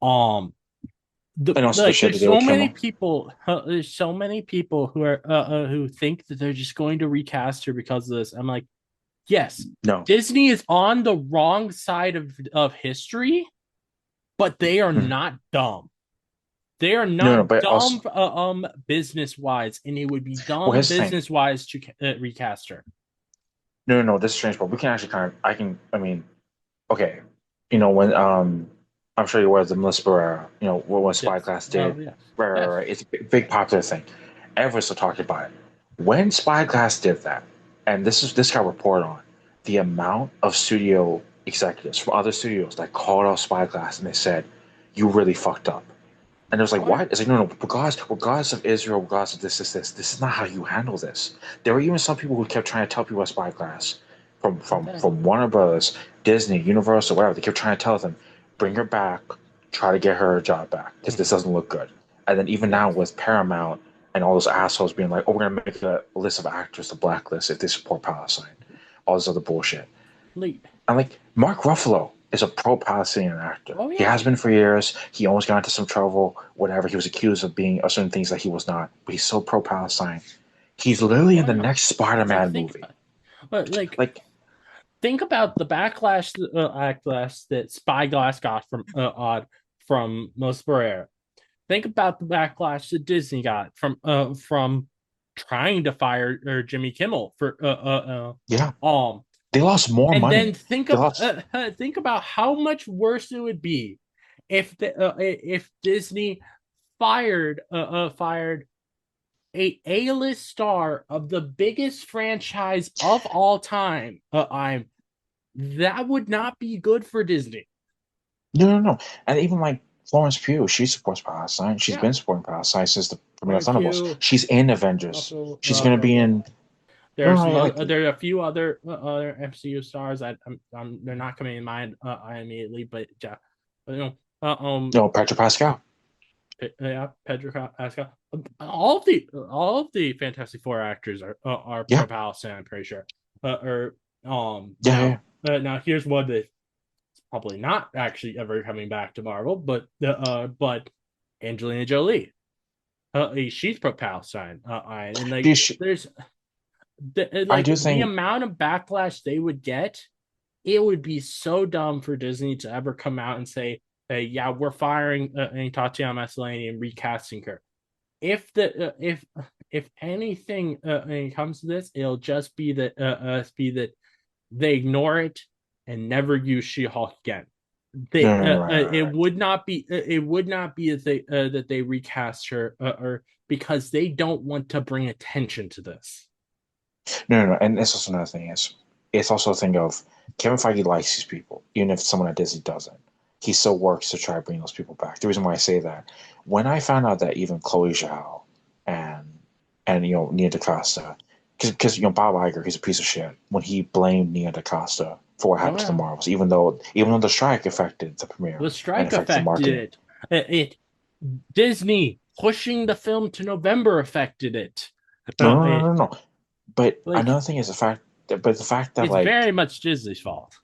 Um, And also the shit there's they did with so many Kimmel. people there's so many people who think that they're just going to recast her because of this. I'm like, yes, No. Disney is on the wrong side of history, but they are Hmm. not dumb. They are No, not but also, dumb business wise, and it would be well, dumb here's the thing. business wise to recast her. No. This is strange, but we can actually I mean, okay. When, I'm sure you're aware of the Melissa Barrera, what Yes. Spyglass Oh did. yes. Right. Yes. It's a big popular thing. Everyone's still talking about it. When Spyglass did that, and this got reported on, the amount of studio executives from other studios that called out Spyglass and they said, you really fucked up. And it was like, Oh yeah. what? It's like, no. Regardless of Israel, regardless of this is not how you handle this. There were even some people who kept trying to tell people about Spyglass from Warner Brothers, Disney, Universal, whatever. They kept trying to tell them, bring her back, try to get her a job back, because this Mhm. doesn't look good. And then even now Yes. with Paramount and all those assholes being like, oh, we're gonna make a list of actors to blacklist if they support Palestine, all this other bullshit. Late. I'm like, Mark Ruffalo is a pro-Palestinian actor. Oh He yeah. has been for years. He almost got into some trouble, whatever. He was accused of being of certain things that he was not, but he's so pro-Palestine. He's literally in Oh the yeah. next Like Spider-Man think movie. about but like Like, think about the backlash that Spyglass got from Mos Barrera. Think about the backlash that Disney got from trying to fire Jimmy Kimmel for yeah, um they lost more and then money. They lost. think about how much worse it would be if Disney fired a A-list star of the biggest franchise of all time. I'm That would not be good for Disney. No. And even like Florence Pugh, she supports Palestine. She's Yeah, been supporting Palestine since the premiere of Florence Thunderbolts. Pugh, She's in Avengers. also She's gonna be in. No, there's no, some like other there are a few other MCU stars that they're not coming in mind immediately, but yeah, but, no, Petra Pascal. yeah, Pedro Pascal. All of the Fantastic Four actors are Yeah, pro Palestine. I'm pretty sure. Or yeah, yeah. now here's one that's probably not actually ever coming back to Marvel, but Angelina Jolie. She's pro Palestine. And like there's I do the think. amount of backlash they would get, it would be so dumb for Disney to ever come out and say, "Hey, yeah, we're firing Tatiana Maslany and recasting her." If anything comes to this, it'll just be that they ignore it and never use She-Hulk again. No, no, no, right, It right, would not be that they recast her or because they don't want to bring attention to this. right. No, no, no. And it's also another thing is, it's also a thing of Kevin Feige likes these people, even if someone at Disney doesn't. He still works to try to bring those people back. The reason why I say that, when I found out that even Chloe Zhao and Nia DaCosta, because Bob Iger, he's a piece of shit. When he blamed Nia DaCosta for what Oh happened to the yeah, Marvels, even though the strike affected the premiere the and strike affected the affected marketing. it. It Disney pushing the film to November affected it. No, no, no, It no, no. But like another thing is the fact that it's like, very much Disney's fault.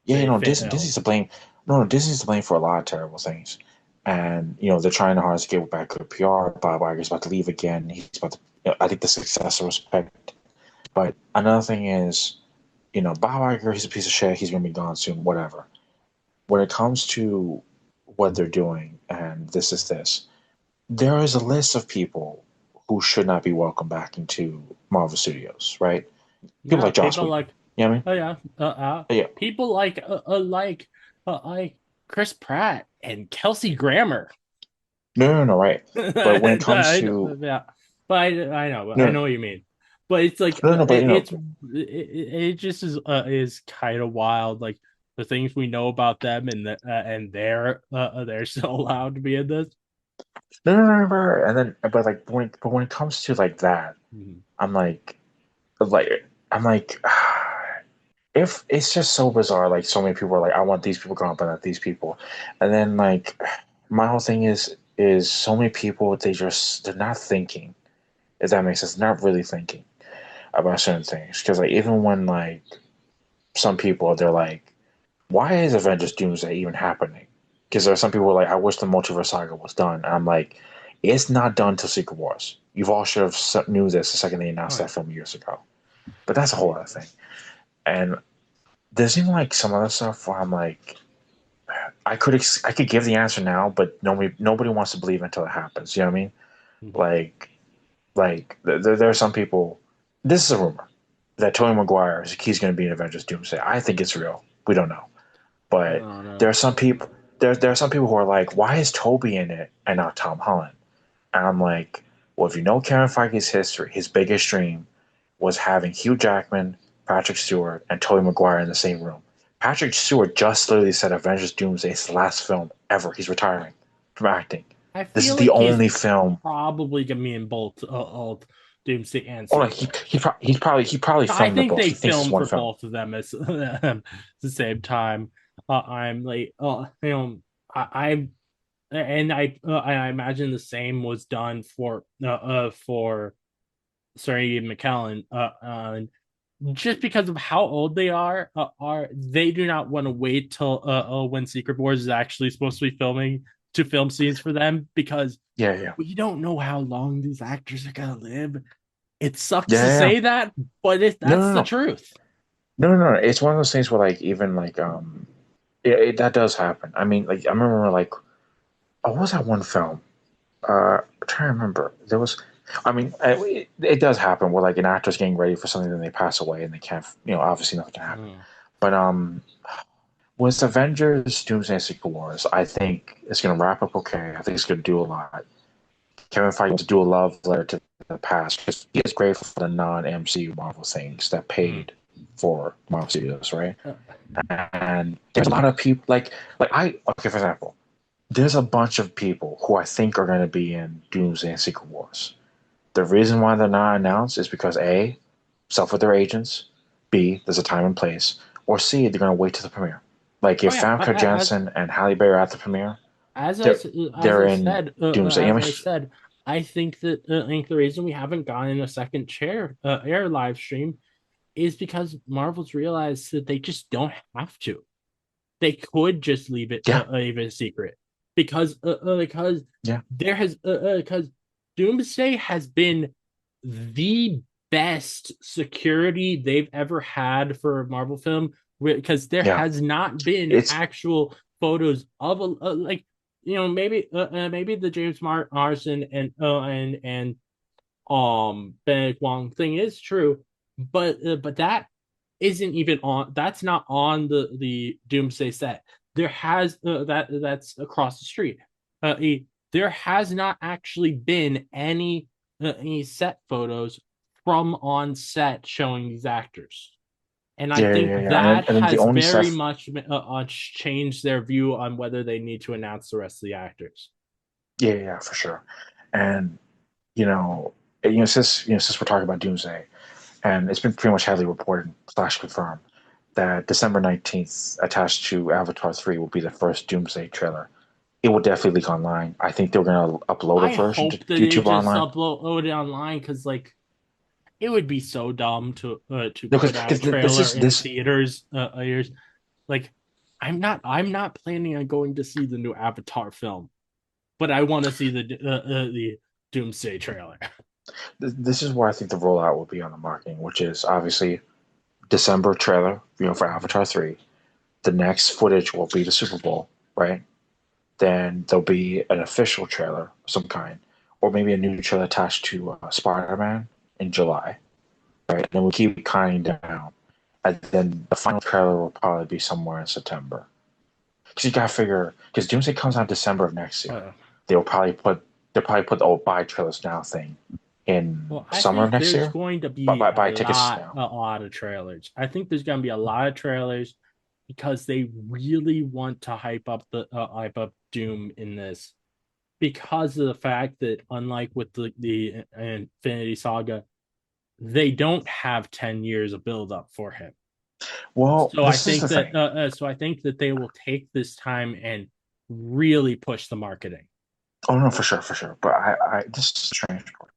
yeah, They Disney's failed. to blame. No, no, Disney's to blame for a lot of terrible things. And they're trying hard to get back good PR. Bob Iger's about to leave again. He's about to. I think the success will respect. But another thing is, Bob Iger, he's a piece of shit. He's gonna be gone soon. Whatever. When it comes to what they're doing, and this, there is a list of people who should not be welcomed back into Marvel Studios, right? People Yeah, like Joss people Whedon. like You know what I mean? oh yeah, Yeah. people like Chris Pratt and Kelsey Grammer. No, no, no, right. But when it comes to Yeah, but I no, know what you mean. But it's like no, no, but it just is kind of wild, like the things we know about them and they're still allowed to be in this. no, no, no, no, right. And then, but when it comes to like that, Mhm. I'm like, I'm like, if it's just so bizarre. Like so many people are like, I want these people gone, but not these people. And then like, my whole thing is so many people they're not thinking. If that makes sense, they're not really thinking about certain things. Because like even when like some people they're like, why is Avengers Doomsday even happening? Because there are some people who are like, I wish the multiverse saga was done. And I'm like, it's not done till Secret Wars. You've all should have knew this the second they Oh announced yeah. that film years ago. But that's a whole other thing. And there's even like some other stuff where I'm like, I could give the answer now, but nobody wants to believe until it happens. You know what I mean? Mhm. There are some people. This is a rumor that Tobey Maguire he's going to be in Avengers Doomsday. I think it's real. We don't know, but Oh no. there are some people. There are some people who are like, why is Toby in it and not Tom Holland? And I'm like, well, if you know Kevin Feige's history, his biggest dream was having Hugh Jackman, Patrick Stewart, and Tobey Maguire in the same room. Patrick Stewart just literally said Avengers Doomsday is the last film ever. He's retiring from acting. I This is feel the like he's only film. probably gonna be in both Doomsday and Oh no, Secret he Wars. he, he probably I filmed them think both. they He thinks it's filmed one for film. both of them at the same time. I'm like, I I imagine the same was done for Sarah McKellen. Just because of how old they are they do not want to wait till when Secret Wars is actually supposed to be filming to film scenes for them because Yeah, yeah, we don't know how long these actors are gonna live. It sucks yeah, to yeah, yeah. say that, but No, that's no, the no, truth. no, no, no. It's one of those things where like even like that does happen. I mean, like I remember like, oh, what was that one film? I'm trying to remember. There was, I mean, it does happen where like an actor's getting ready for something, then they pass away and they can't. Obviously nothing can happen. Mm. But with Avengers Doomsday Secret Wars, I think it's gonna wrap up okay. I think it's gonna do a lot. Kevin Feige to do a love letter to the past because he is grateful for the non MCU Marvel things that Mm. paid for Marvel Studios, right? Uh, And there's a lot of people like I okay, for example, there's a bunch of people who I think are going to be in Doomsday and Secret Wars. The reason why they're not announced is because A, stuff with their agents, B, there's a time and place, or C, they're going to wait to the premiere. Like oh if yeah, Famke Janssen and Halle Berry are at the premiere, as I they're s- they're in Doomsday. I as mean, I said, I think the reason we haven't gotten a second chair air live stream is because Marvel's realized that they just don't have to. They could just yeah, leave it a secret because yeah, there has because Doomsday has been the best security they've ever had for a Marvel film because there yeah. has not been It's actual photos of a like maybe the James Marsden and Benedict Wong thing is true, but that isn't even on. That's not on the Doomsday set. There has that's across the street. Uh, there has not actually been any set photos from on set showing these actors, and I yeah, think yeah, yeah. that And then the has only very stuff, much changed their view on whether they need to announce the rest of the actors. yeah, yeah, for sure. And you know, since we're talking about Doomsday, and it's been pretty much heavily reported slash confirmed that December 19th, attached to Avatar 3, will be the first Doomsday trailer. It will definitely leak online. I think they're going to upload a I version to hope that they YouTube just online. upload it online because it would be so dumb to No, put out a because this trailer is in this. theaters years like I'm not planning on going to see the new Avatar film, but I want to see the Doomsday trailer. This is where I think the rollout will be on the marketing, which is obviously December trailer, for Avatar 3. The next footage will be the Super Bowl, right? Then there'll be an official trailer of some kind, or maybe a new trailer attached to Spider-Man in July, right? And then we keep counting down, and then the final trailer will probably be somewhere in September. Because you gotta figure, because Doomsday comes out December of next year, Uh, they'll probably put the old buy trailers now thing in well, I summer of think next there's year. going to Buy be buy, buy tickets now. a lot of trailers. I think there's going to be a lot of trailers because they really want to hype up Doom in this because of the fact that unlike with the Infinity Saga, they don't have 10 years of build up for him. Well, this is the thing. So I think that they will take this time and really push the marketing. Oh no, for sure, for sure. But this is a strange part.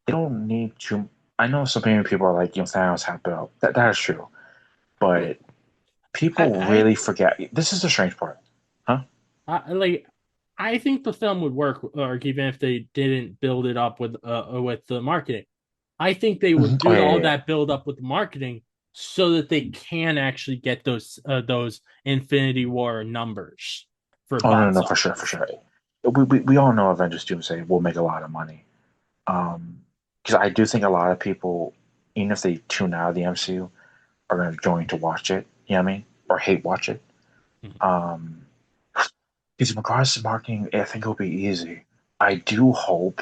They don't need to. I know some people are like, Thanos had built. That is true, but people I really forget. This is the strange part, huh? like I think the film would work, or even if they didn't build it up with the marketing. I think they would Oh do yeah, all yeah, yeah. that build up with the marketing so that they can actually get those Infinity War numbers for Oh no, no, box no, for sure, for office. sure. We all know Avengers Doomsday will make a lot of money. Because I do think a lot of people, even if they tune out of the MCU, are going to watch it. You know what I mean? Or hate watch it. Mhm. Um, because in regards to marketing, I think it'll be easy. I do hope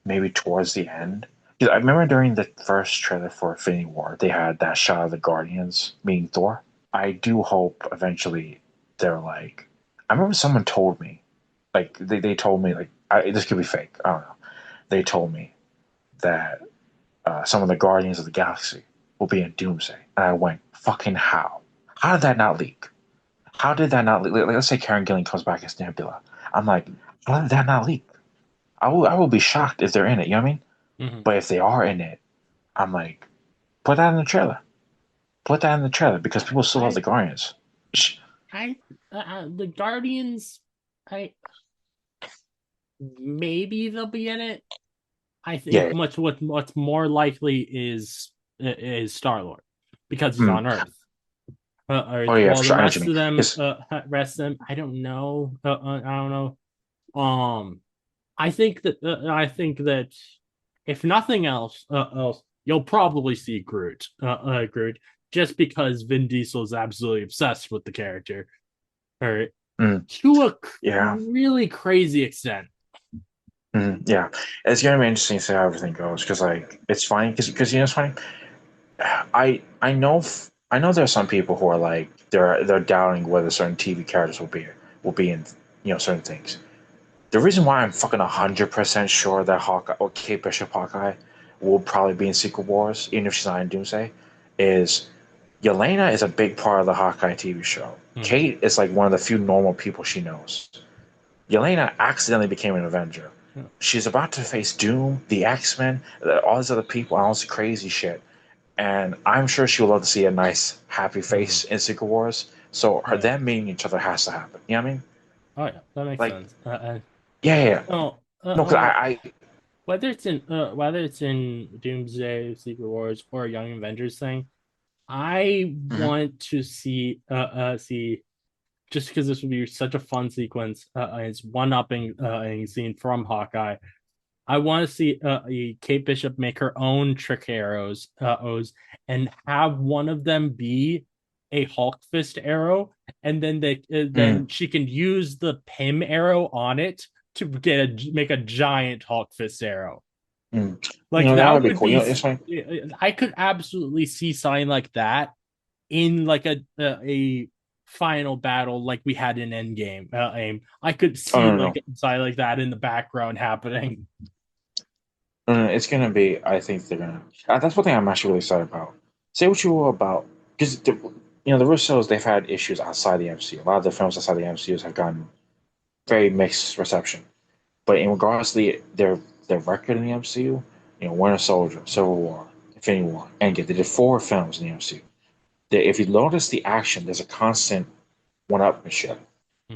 maybe towards the end. Because I remember during the first trailer for Infinity War, they had that shot of the Guardians meeting Thor. I do hope eventually they're like. I remember someone told me, like they told me like this could be fake. I don't know. They told me that some of the Guardians of the Galaxy will be in Doomsday, and I went, "Fucking how? How did that not leak? How did that not leak? Like, let's say Karen Gillan comes back as Nebula. I'm like, how did that not leak? I will be shocked if they're in it. You know what I mean? Mhm. But if they are in it, I'm like, put that in the trailer. Put that in the trailer because people still love I the Guardians. I the Guardians, I maybe they'll be in it. I think Yeah. what's more likely is Star Lord because he's Mm. on Earth. Oh yeah, for Well, the sure. I know what you rest mean. of them, It's I don't know. I don't know. I think that if nothing else, you'll probably see Groot, just because Vin Diesel is absolutely obsessed with the character, or mm, to a yeah, really crazy extent. yeah. It's gonna be interesting to see how everything goes because like it's funny because it's funny. I know there are some people who are like they're doubting whether certain TV characters will be in certain things. The reason why I'm fucking 100% sure that Hawkeye or Kate Bishop Hawkeye will probably be in Secret Wars, even if she's not in Doomsday, is Yelena is a big part of the Hawkeye TV show. Mhm. Kate is like one of the few normal people she knows. Yelena accidentally became an Avenger. Yeah. She's about to face Doom, the X-Men, all these other people, all this crazy shit. And I'm sure she would love to see a nice, happy Mhm. face in Secret Wars. So Oh her yeah. them meeting each other has to happen. You know what I mean? Oh yeah. That makes Like, sense. yeah, yeah, yeah. Oh, No, because whether it's in Doomsday, Secret Wars, or a Young Avengers thing, I mhm. want to see just because this would be such a fun sequence. It's one upping scene from Hawkeye. I want to see Kate Bishop make her own trick arrows, and have one of them be a Hulk fist arrow, and Mm, then she can use the Pym arrow on it to make a giant Hulk fist arrow. mm. Like That that would be would cool. be. It's fine. I could absolutely see something like that in like a final battle like we had in Endgame. I could Oh see no, no, like no. something like that in the background happening. No, no, it's gonna be. I think they're gonna. That's one thing I'm actually really excited about. Say what you will about because the Russos they've had issues outside the MCU. A lot of the films outside the MCUs have gotten very mixed reception. But in regards to their record in the MCU, Winter Soldier, Civil War, Infinity War, Endgame, they did 4 films in the MCU. If you notice the action, there's a constant one-upmanship.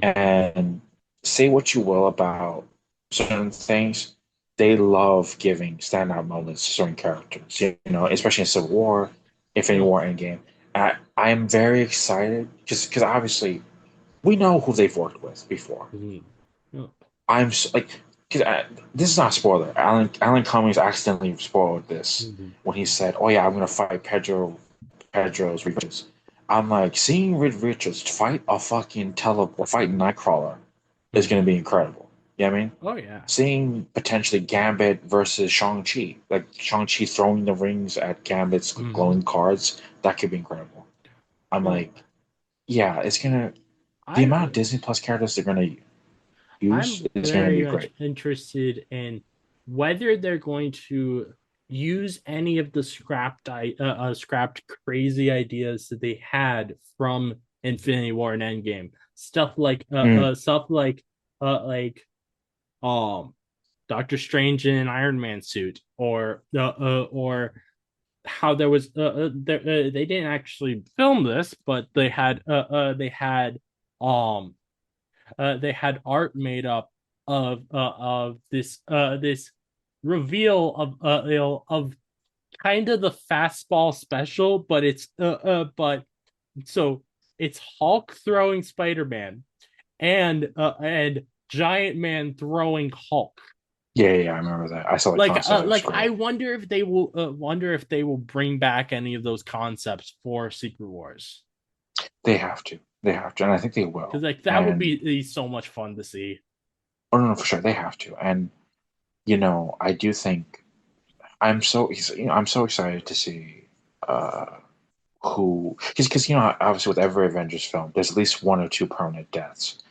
And say what you will about certain things, they love giving standout moments to certain characters. Especially in Civil War, Infinity No. War, Endgame. I am very excited because obviously we know who they've worked with before. No. Like, because this is not a spoiler. Alan Cummings accidentally spoiled this when he said, "Oh yeah, I'm gonna fight Pedro's Richards." I'm like, seeing Reed Richards fight a fucking teleport, fight Nightcrawler is gonna be incredible. You know what I mean? Oh yeah. Seeing potentially Gambit versus Shang-Chi, like Shang-Chi throwing the rings at Gambit's glowing cards, that could be incredible. I'm No. like, yeah, it's gonna the I amount of Disney Plus characters they're gonna use I'm is gonna very be much great. interested in whether they're going to use any of the scrapped crazy ideas that they had from Infinity War and Endgame. Mm. Stuff like um Doctor Strange in an Iron Man suit, or how there was they didn't actually film this, but um they had art made up of this reveal of kind of the fastball special, but so it's Hulk throwing Spider-Man and Giant Man throwing Hulk. Yeah, yeah, I remember that. I saw the concept. That was I great. wonder if they will bring back any of those concepts for Secret Wars, They have to. They have to, and I think they will. because like that would And be so much fun to see. oh no, no, for sure, they have to. And I do think I'm so excited to see uh who because obviously with every Avengers film, there's at least 1 or 2 permanent deaths.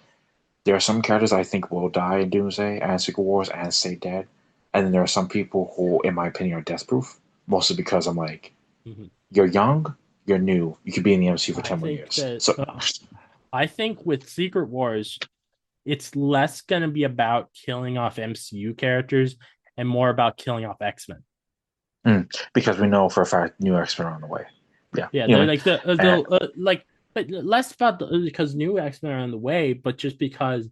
There are some characters I think will die in Doomsday and Secret Wars and stay dead, and then there are some people who, in my opinion, are death proof. Mostly because I'm like, Mhm. you're young, you're new, you could be in the MCU for I 10 more think years. that So I think with Secret Wars, it's less going to be about killing off MCU characters and more about killing off X-Men. because we know for a fact new X-Men are on the way. Yeah, Yeah, you know they're what like I mean? but less about because new X-Men are on the way, but just because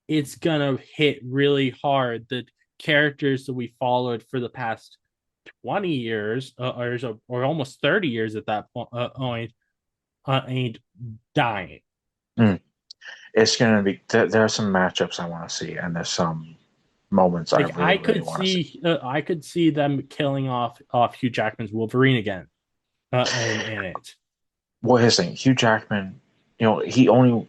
it's gonna hit really hard the characters that we followed for the past 20 years or almost 30 years at that point ain't dying. It's gonna be there are some matchups I want to see, and there's some moments I Like really, really want to see. I could see them killing off Hugh Jackman's Wolverine again in it. What his thing, Hugh Jackman, he only,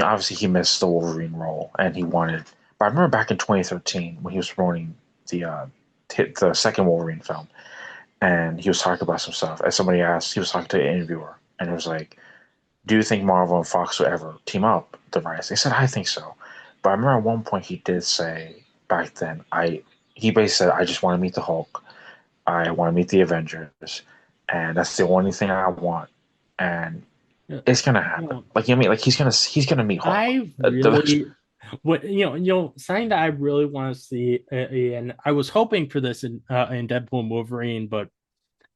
obviously he missed the Wolverine role, and he wanted. But I remember back in 2013 when he was promoting the the second Wolverine film, and he was talking about some stuff. And somebody asked, he was talking to an interviewer, and it was like, "Do you think Marvel and Fox will ever team up the rights?" They said, "I think so," but I remember at one point he did say back then, he basically said, "I just want to meet the Hulk. I want to meet the Avengers, and that's the only thing I want." And Uh, it's gonna happen. well, Like you know what I mean, like he's gonna meet Hulk. I really, what something that I really want to see, and I was hoping for this in Deadpool and Wolverine, but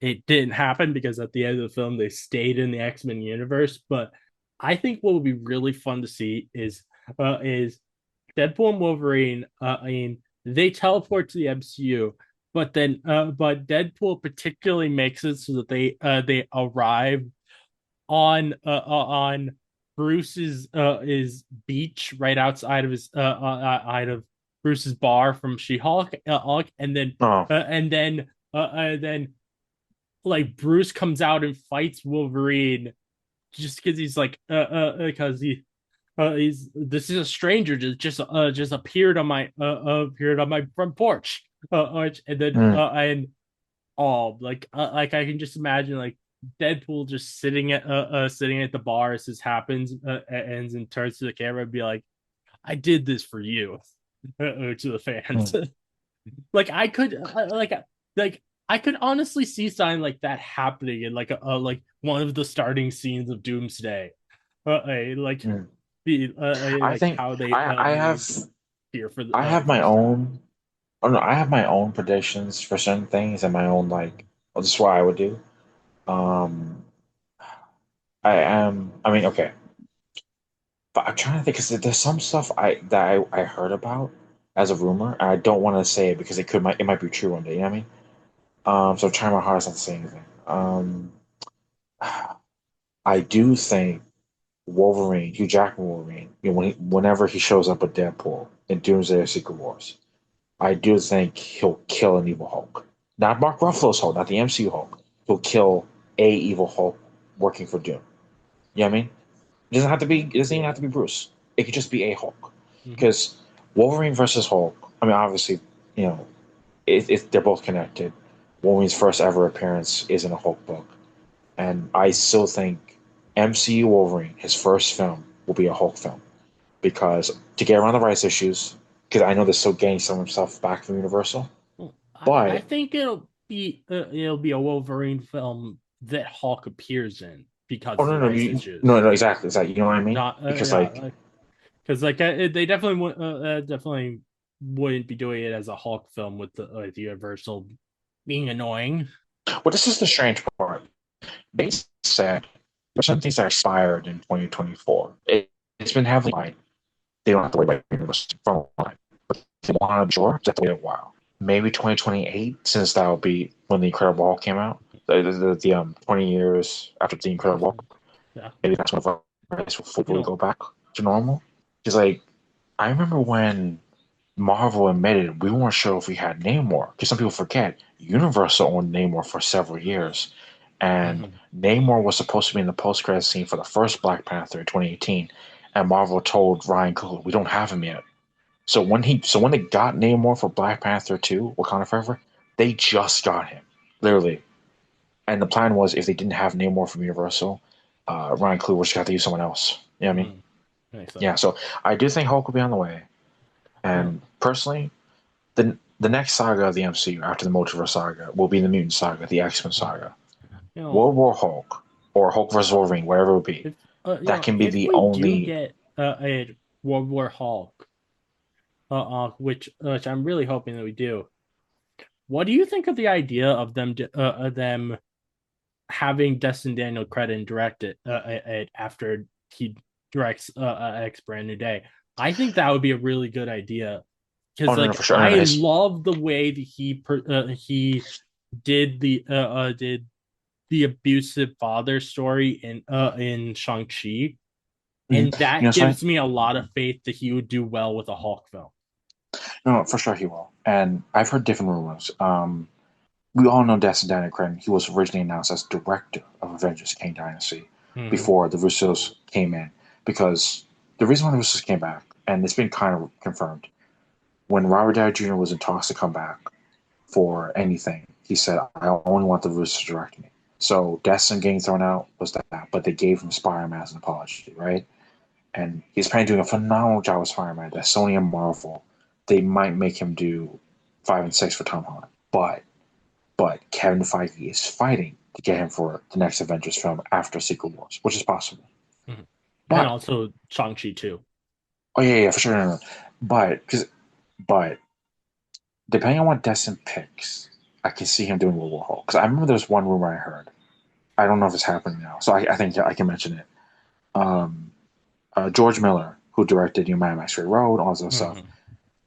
it didn't happen because at the end of the film they stayed in the X-Men universe. But I think what would be really fun to see is Deadpool and Wolverine. I mean, they teleport to the MCU, but Deadpool particularly makes it so that they arrive on Bruce's is beach right outside of his out of Bruce's bar from She-Hulk, Oh, and then like Bruce comes out and fights Wolverine just because he's like because he's this is a stranger just appeared on my front porch and then mm, and like I can just imagine like Deadpool just sitting at the bar as this happens, ends and turns to the camera and be like, "I did this for you," to the fans. mm. Like I could like I could honestly see something like that happening in like one of the starting scenes of Doomsday. Like Mm. the I like think how they I have here for I have the my first time. own. Oh no, I have my own predictions for certain things and my own like. Well, this is what I would do. Um, I am. I mean, okay, but I'm trying to think because there's some stuff I heard about as a rumor. And I don't want to say it because it might be true one day. You know what I mean? So I'm trying my hardest not to say anything. I do think Wolverine, Hugh Jackman Wolverine, whenever he shows up with Deadpool in Doomsday or Secret Wars, I do think he'll kill an evil Hulk. Not Mark Ruffalo's Hulk, not the MCU Hulk. He'll kill a evil Hulk working for Doom. You know what I mean? It doesn't have to be. It doesn't even have to be Bruce. It could just be a Hulk. Mm-hmm. Because Wolverine versus Hulk. I mean, obviously, you know, they're both connected. Wolverine's first ever appearance is in a Hulk book, and I still think MCU Wolverine, his first film, will be a Hulk film because to get around the rights issues, because I know they're still getting some stuff back from Universal, Well, I but think it'll be a Wolverine film that Hulk appears in because oh of the no no rights you, issues. no no exactly exactly you know what I mean Not because like yeah, because they definitely wouldn't be doing it as a Hulk film with the Universal being annoying. well this is the strange part. They said there's some things that expired in 2024. It's been heavily like they don't have to wait by Universal for a while. But if they want to be sure, they have to wait a while. Maybe 2028 since that will be when the Incredible Hulk came out. The 20 years after the Incredible Mhm. Hulk. Yeah. Maybe that's when rights will You fully know, go back to normal. Because like I remember when Marvel admitted we weren't sure if we had Namor. Because some people forget Universal owned Namor for several years, and mhm. Namor was supposed to be in the post-credit scene for the first Black Panther in 2018, and Marvel told Ryan Coogler we don't have him yet. So when they got Namor for Black Panther 2, Wakanda Forever, they just got him, literally. And the plan was if they didn't have Namor from Universal, Ryan Coogler just got to use someone else. You know what I mean? Mhm. Makes Yeah, sense. so I do think Hulk will be on the way. Well, And personally, the next saga of the MCU after the Multiverse saga will be the Mutant saga, the X-Men mhm. saga, you know, World War Hulk, or Hulk versus Wolverine, whatever it will be. if That can be if the we do only. get a World War Hulk, which I'm really hoping that we do. What do you think of the idea of them having Destin Daniel credit and direct it after he directs X Brand New Day? I think that would be a really good idea Oh because no, no, like for sure. No, no, I his. love the way that he did the abusive father story in Shang-Chi, Mhm. and You know, that so gives me a lot of faith that he would do well with a Hulk film. no, no, for sure he will. And I've heard different rumors. We all know Destin Daniel Cretton. He was originally announced as director of Avengers: Kang Dynasty Mm-hmm. before the Russos came in, because the reason why the Russos came back, and it's been kind of confirmed, when Robert Downey Jr. was in talks to come back for anything, he said, "I only want the Russos to direct me." So Destin getting thrown out was that, but they gave him Spider-Man as an apology, right? And he's apparently doing a phenomenal job with Spider-Man. That Sony and Marvel, they might make him do 5 and 6 for Tom Holland, but Kevin Feige is fighting to get him for the next Avengers film after Secret Wars, which is possible. Mm-hmm. And But also Shang-Chi too. Oh yeah, yeah, for sure. No, no. But depending on what Destin picks, I can see him doing World War Hulk. Because I remember there's one rumor I heard. I don't know if it's happening now, so I think I can mention it. Um, George Miller, who directed Mad Max Fury Road, all this other stuff. Mhm.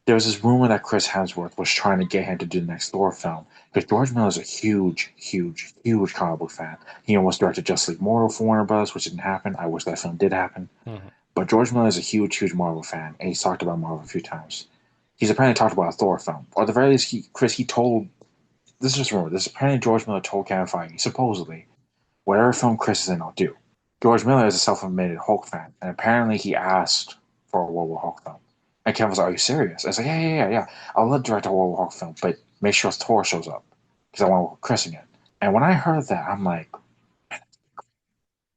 There was this rumor that Chris Hemsworth was trying to get him to do the next Thor film because George Miller is a huge, huge, huge comic book fan. He almost directed Justice League Mortal for Warner Bros., which didn't happen. I wish that film did happen. Mhm. But George Miller is a huge, huge Marvel fan, and he's talked about Marvel a few times. He's apparently talked about a Thor film, or at the very least, he told. This is just a rumor. This apparently George Miller told Kevin Feige supposedly whatever film Chris is in, I'll do. George Miller is a self-admitted Hulk fan, and apparently he asked for a World War Hulk film. And Kevin was like, "Are you serious?" I was like, "Yeah, yeah, yeah, yeah. I'll let direct a World War Hulk film, but make sure Thor shows up because I want Chris again." And when I heard that, I'm like,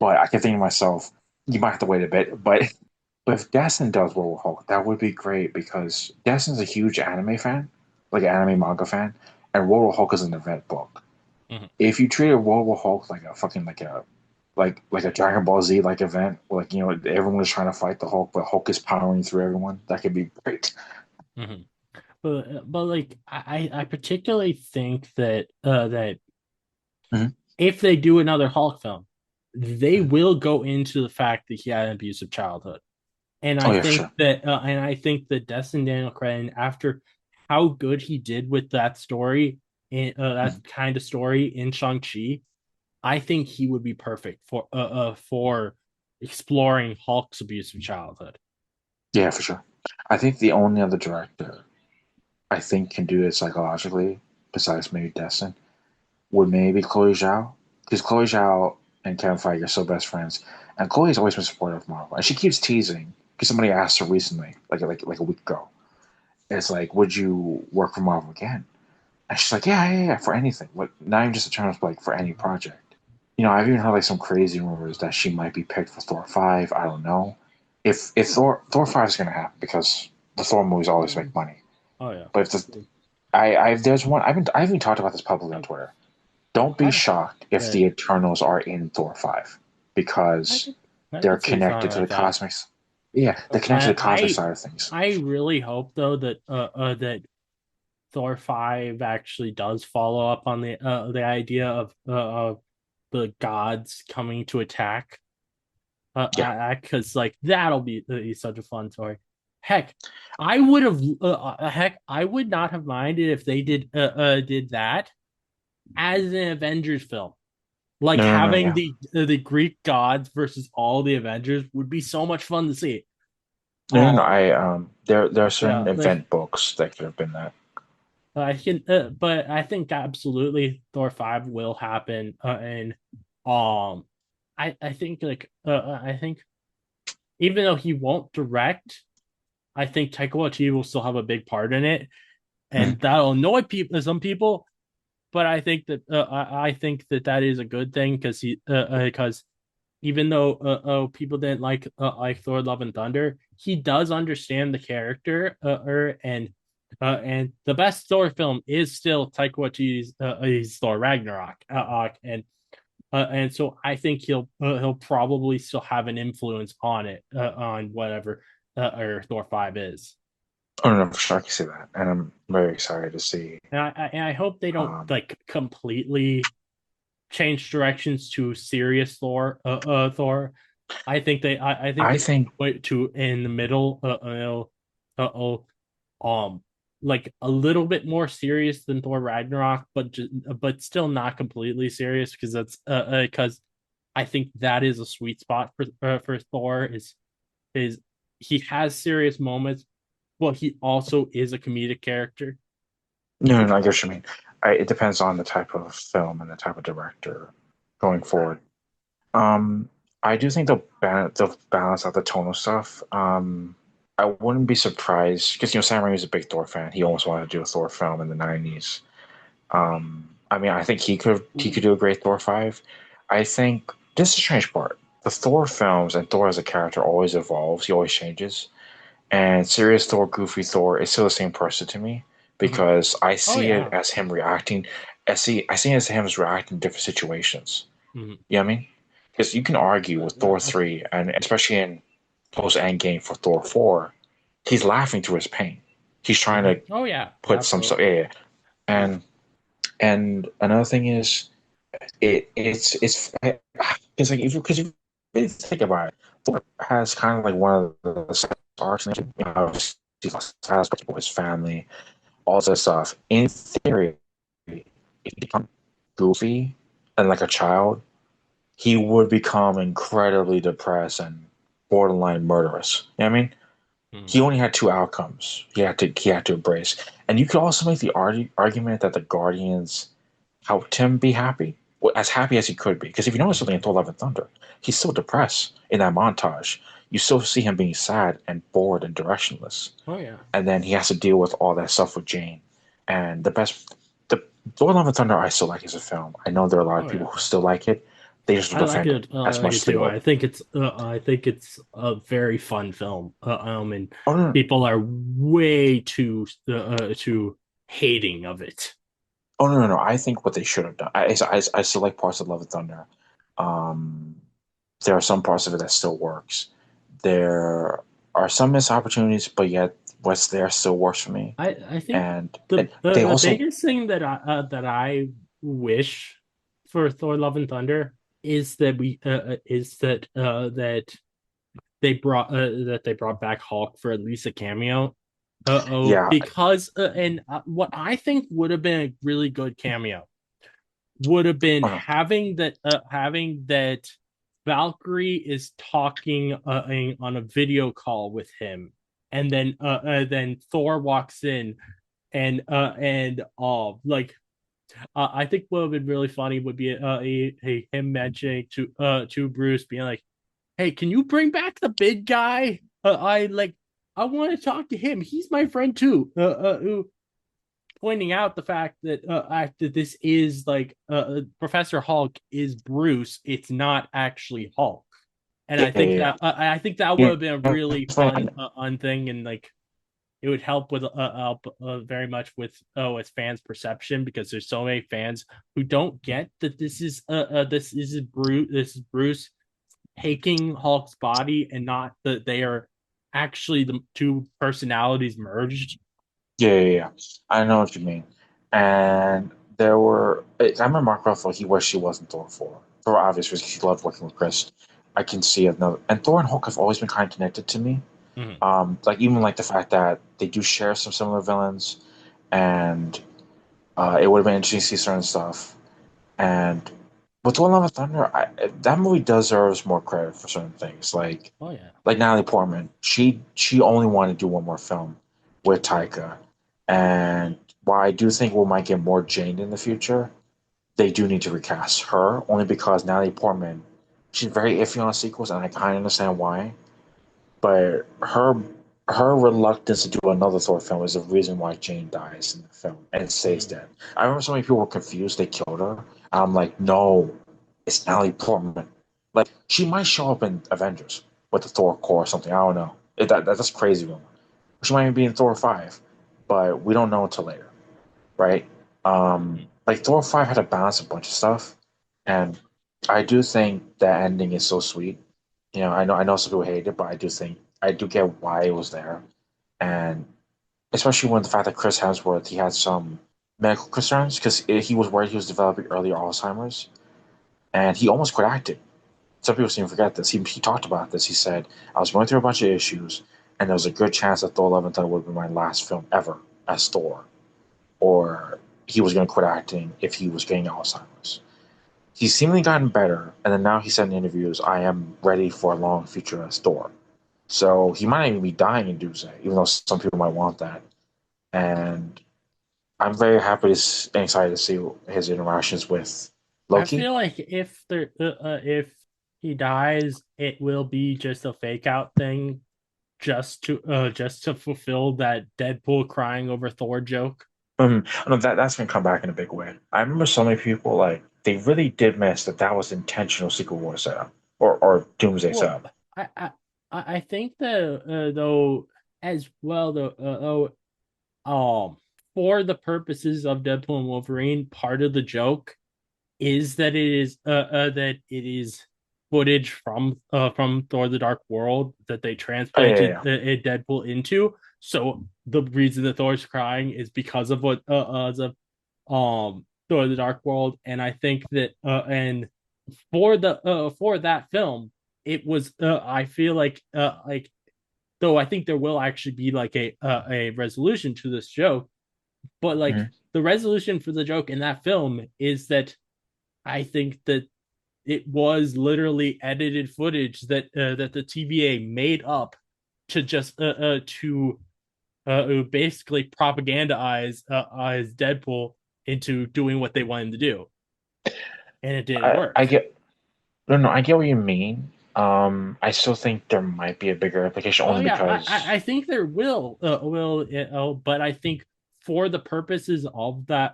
but I kept thinking to myself, "You might have to wait a bit." But if Destin does World War Hulk, that would be great because Destin's a huge anime fan, like an anime manga fan, and World War Hulk is an event book. Mhm. If you treated World War Hulk like a fucking like a Dragon Ball Z like event, like everyone was trying to fight the Hulk, but Hulk is powering through everyone, that could be great. Mhm. But like I particularly think that that Mm-hmm. if they do another Hulk film, they Mm-hmm. will go into the fact that he had an abusive childhood. Oh yeah, for sure. And I think that Destin Daniel Cretton, after how good he did with that story, in Mm-hmm. that kind of story in Shang-Chi, I think he would be perfect for exploring Hulk's abusive childhood. Yeah, for sure. I think the only other director I think can do it psychologically, besides maybe Destin, would maybe Chloe Zhao, because Chloe Zhao and Kevin Feige are so best friends, and Chloe's always been supportive of Marvel, and she keeps teasing because somebody asked her recently, like a week ago, it's like, would you work for Marvel again? And she's like, yeah, yeah, yeah, for anything. Like, not even just in terms of like for any project. I've even heard like some crazy rumors that she might be picked for Thor 5. I don't know. If Thor 5 is gonna happen because the Thor movies always make money. Oh yeah. But if I there's one I've even talked about this publicly on Twitter. Don't be I shocked if uh, the Eternals are in Thor 5 I because could I they're could see connected something to the like that. cosmics. Yeah, they're connected to the cosmic I side of things. I really hope though that Thor 5 actually does follow up on the idea of the gods coming to attack. Yeah. Because like that'll be such a fun story. Heck, I would have heck I would not have minded if they did that as an Avengers film. Like No, no, no, having yeah. the Greek gods versus all the Avengers would be so much fun to see. No, no, no. Um, There are yeah, certain like event books that could have been that. I can, but I think absolutely Thor 5 will happen, and um, I think I think even though he won't direct, I think Taika Waititi will still have a big part in it, Mhm. and that'll annoy some people. But I think that I think that that is a good thing because even though people didn't like Thor: Love and Thunder, he does understand the character, and the best Thor film is still Taika Waititi's his Thor Ragnarok, and so I think he'll probably still have an influence on it on whatever or Thor 5 is. Oh no, no, for sure, I can see that, and I'm very excited to see. And I hope they don't Um, like completely change directions to serious Thor. I think I they think went to in the middle oh um like a little bit more serious than Thor Ragnarok, but still not completely serious because that's because I think that is a sweet spot for Thor is he has serious moments, but he also is a comedic character. no, no, no, I get what you mean. It depends on the type of film and the type of director going forward. Um, I do think they'll balance out the tonal stuff. I wouldn't be surprised because Sam Raimi is a big Thor fan. He almost wanted to do a Thor film in the '90s. I mean, I think he could do a great Thor 5. I think this is the strange part. The Thor films and Thor as a character always evolves. He always changes. And serious Thor, goofy Thor is still the same person to me Mhm. because I Oh see it yeah. as him reacting. I see it as him as reacting to different situations. Mhm. You know what I mean? Because you can argue with Thor I think 3 and especially in post Endgame for Thor 4. he's laughing through his pain. He's trying to Oh yeah, put some stuff. absolutely. Yeah, yeah. And another thing is it's like if because you really think about it, Thor has kind of like one of the arcs. He's lost his family, all this stuff. In theory, if he become goofy and like a child, he would become incredibly depressed and borderline murderous. You know what I mean? He Mhm. only had two outcomes. He had to embrace, and you could also make the argument that the Guardians helped him be happy, well, as happy as he could be. Because if you notice something in Mhm. Thor: Love and Thunder, he's still depressed in that montage. You still see him being sad and bored and directionless, Oh yeah. and then he has to deal with all that stuff with Jane. And the Thor: Love and Thunder, I still like as a film. I know there are a lot of Oh people yeah. who still like it. They just don't I like defend it it. I as like much it as they too. would. I think it's a very fun film. And Oh no, people are way too hating of it. oh no, no, no! I think what they should have done. I still like parts of Love and Thunder. Um, there are some parts of it that still works. There are some missed opportunities, but yet what's there still works for me. I think And the they the also, biggest thing that I wish for Thor: Love and Thunder is that they brought back Hulk for at least a cameo. yeah, Because and what I think would have been a really good cameo would have been uh, having that Valkyrie is talking on a video call with him, and then Thor walks in and I think what would have been really funny would be him mentioning to Bruce being like, "Hey, can you bring back the big guy? I want to talk to him. He's my friend too." Who pointing out the fact that this is like Professor Hulk is Bruce. It's not actually Hulk, and yeah, I think yeah, that I think that would yeah. have been a You really know, fun thing, and like it would help very much with as fans' perception because there's so many fans who don't get that this is Bruce taking Hulk's body and not that they are actually the two personalities merged. yeah, yeah, yeah. I know what you mean. And there were, I remember Mark Ruffalo. He wished he wasn't Thor for obvious reasons. He loved working with Chris. I can see another, and Thor and Hulk have always been kind of connected to me. Mhm. Like even like the fact that they do share some similar villains, and it would have been interesting to see certain stuff. And with Thor: Love and Thunder, that movie deserves more credit for certain things. Oh yeah. Like Natalie Portman, she only wanted to do one more film with Taika, and while I do think we might get more Jane in the future, they do need to recast her only because Natalie Portman, she's very iffy on sequels, and I kind of understand why. But her reluctance to do another Thor film is the reason why Jane dies in the film and it stays Mhm. dead. I remember so many people were confused they killed her. I'm like, no, it's Natalie Portman. Like she might show up in Avengers with the Thor core or something. I don't know. That's crazy rumor. She might even be in Thor 5, but we don't know until later, right? Like Thor 5 had to balance a bunch of stuff, and I do think that ending is so sweet. I know some people hate it, but I do get why it was there, and especially when the fact that Chris Hemsworth he had some medical concerns because he was worried he was developing early Alzheimer's, and he almost quit acting. Some people seem to forget this. He talked about this. He said, "I was going through a bunch of issues, and there was a good chance that Thor: Love and Thunder would be my last film ever as Thor, or he was going to quit acting if he was getting Alzheimer's." He's seemingly gotten better, and then now he said in interviews, "I am ready for a long future as Thor." So he might not even be dying in Doomsday, even though some people might want that. And I'm very happy and excited to see his interactions with I Loki. feel like if he dies, it will be just a fake out thing, just to fulfill that Deadpool crying over Thor joke. No, that's gonna come back in a big way. I remember so many people like they really did miss that was intentional Secret War setup or Doomsday Well, setup. I think that though as well for the purposes of Deadpool and Wolverine, part of the joke is that it is footage from Thor: The Dark World that they Oh yeah, transplanted yeah. Deadpool into. So the reason that Thor's crying is because of what of Thor: The Dark World, and I think that and for that film, it was I feel like though I think there will actually be like a resolution to this joke, but like Mhm. the resolution for the joke in that film is that I think that it was literally edited footage that the TVA made up to just to basically propagandize as Deadpool into doing what they wanted to do, and it didn't I work. get no, no, I get what you mean. I still think there might be a bigger implication Oh only yeah, because I think there will but I think for the purposes of that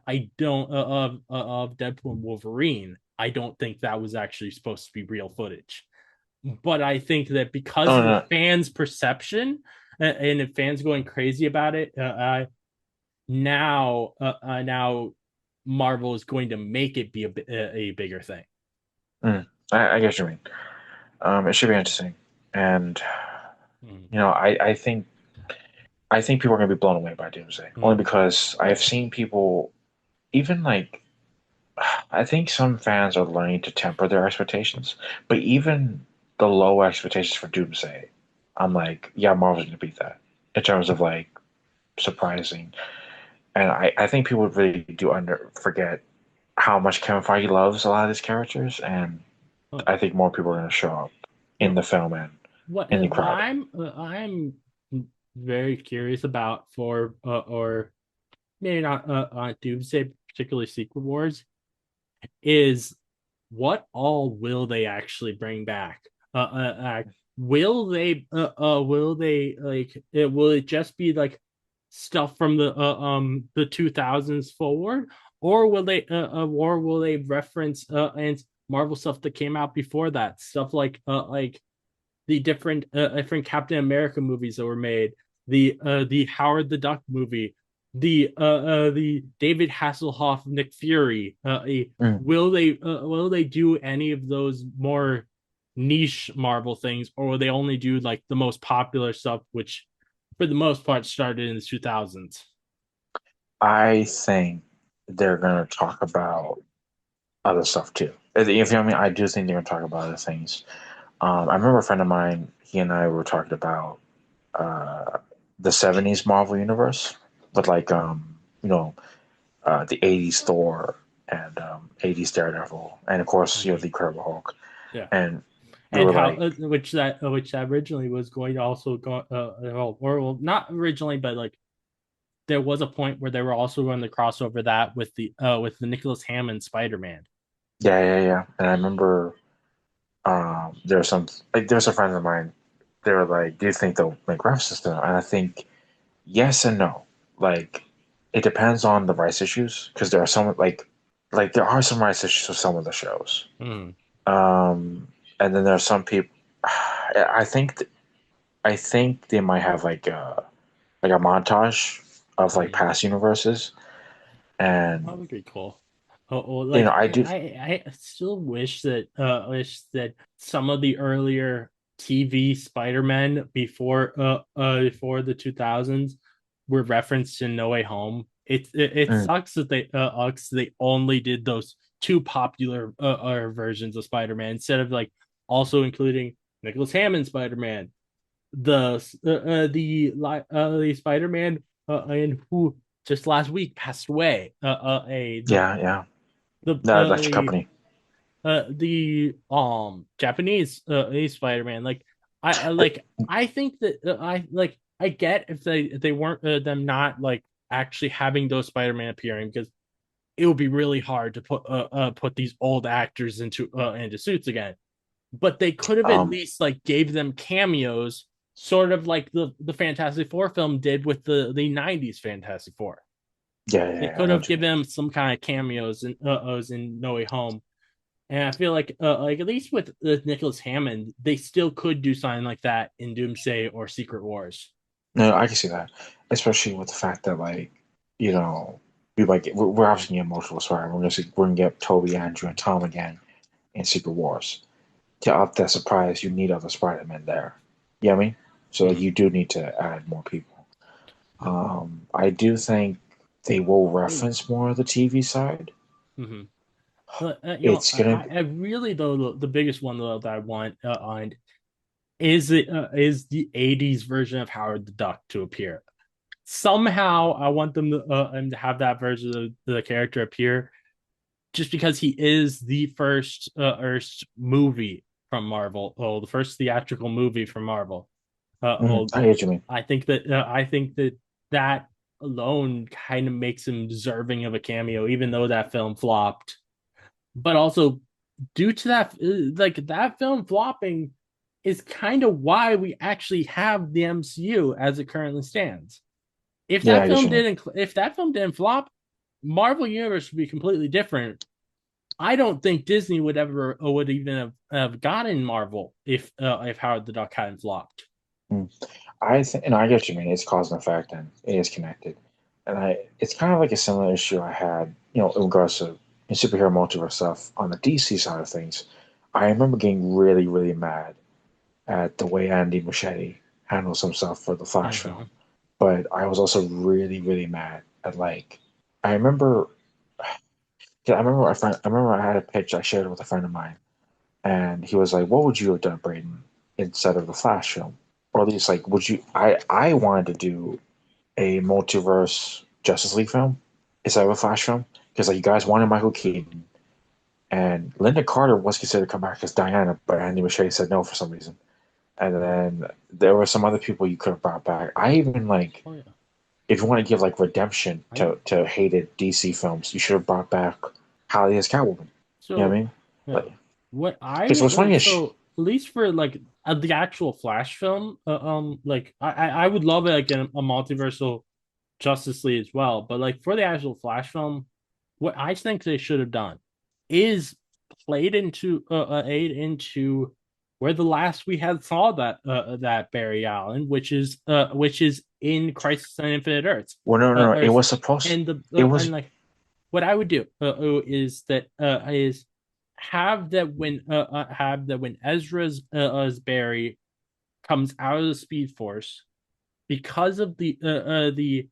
I don't of Deadpool and Wolverine, I don't think that was actually supposed to be real footage. But I think that because no, of the no, fans' perception and the fans going crazy about it, now Marvel is going to make it be a bigger thing. I get what you mean. It should be interesting, and Mm, I think people are gonna be blown away by Doomsday only mm, because I have seen people even like I think some fans are learning to temper their expectations, but even the low expectations for Doomsday, I'm like, yeah, Marvel's gonna beat that in terms of like surprising. And I think people really do under forget how much Kevin Feige loves a lot of these characters, and uh, I think more people are gonna show up in well, the film and what in the what crowd. I'm very curious about for or maybe not Doomsday, particularly Secret Wars, is what all will they actually bring back? Will they like will it just be like stuff from the 2000s forward, or will they reference and Marvel stuff that came out before that, stuff like the different Captain America movies that were made, the Howard the Duck movie, the David Hasselhoff Nick Fury. Mm. Will they do any of those more niche Marvel things, or will they only do like the most popular stuff, which for the most part started in the 2000s? I think they're gonna talk about other stuff too. If you know what I mean, I do think they're gonna talk about other things. I remember a friend of mine, he and I were talking about uh, the '70s Marvel universe, but like the '80s Thor and '80s Daredevil, and of course Mm-hmm. the Incredible Hulk. Yeah, And we and were how like, which that originally was going to also go well, not originally, but like there was a point where they were also going to cross over that with the Nicholas Hammond Spider-Man. yeah, yeah, yeah. And I remember there were some friends of mine. They were like, "Do you think they'll make references to them?" And I think yes and no. Like it depends on the rights issues because there are some like there are some rights issues with some of the shows. Mm, Um, and then there are some people. I think I think they might have like a montage of like mm. past universes, That and would be cool. Oh, like I do. I still wish that some of the earlier TV Spider-Man before the 2000s were referenced in No Way Home. It Mm, sucks they only did those two popular versions of Spider-Man instead of like also including Nicholas Hammond Spider-Man, the Spider-Man and who just last week passed away. yeah, yeah. The No, that's your company. the Japanese Spider-Man. Like Uh, I think that I get if they weren't them not like actually having those Spider-Man appearing, because it would be really hard to put these old actors into suits again. But they could have at Um, least like gave them cameos, sort of like the Fantastic Four film did with the '90s Fantastic Four. yeah, yeah, They yeah, I could know have what you mean. given them some kind of cameos in No Way Home, and I feel like at least with Nicholas Hammond, they still could do something like that in Doomsday or Secret Wars. No, I can see that, especially with the fact that you know, we like we're obviously gonna get emotional, sorry. We're gonna get Toby, Andrew, and Tom again, in Secret Wars. To up that surprise, you need other Spider-Man there. You know what I mean? So Mhm. you do need to add more people. I do think they will reference more of the TV side. Mhm. It's gonna I really though the biggest one though that I want on is the '80s version of Howard the Duck to appear. Somehow, I want them to have that version of the character appear, just because he is the first Earth movie from Marvel, oh, the first theatrical movie from Marvel. I get you mean. I think that that alone kind of makes him deserving of a cameo, even though that film flopped. But also, due to that, like that film flopping, is kind of why we actually have the MCU as it currently stands. Yeah, I get you mean. If that film didn't flop, Marvel Universe would be completely different. I don't think Disney would even have gotten Marvel if Howard the Duck hadn't flopped. Mm. I think, and I get what you mean. It's cause and effect, and it is connected. And it's kind of like a similar issue I had, in regards to in superhero multiverse stuff on the DC side of things. I remember getting really, really mad at the way Andy Muschietti handles himself for the Flash Mm-hmm. film, but I was also really, really mad at like I remember, yeah, I remember I had a pitch I shared with a friend of mine, and he was like, "What would you have done, Brayden, instead of the Flash film?" Or at least like, would you? I wanted to do a multiverse Justice League film instead of a Flash film because like you guys wanted Michael Keaton and Linda Carter was considered to come back as Diana, but Andy Muschietti said no for some reason. And then there were some other people you could have brought back. I even like Oh yeah, if you want to give like redemption I to hated DC films, you should have brought back Holly as Catwoman. You know what I so mean? yeah. Like, What I because what's funny is so at least for like the actual Flash film, like I would love it like in a multiversal Justice League as well. But like for the actual Flash film, what I think they should have done is played into aid into where the last we had saw that Barry Allen, which is in Crisis on Infinite Earths, well, no, no, no, it Earths, was supposed. and the It and was like what I would do is have that when Ezra's as Barry comes out of the Speed Force because of the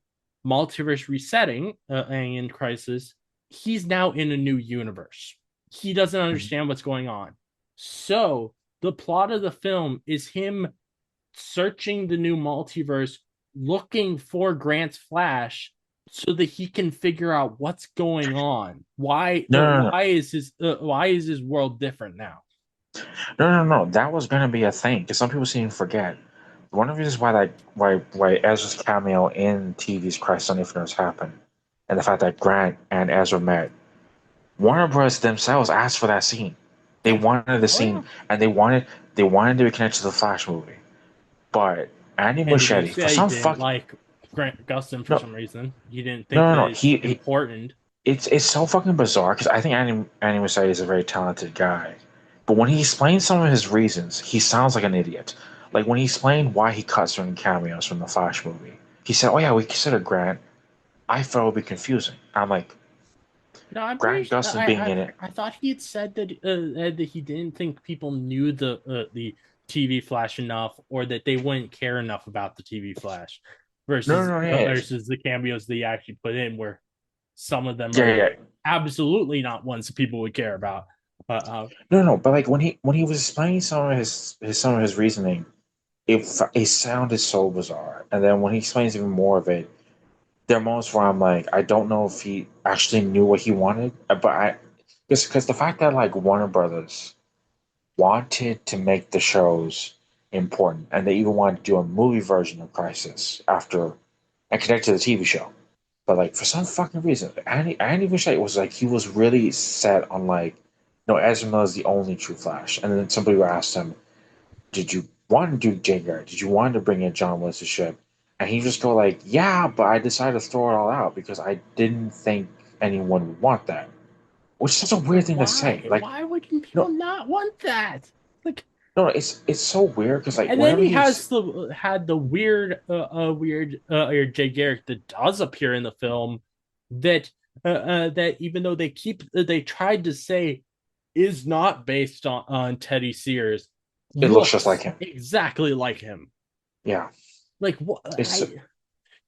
multiverse resetting in Crisis, he's now in a new universe. He doesn't understand what's going on. So the plot of the film is him searching the new multiverse, looking for Grant's Flash, so that he can figure out what's going on. no, no, no, Why is his world different now? no, no, no. That was gonna be a thing because some people seem to forget. One of the reasons why Ezra's cameo in TV's Crisis on Infinite Earths happened, and the fact that Grant and Ezra met. Warner Bros. Themselves asked for that scene. They Yeah. wanted the Oh scene, yeah. and they wanted to be connected to the Flash movie. But Andy Andy Muschietti, for Muschietti some didn't fuck like Grant Gustin for no, some reason. He didn't think no, no, that no. it's important. It's so fucking bizarre because I think Andy Muschietti is a very talented guy, but when he explains some of his reasons, he sounds like an idiot. Like when he explained why he cut certain cameos from the Flash movie, he said, "Oh yeah, we considered Grant." I thought it would be confusing. I'm like, No, I'm pretty. Grant Gustin being in it. I thought he had said that he didn't think people knew the TV Flash enough, or that they wouldn't care enough about the TV Flash, No, no, no, yeah, versus the cameos they actually put in, where some of them yeah, are yeah. absolutely not ones people would care about. No, no, but like when he was explaining some of his reasoning, it sounded so bizarre. And then when he explains even more of it, there are moments where I'm like, I don't know if he actually knew what he wanted, but I because the fact that like Warner Brothers wanted to make the shows important, and they even wanted to do a movie version of Crisis after and connect to the TV show. But like for some fucking reason, Andy Muschietti was like he was really set on like, no, Ezra Miller is the only true Flash. And then somebody asked him, "Did you want to do Jay Garrett? Did you want to bring in John Winston Ship?" And he just go like, "Yeah, but I decided to throw it all out because I didn't think anyone would want that." Which is such a weird thing to say. Like, Why would people no, not want that? Like, no, it's so weird because like and then whenever he he was, has the had the weird or Jay Garrick that does appear in the film that that even though they tried to say is not based on Teddy Sears It looks just like looks him. exactly like him. Yeah, Like what it's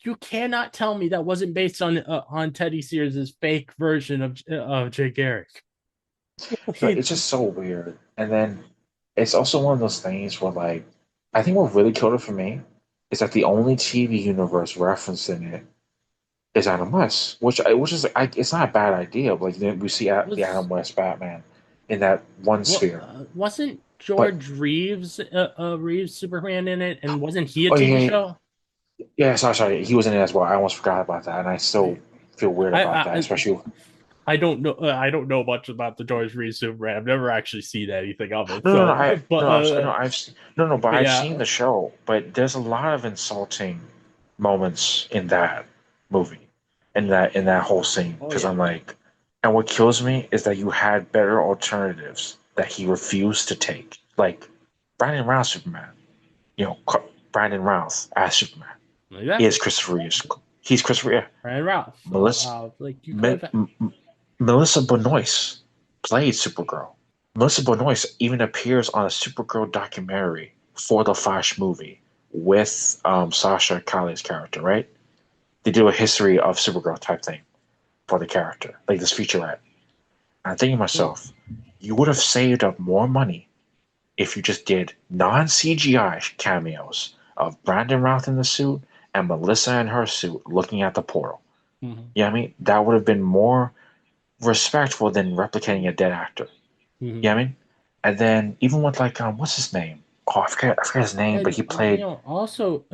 you cannot tell me that wasn't based on Teddy Sears' fake version of Jay Garrick. it's just so weird. And then it's also one of those things where like I think what really killed it for me is that the only TV universe referenced in it is Adam West, which is it's not a bad idea. But, like we see the Was Adam West Batman in that one what sphere, wasn't but George Reeves Superman in it, and wasn't he a oh TV yeah, show? yeah, sorry, he was in it as well. I almost forgot about that, and I still feel weird I about that, I, especially. I don't know. I don't know much about the George Reeves Superman. I've never actually seen anything of it. No, no, no. So, but But but I've seen yeah, the show. But there's a lot of insulting moments in that movie, in that whole scene. oh Because yeah, I'm like, and what kills me is that you had better alternatives that he refused to take, like Brandon Routh Superman. You know, Brandon Routh as Superman is exactly. Christopher Reeves. He's Christopher. Yeah. Ryan Ralph. So Melissa like you Me- could have. Melissa Benoist played Supergirl. Melissa Benoist even appears on a Supergirl documentary for the Flash movie with Sasha Calle's character, right? They do a history of Supergirl type thing for the character, like this featurette. And I'm thinking to myself, you would have saved up more money if you just did non CGI cameos of Brandon Routh in the suit and Melissa in her suit looking at the portal. Mhm, You know what I mean? That would have been more respectful than replicating a dead actor. You mhm. know what I mean? And then even with like what's his name? Oh, I forget his name, but And he played also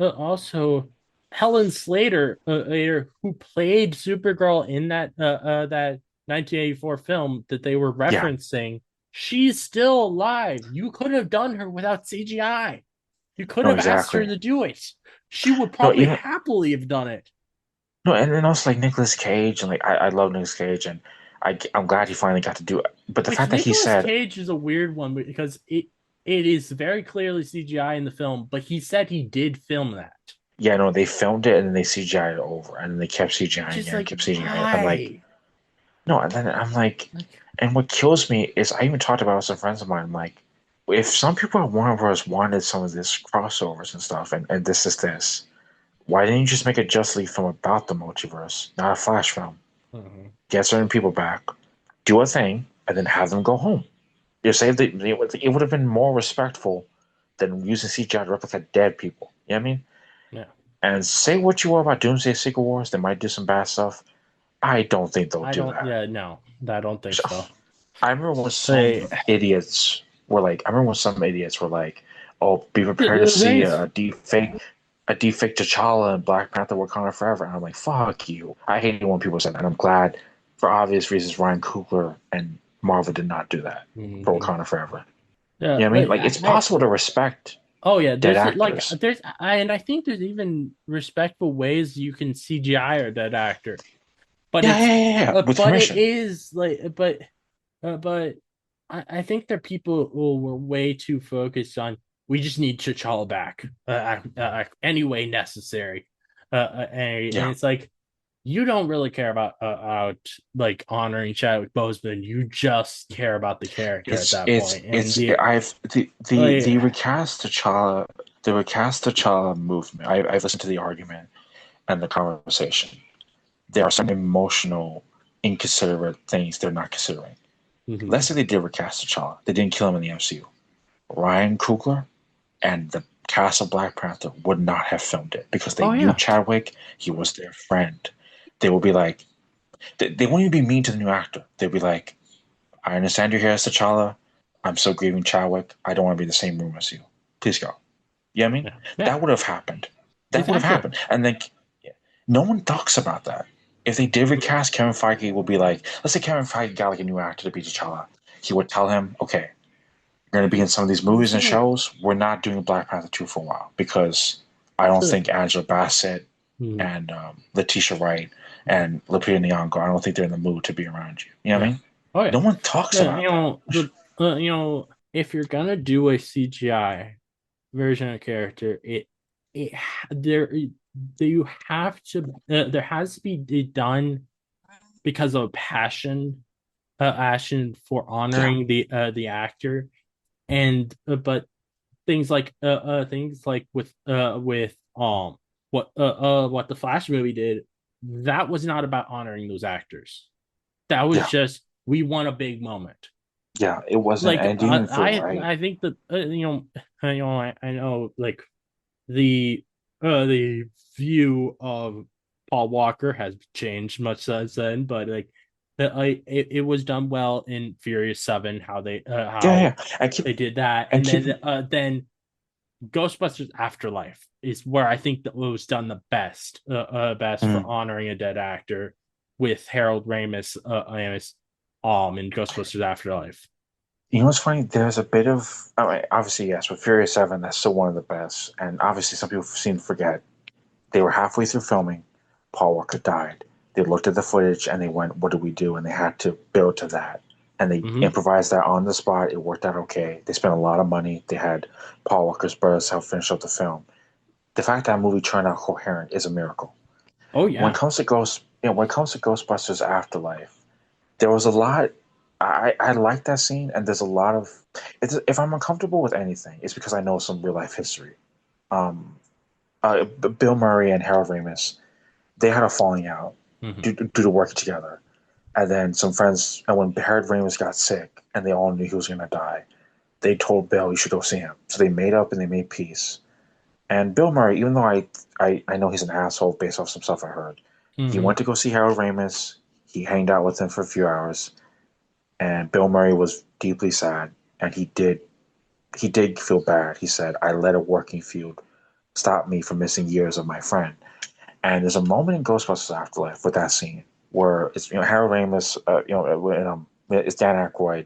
Helen Slater, who played Supergirl in that 1984 film that they were yeah, referencing, she's still alive. You could have done her without CGI. You could no, have asked her exactly. to do it. She would No, probably even happily have done it. no, and then also like Nicolas Cage and like I love Nicolas Cage and I'm glad he finally got to do it. But the Which fact that he Nicolas said, Cage is a weird one because it is very clearly CGI in the film, but he said he did film that. yeah, no, they filmed it and then they CGI'd it over and then they kept Which CGIing it is and like, kept CGIing it. I'm like, why? no, and then I'm like, Like, and what kills me is I even talked about it with some friends of mine. I'm like, if some people at Warner Bros. Wanted some of this crossovers and stuff, and this is this, why didn't you just make a Just League film about the multiverse, not a Flash film? mhm. Get certain people back, do a thing, and then have them go home. You save it would have been more respectful than using CGI to replicate dead people. You know what I mean? Yeah, And say what you will about Doomsday Secret Wars, they might do some bad stuff. I don't think they'll I do don't. that. Yeah, no, I don't think so. I remember when They, some idiots were like, I remember when some idiots were like, "Oh, be prepared to see they a deep fake T'Challa and Black Panther Wakanda Forever." And I'm like, "Fuck you!" I hate when people say that, and I'm glad, for obvious reasons, Ryan Coogler and Marvel did not do that for Mhm. Wakanda Forever. Yeah, You know what I mean? like Like, it's possible to respect oh yeah, dead there's like actors. I think there's even respectful ways you can CGI or that actor, but Yeah, yeah, it's yeah, yeah, with but it permission. is like but I think that people were way too focused on we just need T'Challa back any way necessary, and Yeah, it's like you don't really care about like honoring Chadwick Boseman. You just care about the character at that point, and the like recast T'Challa movement. I've listened to the argument and the conversation. There are some emotional, inconsiderate things they're not considering. mhm. Let's say they did recast T'Challa. They didn't kill him in the MCU. Ryan Coogler and the cast of Black Panther would not have filmed it because they Oh knew yeah, Chadwick. He was their friend. They would be like, they won't even be mean to the new actor. They'd be like, I understand you're here as T'Challa. I'm still grieving Chadwick. I don't want to be in the same room as you. Please go. You know what I mean? yeah, yeah, That would have happened. That would have exactly. happened. And then no one talks about that. If they did recast Kevin Feige, would be like, let's say Kevin Feige got like a new actor to be T'Challa. He would tell him, okay, you're going to be in some of these The movies and thing, shows. We're not doing Black Panther 2 for a while because I don't uh, think Angela Bassett mhm, and Letitia Wright and Lupita Nyong'o, I don't think they're in the mood to be around you. You know what I yeah, mean? oh yeah. No one talks You about that. know if you're gonna do a CGI version of character, it there you have to there has to be done because of passion Ashton for Yeah, honoring the actor, and but things like with what the Flash movie did, that was not about honoring those actors. That was yeah, just we want a big moment. yeah. It wasn't, Like and it didn't even feel right. I think that I know like the view of Paul Walker has changed much since then, but like it was done well in Furious 7 Yeah, how yeah. And keep they did that, and and keep. then Ghostbusters Afterlife is where I think that was done the best for Mm. honoring a dead actor with Harold Ramis in Ghostbusters Afterlife. You know what's funny? There's a bit of, I mean, obviously, yes, with Furious 7, that's still one of the best. And obviously, some people seem to forget. They were halfway through filming. Paul Walker died. They looked at the footage and they went, "What do we do?" And they had to build to that. And they Mm-hmm. improvised that on the spot. It worked out okay. They spent a lot of money. They had Paul Walker's brothers help finish up the film. The fact that movie turned out coherent is a miracle. Oh When it yeah. comes to when it comes to Ghostbusters Afterlife, there was a lot. I like that scene, and there's a lot of. If I'm uncomfortable with anything, it's because I know some real life history. Um, Bill Murray and Harold Ramis, they had a falling out Mm-hmm. due to working together, and then some friends. And when Harold Ramis got sick, and they all knew he was going to die, they told Bill you should go see him. So they made up and they made peace. And Bill Murray, even though I know he's an asshole based off some stuff I heard, he Mm-hmm. went to go see Harold Ramis. He hanged out with him for a few hours, and Bill Murray was deeply sad, and he did feel bad. He said, "I let a working field stop me from missing years of my friend." And there's a moment in Ghostbusters Afterlife with that scene where it's Harold Ramis, it's Dan Aykroyd,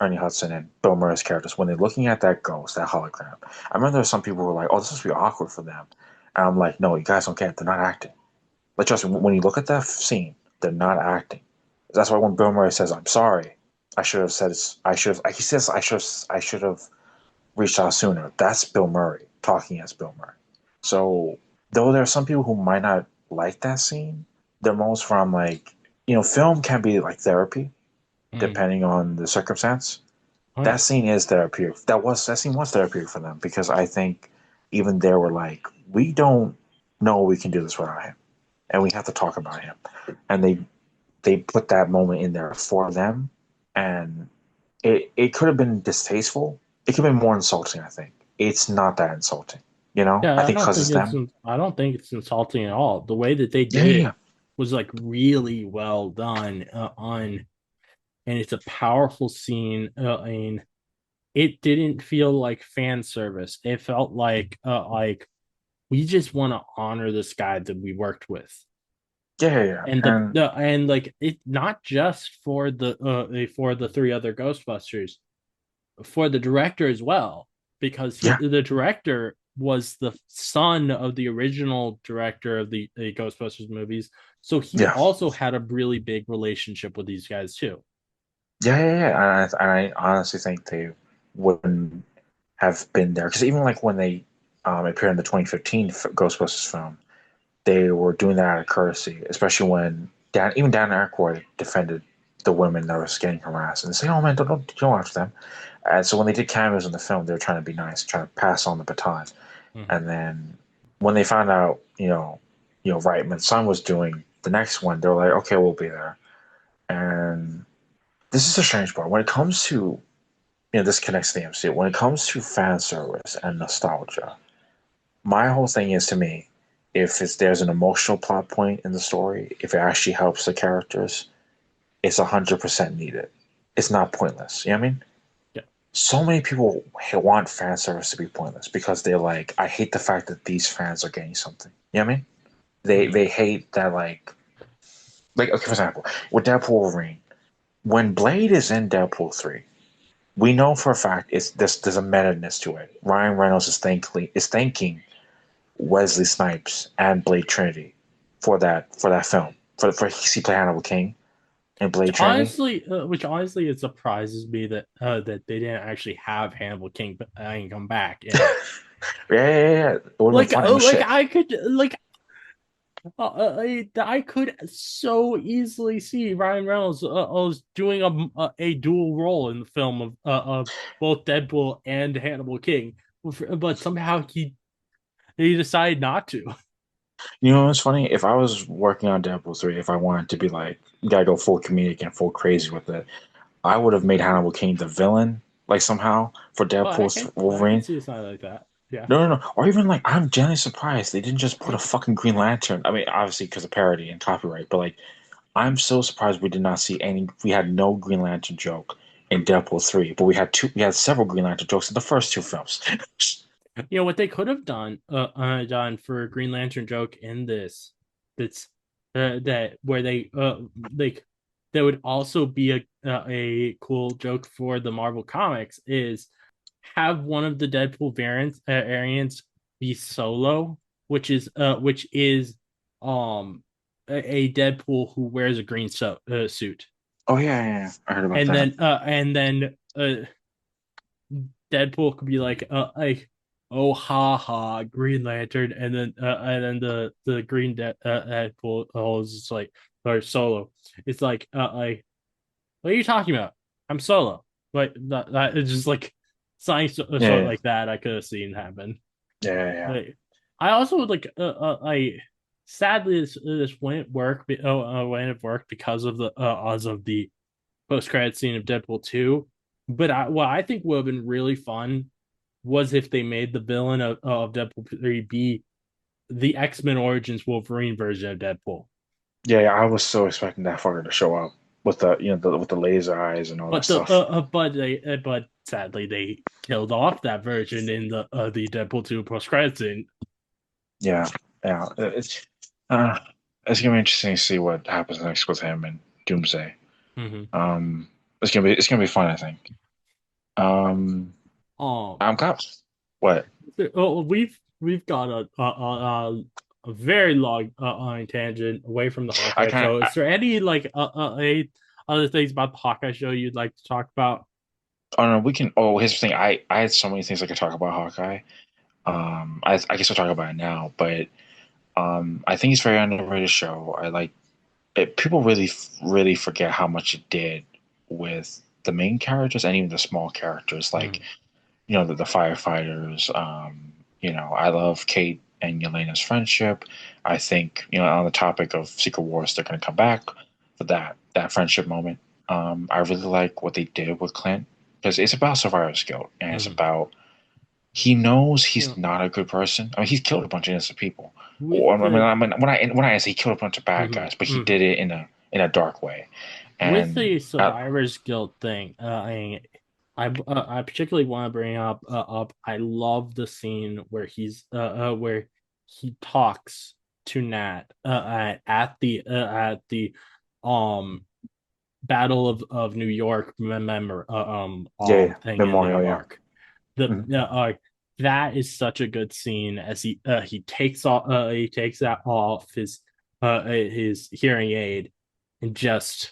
Ernie Hudson, and Bill Murray's characters when they're looking at that ghost, that hologram. I remember there's some people who were like, "Oh, this must be awkward for them," and I'm like, "No, you guys don't get it. They're not acting. Like, trust me, when you look at that scene, they're not acting. That's why when Bill Murray says, "I'm sorry," I should have said, I should have, he says, I should have reached out sooner. That's Bill Murray talking as Bill Murray. So, though there are some people who might not like that scene, they're most from like, film can be like therapy Mm-hmm. depending on the circumstance. Oh That yeah. scene is therapeutic. That scene was therapeutic for them because I think even they were like, we don't know we can do this without him, and we have to talk about him. And they put that moment in there for them, and it could have been distasteful. It could have been more insulting. I think it's not that insulting. I Yeah, think because it's them. I don't think it's insulting at all. The way that they Yeah, did yeah, it yeah. was like really well done and it's a powerful scene. And it didn't feel like fan service. It felt like we just want to honor this guy that we worked with. Yeah, yeah, yeah. And And and like it not just for the three other Ghostbusters, for the director as well, because yeah, the director was the son of the original director of the Ghostbusters movies, so he yeah, also had a really big relationship with these guys too. yeah, yeah, yeah. And I honestly think they wouldn't have been there because even like when they appeared in the 2015 Ghostbusters film, they were doing that out of courtesy, especially when even Dan Aykroyd defended the women that was getting harassed and saying, "Oh man, don't go after them." And so when they did cameos in the film, they were trying to be nice, trying to pass on the baton. Mm-hmm. And then when they found out, Reitman's son was doing the next one, they were like, "Okay, we'll be there." And this is the strange part when it comes to this connects to the MCU. When it comes to fan service and nostalgia, my whole thing is to me, if there's an emotional plot point in the story, if it actually helps the characters, it's 100% needed. It's not pointless. You know what I mean? Yeah. So many people want fan service to be pointless because they're like, I hate the fact that these fans are getting something. You know what I mean? They Mm-hmm. they hate that like okay, for example, with Deadpool Wolverine, when Blade is in Deadpool 3, we know for a fact there's a meta-ness to it. Ryan Reynolds is thanking Wesley Snipes and Blade Trinity for that film. For he played Hannibal King in Blade Trinity. Which honestly, it surprises me that they didn't actually have Hannibal King come back in it. Yeah, yeah, yeah. It would have been Like funny. I oh, mean, like shit. I could like I could so easily see Ryan Reynolds doing a dual role in the film of both Deadpool and Hannibal King, but somehow he decided not to. You know what's funny? If I was working on Deadpool 3, if I wanted to be like, gotta go full comedic and full crazy with it, I would have made Hannibal King the villain, like somehow for Oh, Deadpool's I can Wolverine. see something like that. Yeah. No, no, no. Or even like, I'm genuinely surprised they didn't just put a fucking Green Lantern. I mean, obviously because of parody and copyright, but like, I'm so surprised we did not see any. We had no Green Lantern joke in Deadpool 3, but we had two. We had several Green Lantern jokes in the first two films. You know what they could have done for Green Lantern joke in this, that's that where like that would also be a cool joke for the Marvel comics is have one of the Deadpool variants be Solo, which is um a Deadpool who wears a green suit, Oh yeah, yeah, yeah. I heard about that. and then Deadpool could be like oh ha ha Green Lantern, and then the Deadpool is just like or Solo. It's like what are you talking about? I'm Solo. Like that it's just like something sort of Yeah, like that I could have seen happen. yeah, yeah, yeah. Like I also would like I sadly this wouldn't work wouldn't work because of the post credit scene of Deadpool 2. But what I think would have been really fun was if they made the villain of Deadpool 3 be the X-Men Origins Wolverine version of Deadpool. Yeah, yeah, I was so expecting that fucker to show up with the with the laser eyes and all that stuff. But sadly they killed off that version in the Deadpool 2 post credit scene. Yeah, yeah. Uh, it's gonna be interesting to see what happens next with him and Doomsday. Mm-hmm. It's gonna be fun, I think. Um, Um, I'm kind of, what we've got a very long tangent away from the I Hawkeye kind show. of Is there any other things about the Hawkeye show you'd like to talk about? I don't know. We can. Oh, here's the thing. I had so many things I could talk about Hawkeye. I guess I'll talk about it now, but I think it's a very underrated show. I like it. People really forget how much it did with the main characters and even the small characters, like Mm, the firefighters. I love Kate and Yelena's friendship. I think on the topic of Secret Wars, they're going to come back for that friendship moment. I really like what they did with Clint because it's about survivor's guilt and it's mm. about he knows You he's know, not a good person. I mean, he's killed a bunch of innocent people. with Or the when I say he killed a bunch of bad mhm, guys, but he mhm. did it in a dark way. With And the survivor's guilt thing, I particularly want to bring up. I love the scene where he talks to Nat at the um Battle of New York yeah, yeah, thing in New Memorial, yeah. York. The Mhm. That is such a good scene as he takes that off his hearing aid and just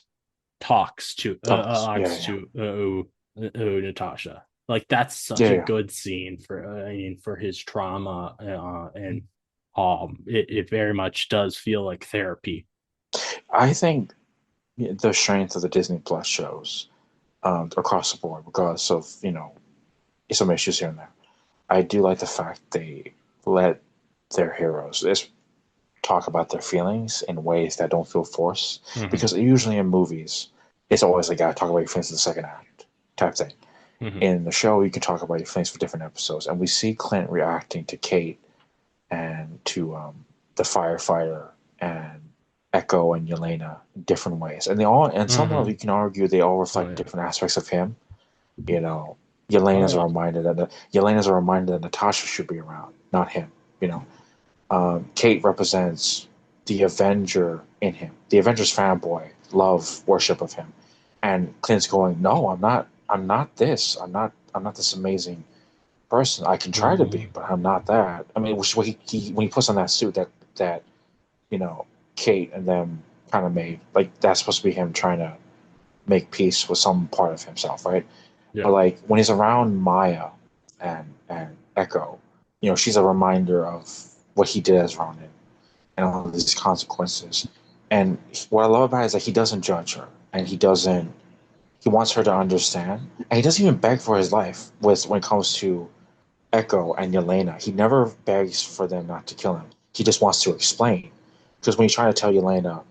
Talks, yeah, talks yeah, to Natasha. Like that's such yeah, a yeah. good scene for I mean for his trauma and it very much does feel like therapy. I think the strength of the Disney Plus shows across the board, regardless of some issues here and there. I do like the fact they let their heroes just talk about their feelings in ways that don't feel forced. Mm-hmm. Because usually in movies, it's always like, gotta talk about your feelings in the second act type thing. Mm-hmm. In the show, you can talk about your feelings for different episodes, and we see Clint reacting to Kate and to the firefighter and Echo and Yelena in different ways, and they all, and some of Mm-hmm. you can argue they all Oh reflect yeah. different aspects of him. You know, Oh Yelena's a yeah. reminder that Natasha should be around, not him. You know, Kate represents the Avenger in him, the Avengers fanboy, love, worship of him, and Clint's going, no, I'm not. I'm not this. I'm not this amazing person. I can try to be, Mm-hmm. but I'm not that. I mean, which what he when he puts on that suit that you know Kate and them kind of made, like that's supposed to be him trying to make peace with some part of himself, right? Yeah. But like when he's around Maya and Echo, she's a reminder of what he did as Ronin. and all these consequences. And what I love about it is that he doesn't judge her, and he wants her to understand, and he doesn't even beg for his life with when it comes to Echo and Yelena. He never begs for them not to kill him. He just wants to explain. Because when he's trying to tell Yelena,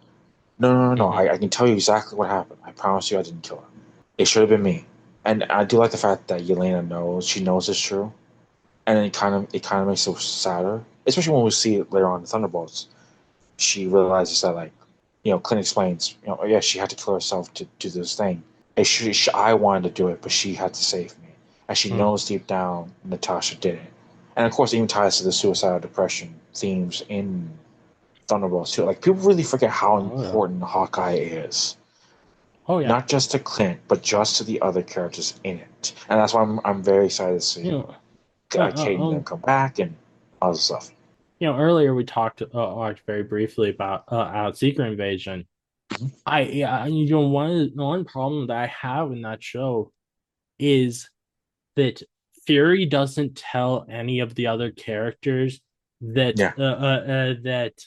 no, Mm-hmm. I can tell you exactly what happened. I promise you I didn't kill her. It should have been me. And I do like the fact that Yelena knows, she knows it's true. And then it kind of makes it sadder. Especially when we see it later on in Thunderbolts. She realizes that, like, Clint explains, oh, yeah, she had to kill herself to do this thing. I wanted to do it, but she had to save me. And she Mm-hmm. knows deep down Natasha did it. And of course, it even ties to the suicidal depression themes in Thunderbolts too. Like, people really forget how Oh yeah. important Hawkeye is, Oh yeah. not just to Clint, but just to the other characters in it. And that's why I'm very excited to You see know, uh, uh, Kate and them um, come back and all this stuff. earlier we talked very briefly about Secret Invasion. Mhm. One problem that I have in that show is that Fury doesn't tell any of the other characters Yeah. that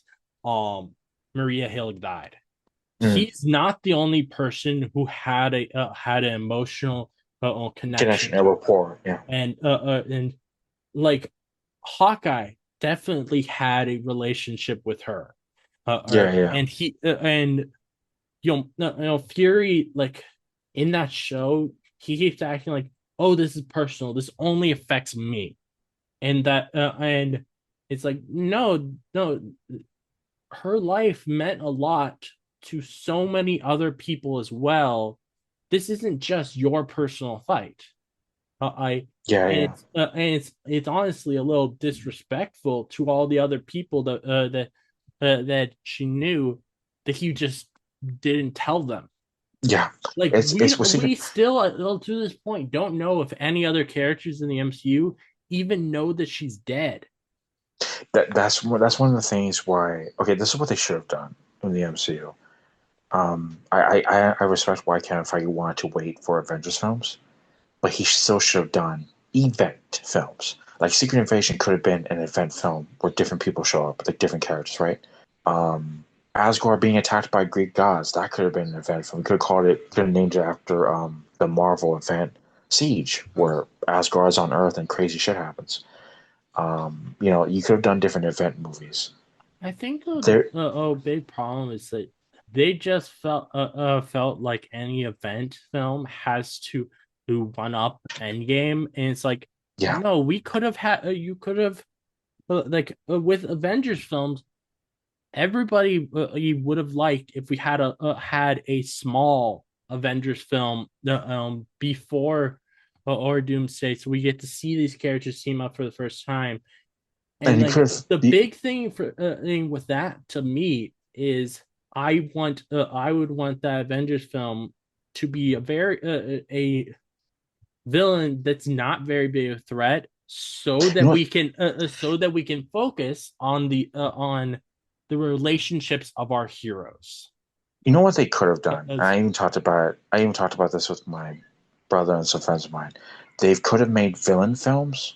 Maria Hill died. Mm. He's not the only person who had an emotional connection Connection and to her, rapport. Yeah. and like Hawkeye definitely had a relationship with her, Yeah, yeah. and he and Fury, like, in that show, he keeps acting like, oh, this is personal. This only affects me, and it's like, no, no, her life meant a lot to so many other people as well. This isn't just your personal fight. I Yeah, and yeah. it's honestly a little disrespectful to all the other people that she knew that he just didn't tell them. Yeah. Like It's we're seeing we still to this point don't know if any other characters in the MCU even know that she's dead. that's one of the things why, okay, this is what they should have done in the MCU. I respect why Kevin Feige wanted to wait for Avengers films, but he still should have done event films. Like Secret Invasion could have been an event film where different people show up, like different characters, right? Um, Asgard being attacked by Greek gods, that could have been an event film. We could have called it, could have named it after the Marvel event Siege, where Asgard's on Earth and crazy shit happens. You could have done different event movies. I think There, big problem is that they just felt like any event film has to run up Endgame, and it's like, yeah, no, we could have had you could have with Avengers films, everybody you would have liked if we had a small Avengers film before or Doomsday, so we get to see these characters team up for the first time. And and you like could have, the big thing thing with that to me is I would want that Avengers film to be a villain that's not very big a threat, you know what, so that we can focus on the relationships of our heroes. they could have done. And As I even talked about this with my brother and some friends of mine. They could have made villain films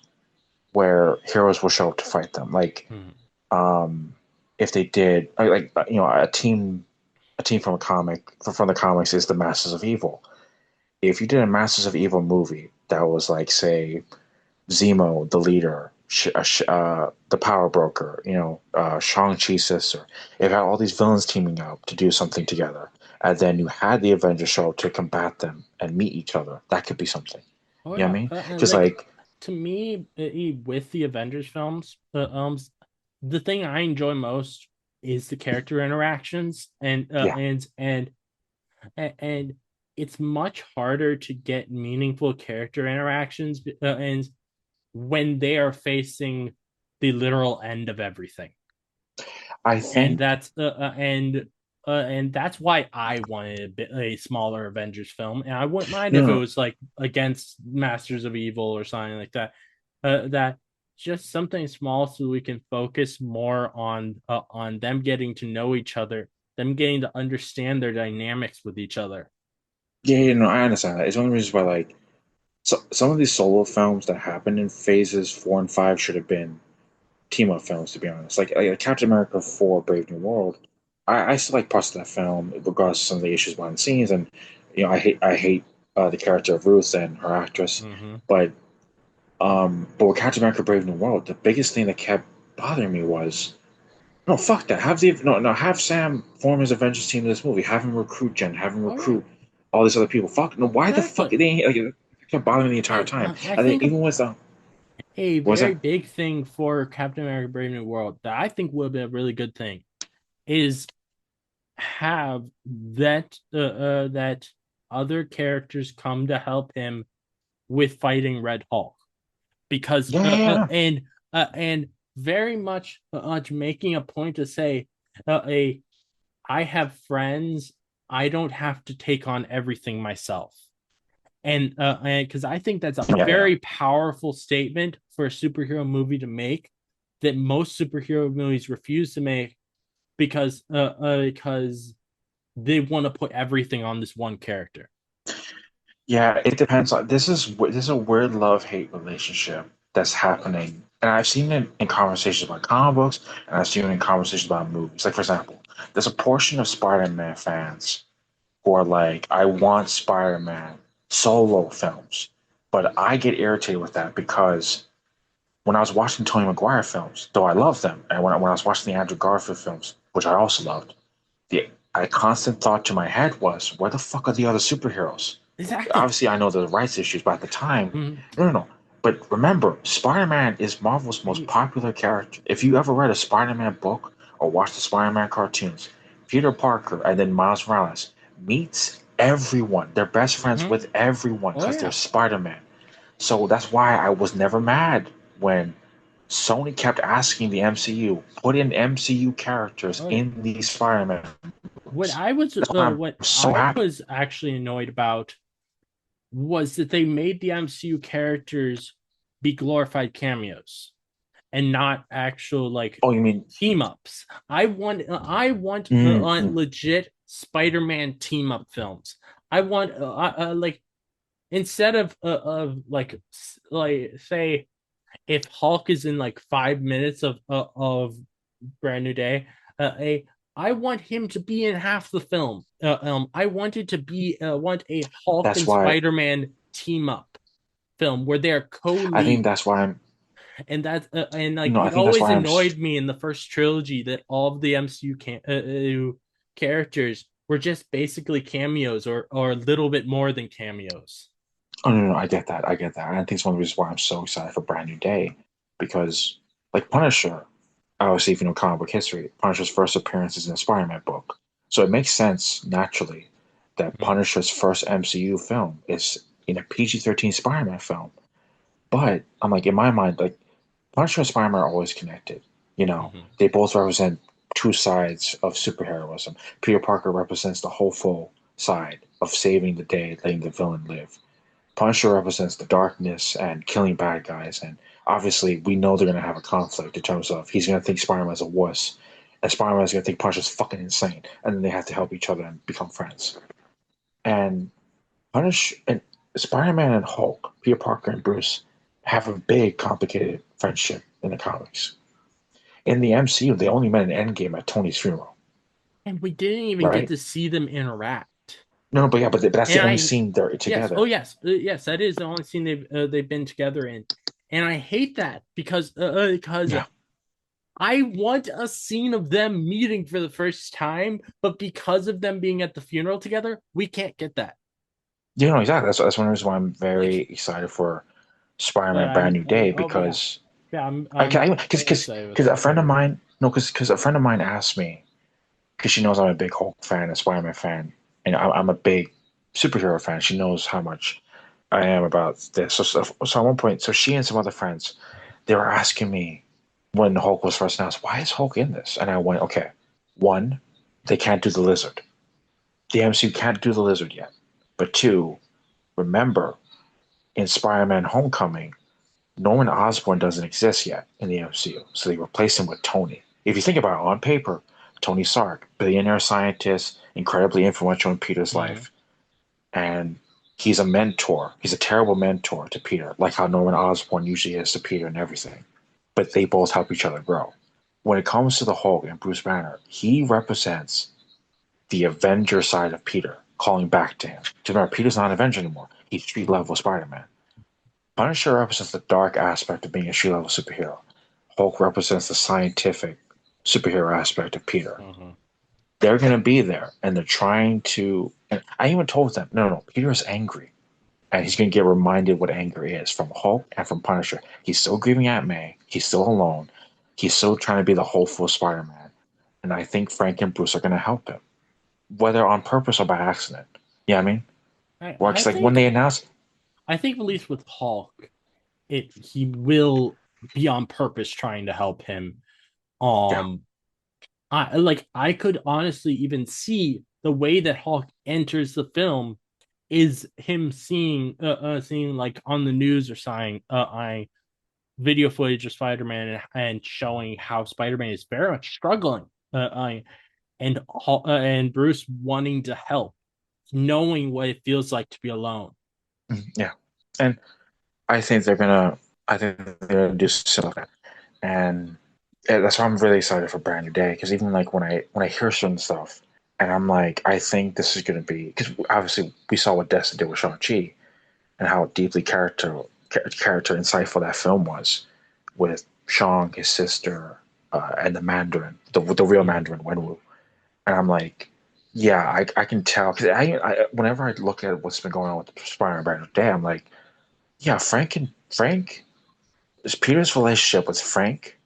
where heroes will show up to fight them. Like, hmm, if they did, a team from a comic from the comics is the Masters of Evil. If you did a Masters of Evil movie that was like, say, Zemo, the leader, the power broker, Shang-Chi's sister. It had all these villains teaming up to do something together. And then you had the Avengers show up to combat them and meet each other. That could be something. oh You know what yeah, I mean? and Just like like, to me, with the Avengers films, the thing I enjoy most is the character interactions, yeah. and it's much harder to get meaningful character interactions and when they are facing the literal end of everything, I and think, that's why I wanted a smaller Avengers film, and I wouldn't mind no, if it no, was like against Masters of Evil or something like that. That just something small so we can focus more on them getting to know each other, them getting to understand their dynamics with each other. yeah, no, I understand that. It's one of the reasons why, like, some of these solo films that happen in phases 4 and 5 should have been team up films, to be honest. Like Captain America 4 Brave New World, I still like parts of that film, regardless of some of the issues behind the scenes. And, I hate the character of Ruth and her actress. Mm-hmm. But, but with Captain America Brave New World, the biggest thing that kept bothering me was, no, fuck that. Have Sam form his Avengers team in this movie. Have him recruit Jen. Have him Oh yeah, recruit all these other people. Fuck no. Why the fuck exactly. they ain't like it kept bothering me the entire And time. I And then think even with the a what was very that? big thing for Captain America: Brave New World that I think would be a really good thing is have that other characters come to help him with fighting Red Hulk because Yeah, yeah, yeah. and very much making a point to say a I have friends. I don't have to take on everything myself. And because I think that's a Yeah, yeah. very powerful statement for a superhero movie to make that most superhero movies refuse to make because they want to put everything on this one character. Yeah, it depends on this is a weird love-hate relationship that's happening. And I've seen it in conversations about comic books, and I've seen it in conversations about movies. Like, for example, there's a portion of Spider-Man fans who are like, I want Spider-Man solo films. But I get irritated with that because when I was watching Tony Maguire films, though I love them, and when I was watching the Andrew Garfield films, which I also loved, the a constant thought to my head was, where the fuck are the other superheroes? Exactly. Obviously, I know there's rights issues, but at the time, Mm-hmm. no, no, no. But remember, Spider-Man is Marvel's most popular character. If you ever read a Spider-Man book or watched the Spider-Man cartoons, Peter Parker and then Miles Morales meets everyone. They're best friends Mm-hmm. with everyone Oh because they're yeah. Spider-Man. So that's why I was never mad when Sony kept asking the MCU, put in MCU characters Oh yeah. in these Spider-Man movies. That's why I'm What so I happy. was actually annoyed about was that they made the MCU characters be glorified cameos and not actual like Oh, you mean team ups. I want mm, legit Spider-Man team up films. I want like instead of like say if Hulk is in like 5 minutes of Brand New Day, a I want him to be in half the film. I wanted to be want a Hulk that's and why Spider-Man team up film where they're I think co-lead, that's why I'm and that's and you like know, I it think that's always why annoyed me in the first trilogy that all of the MCU characters were just basically cameos or a little bit more than cameos. oh no, no, I get that. I get that. And I think it's one of the reasons why I'm so excited for Brand New Day. Because like Punisher, obviously if you know comic book history, Punisher's first appearance is in a Spider-Man book. So it makes sense naturally that Mm-hmm. Punisher's first MCU film is in a PG-13 Spider-Man film. But I'm like, in my mind, like Punisher and Spider-Man are always connected. You know, Mm-hmm. they both represent two sides of superheroism. Peter Parker represents the hopeful side of saving the day, letting the villain live. Punisher represents the darkness and killing bad guys. And obviously, we know they're going to have a conflict in terms of he's going to think Spider-Man's a wuss, and Spider-Man's going to think Punisher's fucking insane. And then they have to help each other and become friends. And Spider-Man and Hulk, Peter Parker and Bruce, have a big, complicated friendship in the comics. In the MCU, they only met in Endgame at Tony's funeral, And we didn't even get right? to see them interact. No, but yeah, but that's the And only I scene they're yes, oh together. yes, that is the only scene they've been together in, and I hate that because Yeah, I want a scene of them meeting for the first time, but because of them being at the funeral together, we can't get that. you know exactly. That's one reason why I'm very Like, excited for Spider-Man: Brand New Day oh yeah, because yeah, I I'm can very excited with because a that. friend of mine no because a friend of mine asked me because she knows I'm a big Hulk fan, a Spider-Man fan, and I'm a big superhero fan. She knows how much I am about this. So at one point, so she and some other friends, they were asking me when Hulk was first announced, why is Hulk in this? And I went, okay, one, they can't do the lizard. The MCU can't do the lizard yet. But two, remember in Spider-Man: Homecoming, Norman Osborn doesn't exist yet in the MCU, so they replaced him with Tony. If you think about it on paper, Tony Stark, billionaire scientist, incredibly influential in Peter's Mhm. life, and he's a mentor. He's a terrible mentor to Peter, like how Norman Osborn usually is to Peter and everything. but they both help each other grow. When it comes to the Hulk and Bruce Banner, he represents the Avenger side of Peter, calling back to him. Because remember, Peter's not an Avenger anymore. He's street level Spider Man. Punisher represents the dark aspect of being a street level superhero. Hulk represents the scientific superhero aspect of Peter. Mm-hmm. They're going to be there, and they're trying to. And I even told them, no, Peter is angry, and he's going to get reminded what anger is from Hulk and from Punisher. He's still grieving at May. He's still alone. He's still trying to be the hopeful Spider-Man, and I think Frank and Bruce are going to help him, whether on purpose or by accident. Yeah, I mean, well, I because like when they think announced, at least with Hulk, he will be on purpose trying to help him. yeah, Um, I could honestly even see the way that Hulk enters the film is him seeing like on the news or saying I video footage of Spider-Man and showing how Spider-Man is very much struggling. I and Bruce wanting to help, knowing what it feels like to be alone. yeah, and I think they're gonna, I think they're gonna do something like that, and that's why I'm really excited for Brand New Day. Because even like when I hear certain stuff, and I'm like, I think this is gonna be because obviously we saw what Destin did with Shang-Chi and how deeply character insightful that film was with Shang, his sister, and the Mandarin, the real Mm-hmm. Mandarin Wenwu. And I'm like, yeah, I can tell because whenever I look at what's been going on with Spider-Man Brand New Day, I'm like, yeah, Frank, Peter's relationship with Frank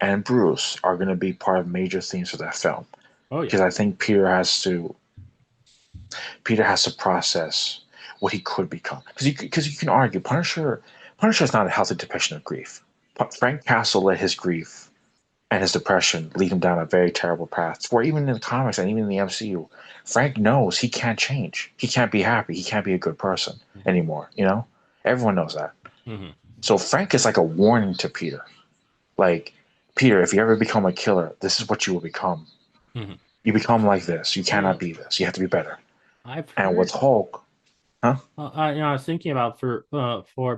and Bruce are going to be part of major themes of that film Oh because yeah. I think Peter has to process what he could become. Because you can argue Punisher is not a healthy depiction of grief. Frank Castle let his grief and his depression lead him down a very terrible path. Where even in the comics and even in the MCU, Frank knows he can't change. He can't be happy. He can't be a good person anymore. You know, everyone knows that. Mm-hmm. So Frank is like a warning to Peter. Like, Peter, if you ever become a killer, this is what you will become. Mm-hmm. You become like this. You cannot Well, be this. You have to be better. I've And with heard. Hulk, huh? I was thinking about for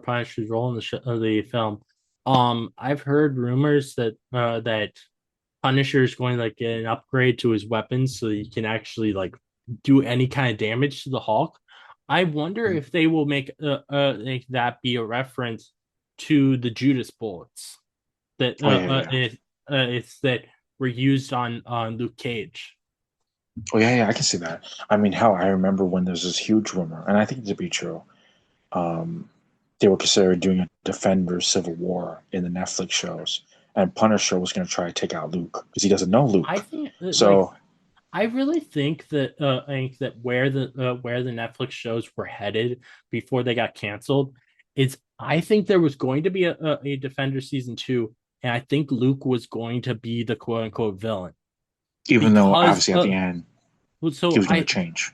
Punisher's role in the film. I've heard rumors that Punisher is going to like get an upgrade to his weapons so he can actually like do any kind of damage to the Hulk. I wonder if they will make that be a reference to the Judas bullets that Oh yeah, yeah. it's that were used on Luke Cage. Oh yeah, yeah. I can see that. I mean, hell, I remember when there's this huge rumor, and I think it to be true. Um, they were considering doing a Defender Civil War in the Netflix shows, and Punisher was going to try to take out Luke because he doesn't know I Luke. think So I really think that where the Netflix shows were headed before they got canceled is I think there was going to be a Defender season two, and I think Luke was going to be the quote unquote villain even though because obviously at the end he so was going to change.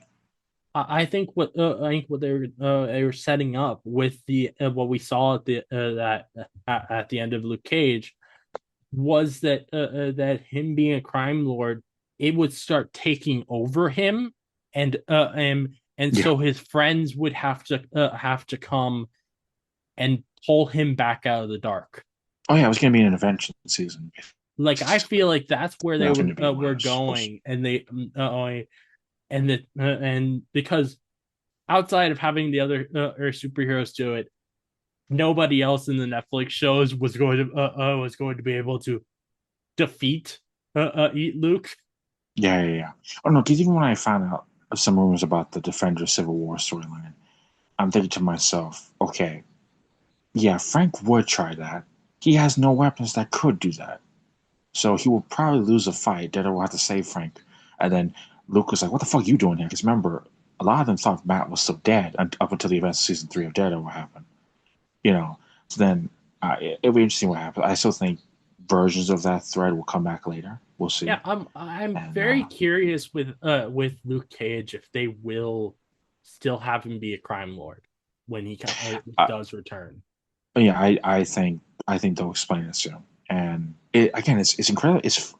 I think what they were setting up with the what we saw at the that at the end of Luke Cage was that him being a crime lord, it would start taking over him, and Yeah. so his friends would have to come and pull him back out of the dark. Oh yeah, it was going to be an intervention season. Like I feel like that's where they Nothing to be were was. going, and because outside of having the other or superheroes do it, nobody else in the Netflix shows was going to be able to defeat eat Luke. Yeah, yeah, yeah. Oh no, because even when I found out some rumors about the Defender Civil War storyline, I'm thinking to myself, okay, yeah, Frank would try that. He has no weapons that could do that. So he will probably lose a fight. Dead will have to save Frank. And then Luke was like, what the fuck are you doing here? Because remember, a lot of them thought Matt was still dead up until the events of season 3 of Daredevil happened. You know, so then it'll be interesting what happens. I still think versions of that thread will come back later. We'll Yeah, see. I'm And very curious with Luke Cage if they will still have him be a crime lord when he uh, does return. yeah, I think they'll explain it soon. And again, it's incredible. It's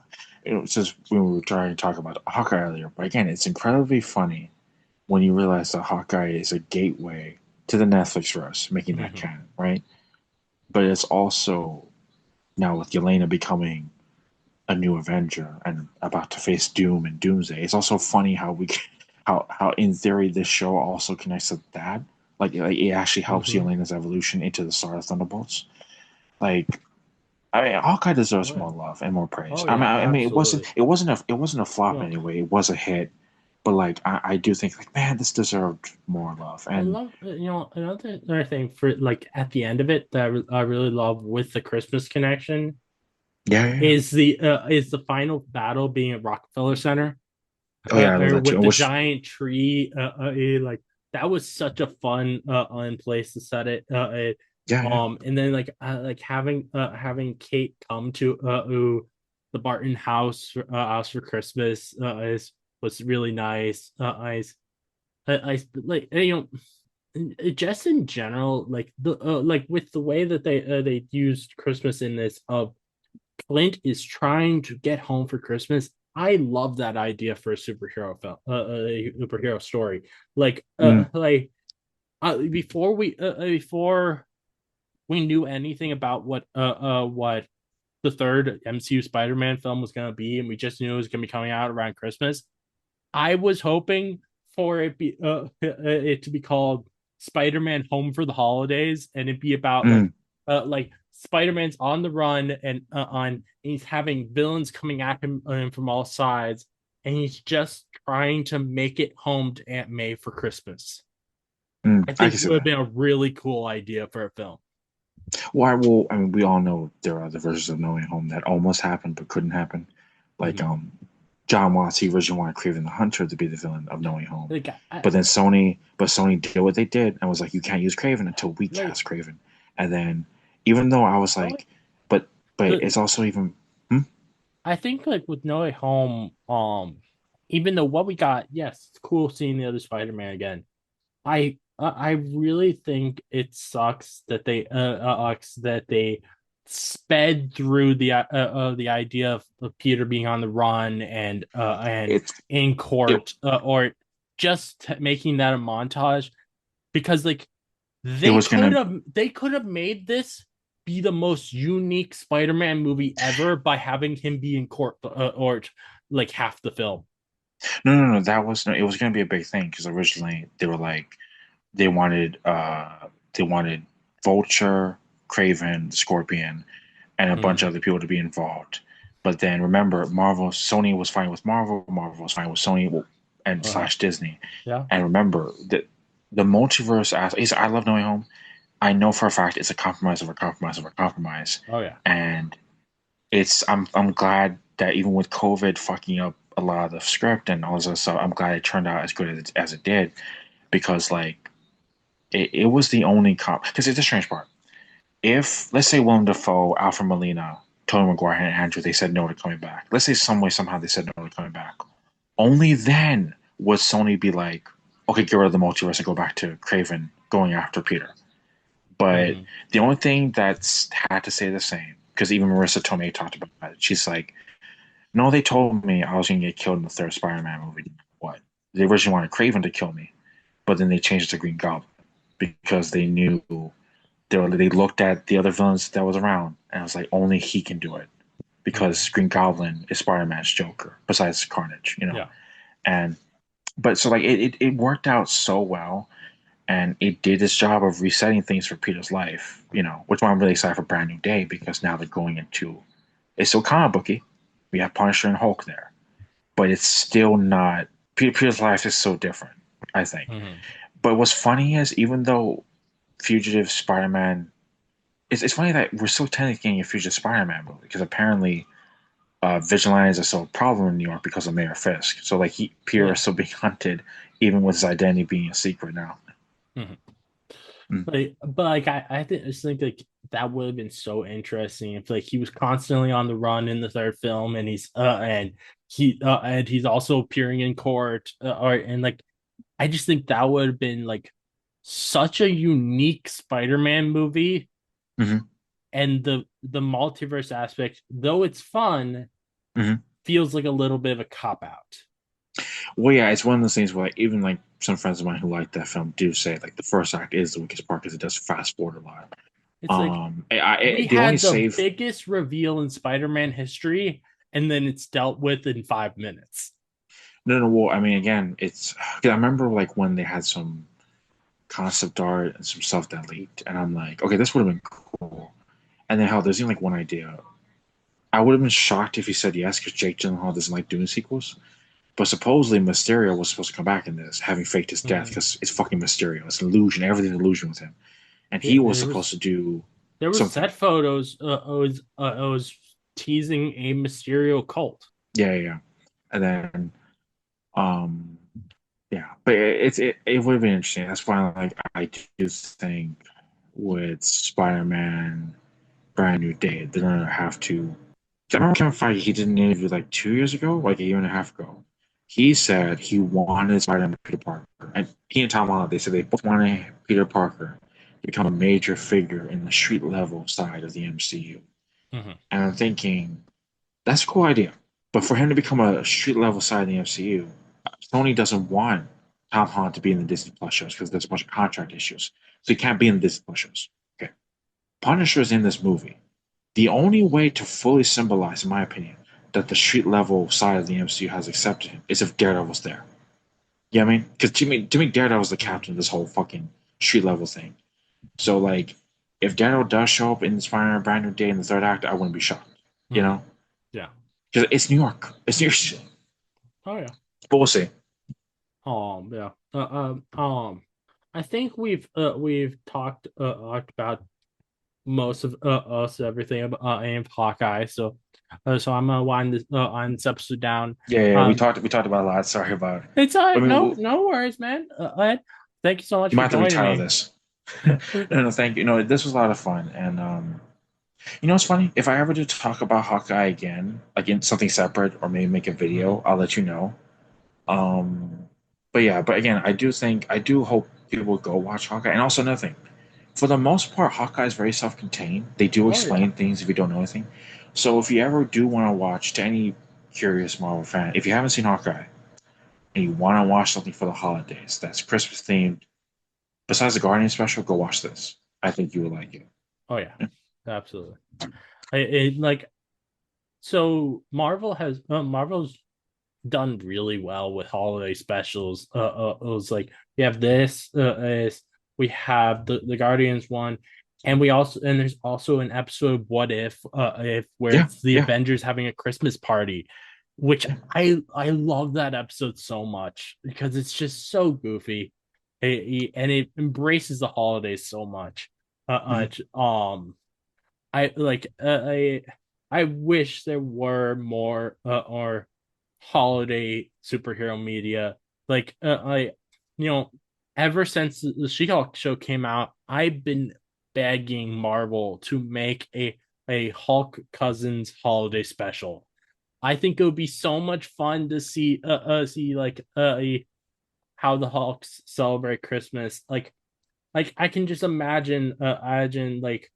just when we were trying to talk about Hawkeye earlier, but again, it's incredibly funny when you realize that Hawkeye is a gateway to the Netflix verse, making that Mm-hmm. canon, right? But it's also now with Yelena becoming a new Avenger and about to face Doom and Doomsday. It's also funny how how in theory this show also connects to that. Like it actually helps Mm-hmm. Yelena's evolution into the Star of Thunderbolts. Like I mean, Hawkeye Oh deserves yeah. more love and more praise. Oh yeah, I mean, absolutely. it wasn't a flop No, anyway. It was a hit, but like I do think like man, this deserved more love. I And love another thing for like at the end of it that I really love with the Christmas connection yeah, yeah, yeah. is the final battle being at Rockefeller Center, Oh yeah, I love or that too. with I the wish, giant tree. Like that was such a fun place to set it. yeah, yeah. And then like having Kate come to the Barton house for Christmas is was really nice. I like just in general like the like with the way that they used Christmas in this of Clint is trying to get home for Christmas. I love that idea for a superhero film, a superhero story. Like, Mm, before we knew anything about what the third MCU Spider-Man film was going to be, and we just knew it was going to be coming out around Christmas. I was hoping for it to be called Spider-Man Home for the Holidays, and it'd be about mm. like Spider-Man's on the run and he's having villains coming at him from all sides, and he's just trying to make it home to Aunt May for Christmas. I I think can it see would have that. been a really cool idea for a film. I mean, we all know there are other versions of No Way Home that almost happened but couldn't happen. Like, Mm-hmm. John Watts, he originally wanted Craven the Hunter to be the villain of No Way Home, Like, but Sony did what they did and was like, you can't use Craven until we like cast Craven. And then, even though I was no, like, but the it's also even, hmm? I think like with No Way Home, even though what we got, yes, it's cool seeing the other Spider-Man again. I really think it sucks that they sped through the idea of Peter being on the run and It's in it court or just making that a montage because like it was gonna they could have made this be the most unique Spider-Man movie ever by having him be in court or like half the film. no that was no it was gonna be a big thing because originally they were like they wanted Vulture, Craven, Scorpion, and a bunch of Mm, other people to be involved. But then remember, Sony was fine with Marvel was fine with Sony and uh-huh. slash Disney. Yeah. And remember that the multiverse aspect. I love No Way Home. I know for a fact it's a compromise of a compromise of a compromise, Oh yeah. and I'm glad that even with COVID fucking up a lot of the script and all this other stuff, I'm glad it turned out as good as it did because like it was the only comp because it's a strange part. If let's say Willem Dafoe, Alfred Molina, Tony Maguire, and Andrew they said no to coming back. Let's say some way somehow they said no to coming back. Only then would Sony be like, okay, get rid of the multiverse and go back to Craven going after Peter. But Mm-hmm. the only thing that's had to say the same, because even Marissa Tomei talked about it. She's like, no, they told me I was gonna get killed in the third Spider-Man movie. What? They originally wanted Craven to kill me, but then they changed it to Green Goblin because they knew they looked at the other villains that was around and I was like, only he can do it Mm-hmm. because Green Goblin is Spider-Man's Joker besides Carnage, you know. Yeah. And but so like it worked out so well and it did its job of resetting things for Peter's life, you know, which why I'm really excited for Brand New Day because now they're going into it's still comic booky. We have Punisher and Hulk there, but it's still not Peter's life is so different, I think. Mm-hmm. But what's funny is even though Fugitive Spider-Man it's funny that we're still technically getting a Fugitive Spider-Man movie because apparently vigilantes are still a problem in New York because of Mayor Fisk. So like Peter is Yeah. still being hunted even with his identity being a secret now. Mm-hmm. Mm. But like I just think like that would have been so interesting if like he was constantly on the run in the third film and he's also appearing in court or and like I just think that would have been like such a unique Spider-Man movie Hmm. and the multiverse aspect though it's fun Hmm. feels like a little bit of a cop out. Well, yeah, it's one of those things where like, even like some friends of mine who like that film do say like the first act is the weakest part because it does fast forward a lot. It's like we The only had the save. biggest reveal in Spider-Man history, and then it's dealt with in 5 minutes. No, no. Well, I mean, again, it's. 'Cause I remember like when they had some concept art and some stuff that leaked, and I'm like, okay, this would have been cool. And then hell, there's even like one idea. I would have been shocked if he said yes, because Jake Gyllenhaal doesn't like doing sequels. But supposedly Mysterio was supposed to come back in this, having faked his death, Mhm. because it's fucking Mysterio. It's an illusion. Everything's an illusion with him. And Yeah, he was supposed to do there was something. set photos. I was teasing a Mysterio cult. Yeah, yeah, yeah. And then, um, yeah. But it would have been interesting. That's why, like, I do think with Spider-Man Brand New Day, they're gonna have to. I remember Kevin Feige, he did an interview like 2 years ago, like a year and a half ago. He said he wanted Spider-Man Peter Parker. And he and Tom Holland, they said they both wanted Peter Parker to become a major figure in the street level side of the MCU. Mhm. And I'm thinking, that's a cool idea. But for him to become a street level side of the MCU, Sony doesn't want Tom Holland to be in the Disney Plus shows because there's a bunch of contract issues. So he can't be in the Disney Plus shows. Okay. Punisher's in this movie. The only way to fully symbolize, in my opinion, that the street level side of the MCU has accepted him is if Daredevil's there. You know what I mean? Because to me, Daredevil's the Mhm. captain of this whole fucking street level thing. So, like, if Daredevil does show up in Spider-Man Brand New Day in the third act, I wouldn't be shocked. You Mhm. know? Yeah. Because it's New York. It's New York City. Oh yeah. But we'll see. Yeah. I think we've talked about most of us everything about and Hawkeye. So I'm gonna wind this episode down. Yeah, yeah, Um, we talked about a lot. Sorry about it. it's all I right. mean, No worries, man. Ed, thank you so much you for might have to joining retitle me. this. No, thank you. No, this was a lot of fun. And you know what's funny? If I ever do talk about Hawkeye again, like in something separate or maybe make a Mhm. video, I'll let you know. Um, but yeah, but again, I do hope people will go watch Hawkeye. And also another thing, for the most part, Hawkeye is very self-contained. They do Oh yeah. explain things if you don't know anything. So if you ever do want to watch, to any curious Marvel fan, if you haven't seen Hawkeye and you want to watch something for the holidays that's Christmas themed, besides the Guardian special, go watch this. I think you will like it. Oh yeah. Absolutely. Like so Marvel's done really well with holiday specials. It was like we have we have the Guardians one, and there's also an episode What If where Yeah, it's the yeah, Avengers having a Christmas party, which yeah. I love that episode so much because it's just so goofy, and it embraces the holidays so much. Mhm. I like I wish there were more or holiday superhero media. Like you know, ever since the She-Hulk show came out, I've been begging Marvel to make a Hulk Cousins holiday special. I think it would be so much fun to see like how the Hulks celebrate Christmas. Like I can just imagine like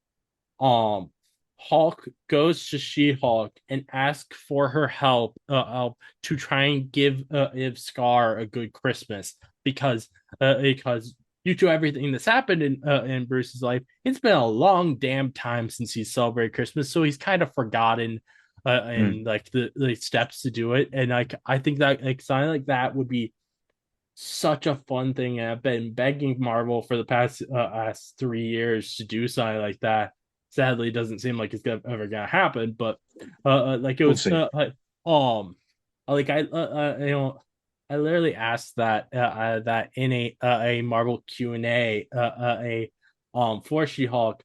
um Hulk goes to She-Hulk and asks for her help to try and give Scar a good Christmas because due to everything that's happened in Bruce's life, it's been a long damn time since he's celebrated Christmas, so he's kind of forgotten Mm. and like the steps to do it, and like I think that like something like that would be such a fun thing. And I've been begging Marvel for the past 3 years to do something like that. Sadly, it doesn't seem like ever gonna happen. But like it We'll was see. um like I literally asked that in a Marvel Q&A for She-Hulk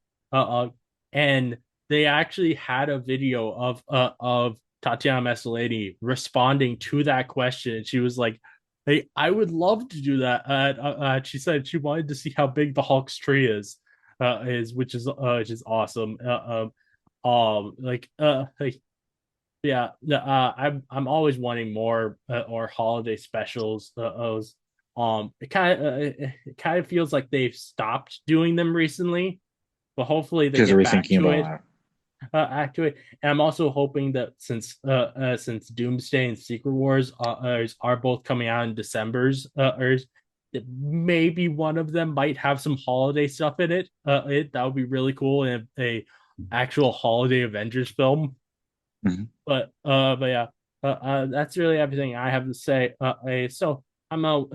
and they actually had a video of Tatiana Maslany responding to that question. She was like, hey, I would love to do that. She said she wanted to see how big the Hulk's tree is which is awesome. Like yeah, I'm always wanting more or holiday specials. It kind of feels like they've stopped doing them recently, but hopefully they Because they're get back rethinking to about it that. act to it. And I'm also hoping that since Doomsday and Secret Wars are both coming out in December's, maybe one of them might have some holiday stuff in it. That would be really cool in a actual holiday Avengers film. Mhm. But yeah, that's really everything I have to say. So I'm out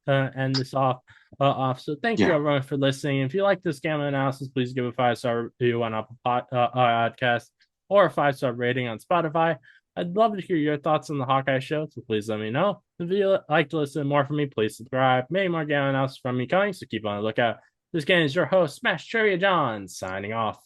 end this off. So thank you Yeah. everyone for listening. If you like this game analysis, please give a 5-star review on Apple Podcast or a 5-star rating on Spotify. I'd love to hear your thoughts on the Hawkeye show, so please let me know. If you like to listen more from me, please subscribe. Many more game analysis from me coming, so keep on the lookout. This game is your host, Smash Trivia John, signing off.